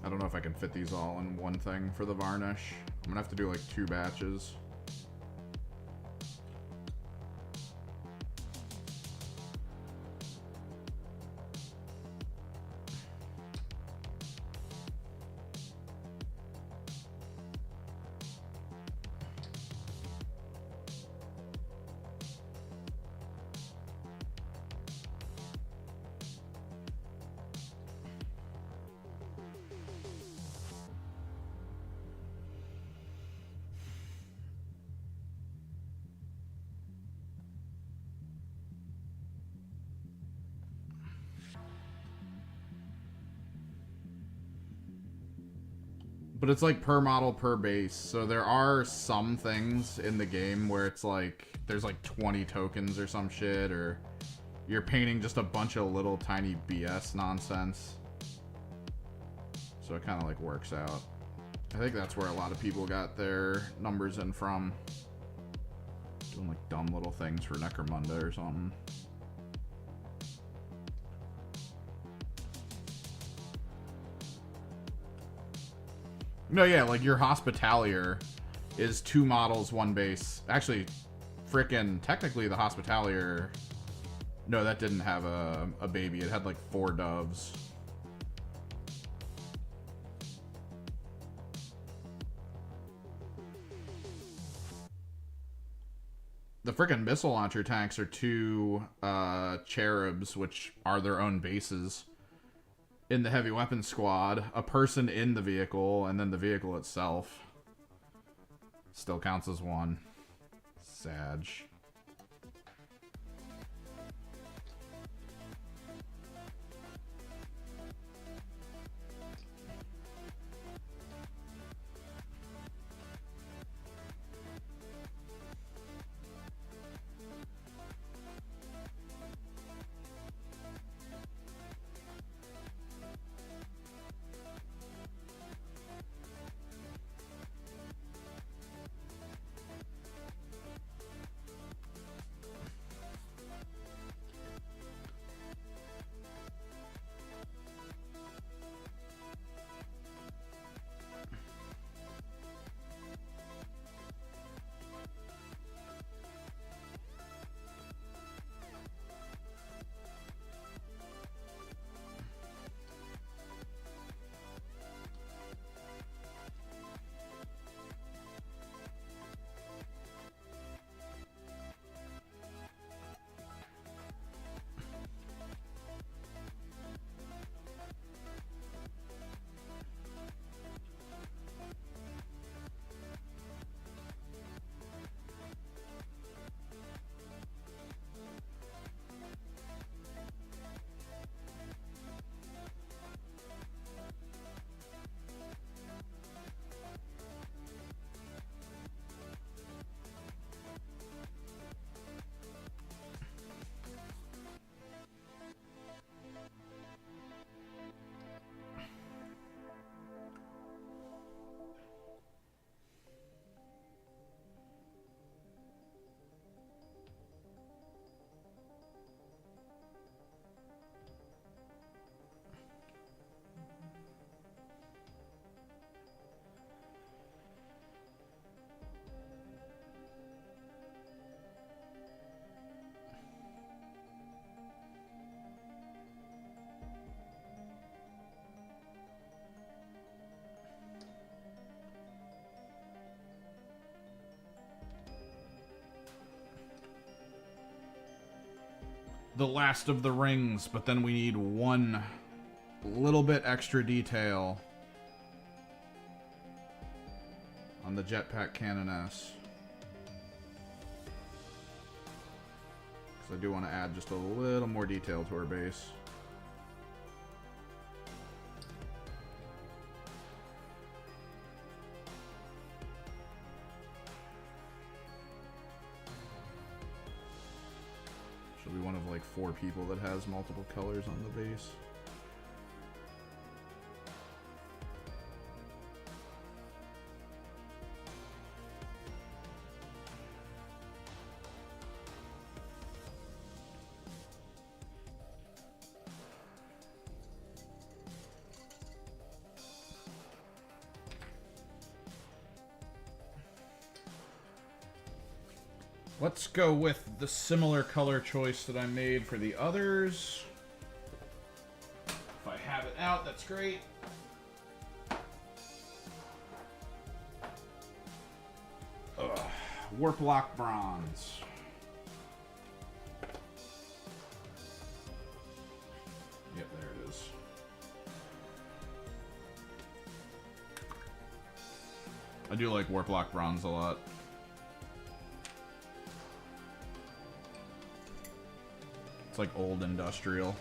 I don't know if I can fit these all in one thing for the varnish. I'm gonna have to do like 2 batches. But it's like per model per base. So there are some things in the game where it's like there's like 20 tokens or some shit, or you're painting just a bunch of little tiny BS nonsense. So it kind of like works out. I think that's where a lot of people got their numbers in from. Doing like dumb little things for Necromunda or something. No, yeah, like your Hospitalier is 2 models, 1 base. Actually, frickin' technically the Hospitalier... No, that didn't have a baby. It had like 4 doves. The frickin' missile launcher tanks are 2 cherubs, which are their own bases. In the heavy weapon squad, a person in the vehicle, and then the vehicle itself still counts as 1. Sag. The last of the rings, but then we need 1 little bit extra detail on the jetpack canoness. because I do want to add just a little more detail to our base. She'll be one of like 4 people that has multiple colors on the base. Let's go with the similar color choice that I made for the others. If I have it out, that's great. Warplock Bronze. Yep, there it is. I do like Warplock Bronze a lot. It's like old industrial.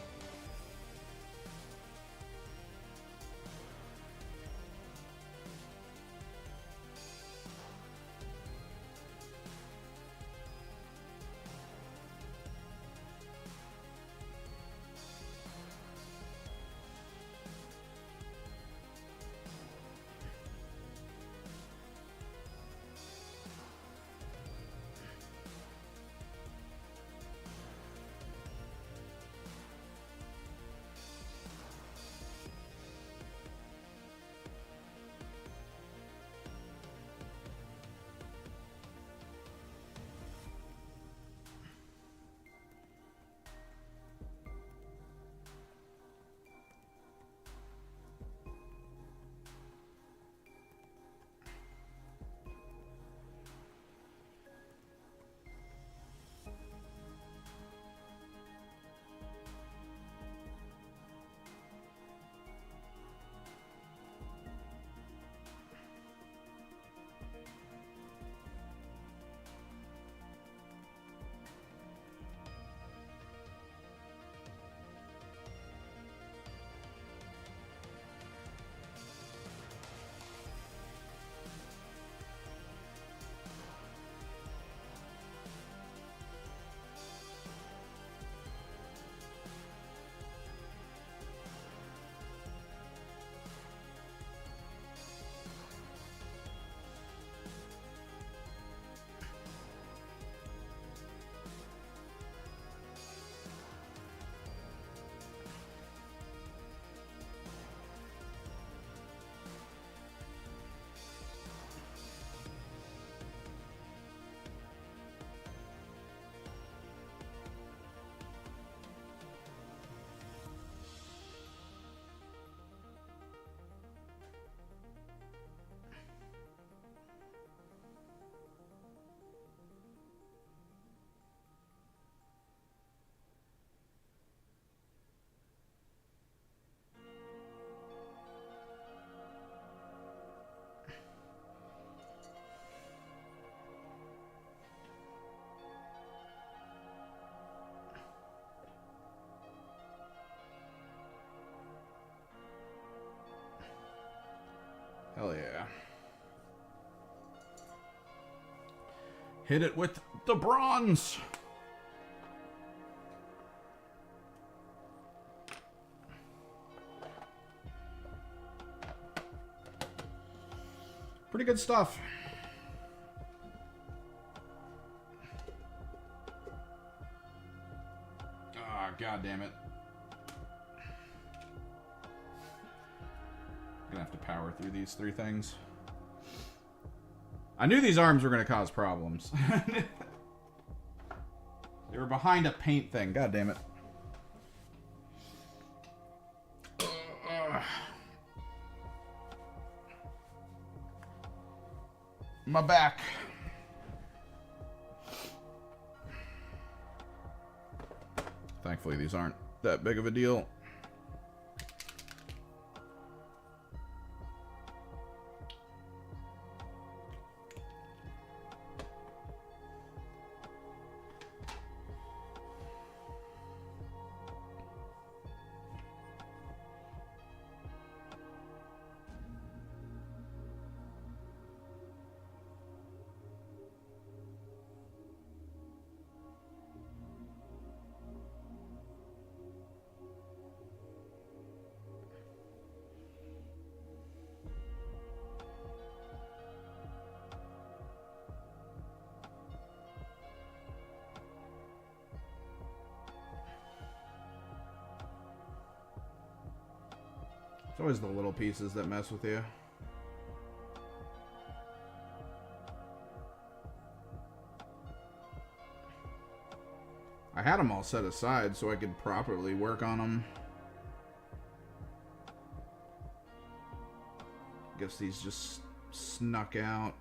Hell yeah. Hit it with the bronze. Pretty good stuff. Ah, God damn it. Gonna have to power through these 3 things. I knew these arms were gonna cause problems. They were behind a paint thing. God damn it. My back. Thankfully, these aren't that big of a deal. It's always the little pieces that mess with you. I had them all set aside so I could properly work on them. Guess these just snuck out.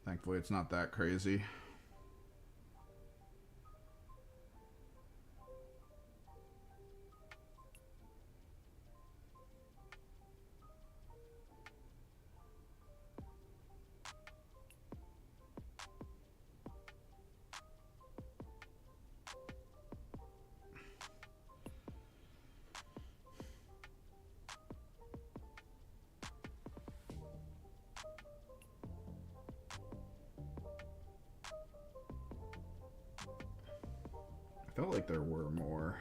Thankfully, it's not that crazy. Felt like there were more.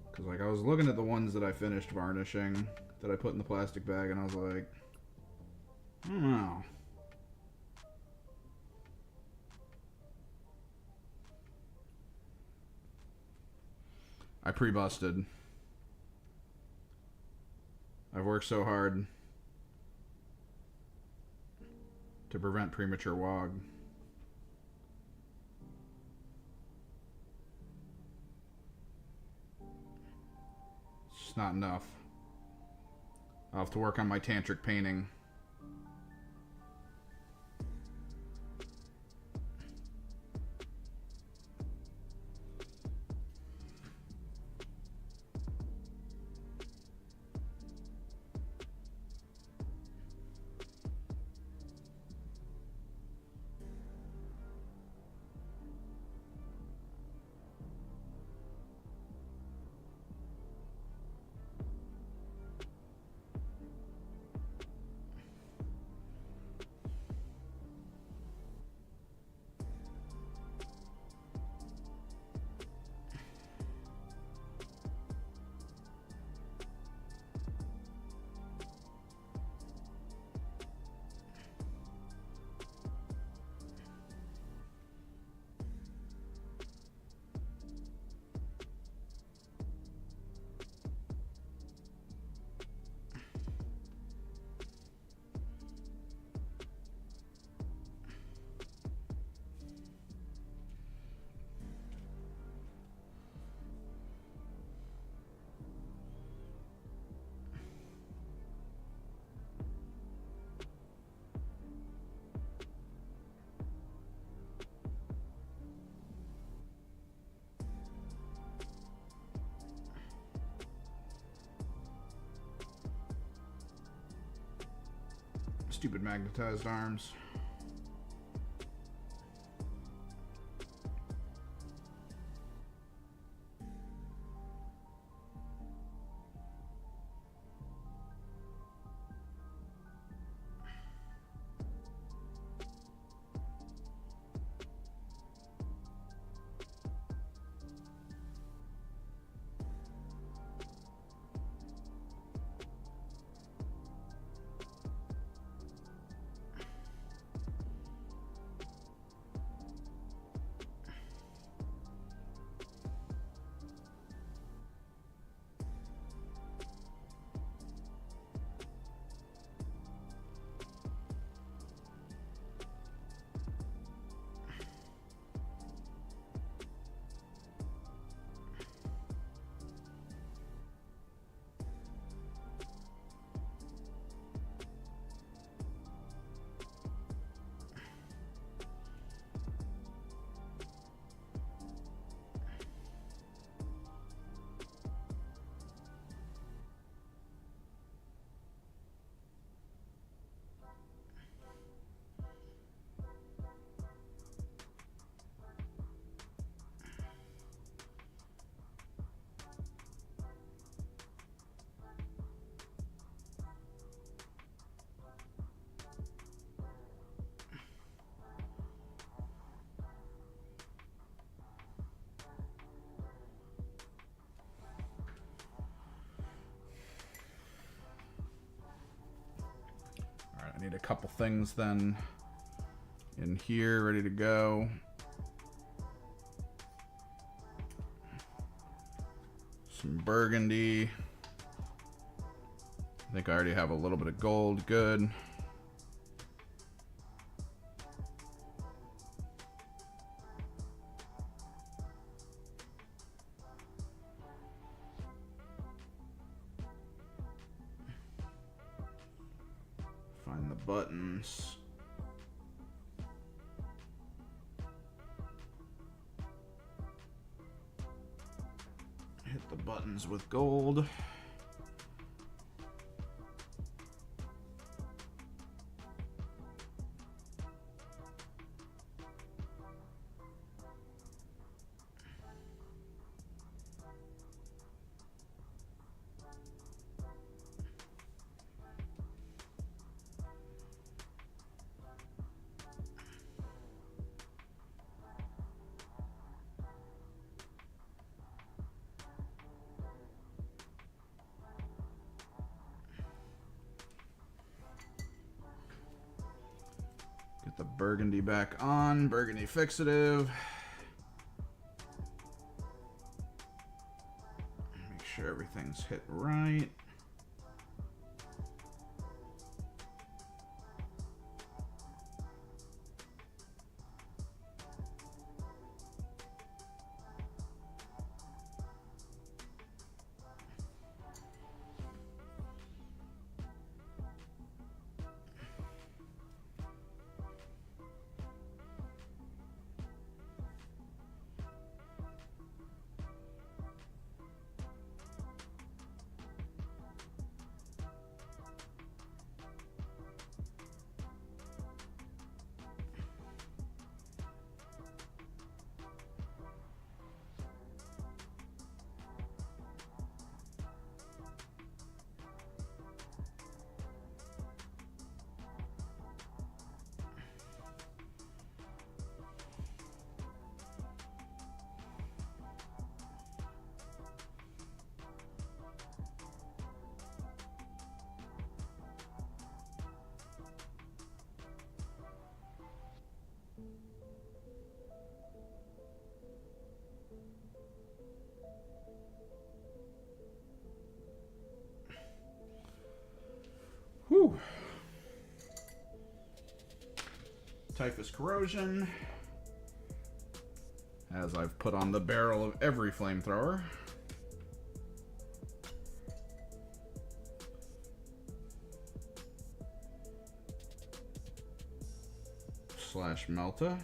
Because, like, I was looking at the ones that I finished varnishing that I put in the plastic bag, and I was like, I don't know. I pre-busted. I've worked so hard to prevent premature WOG. It's not enough. I'll have to work on my tantric painting. Stupid magnetized arms. I need a couple things then in here ready to go. Some burgundy. I think I already have a little bit of gold. Good. Find the buttons. Hit the buttons with gold. Get the burgundy back on. Burgundy fixative. Make sure everything's hit right. Whew. Typhus corrosion, as I've put on the barrel of every flamethrower. Slash Melta.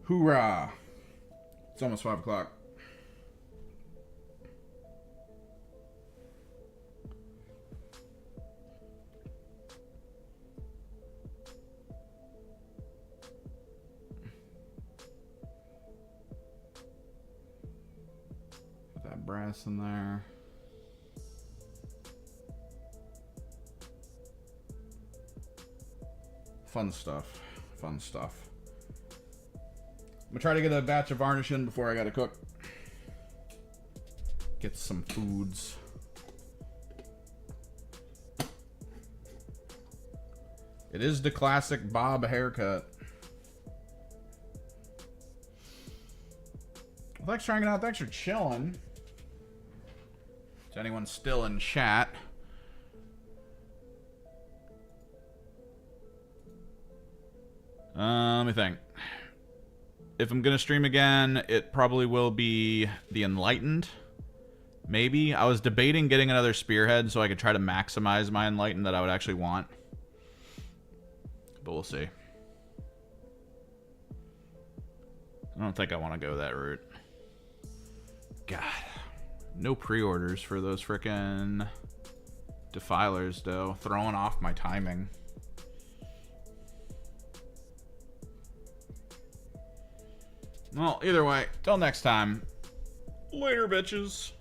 Hoorah! It's almost 5 o'clock. Put that brass in there. Fun stuff. Fun stuff. I'm gonna try to get a batch of varnish in before I gotta cook. Get some foods. It is the classic Bob haircut. Thanks for hanging out. Thanks for chilling. Is anyone still in chat? Let me think. If I'm gonna stream again, it probably will be the Enlightened. Maybe. I was debating getting another Spearhead so I could try to maximize my Enlightened that I would actually want. But we'll see. I don't think I want to go that route. God. No pre-orders for those frickin' Defilers, though. Throwing off my timing. Well, either way, till next time. Later, bitches.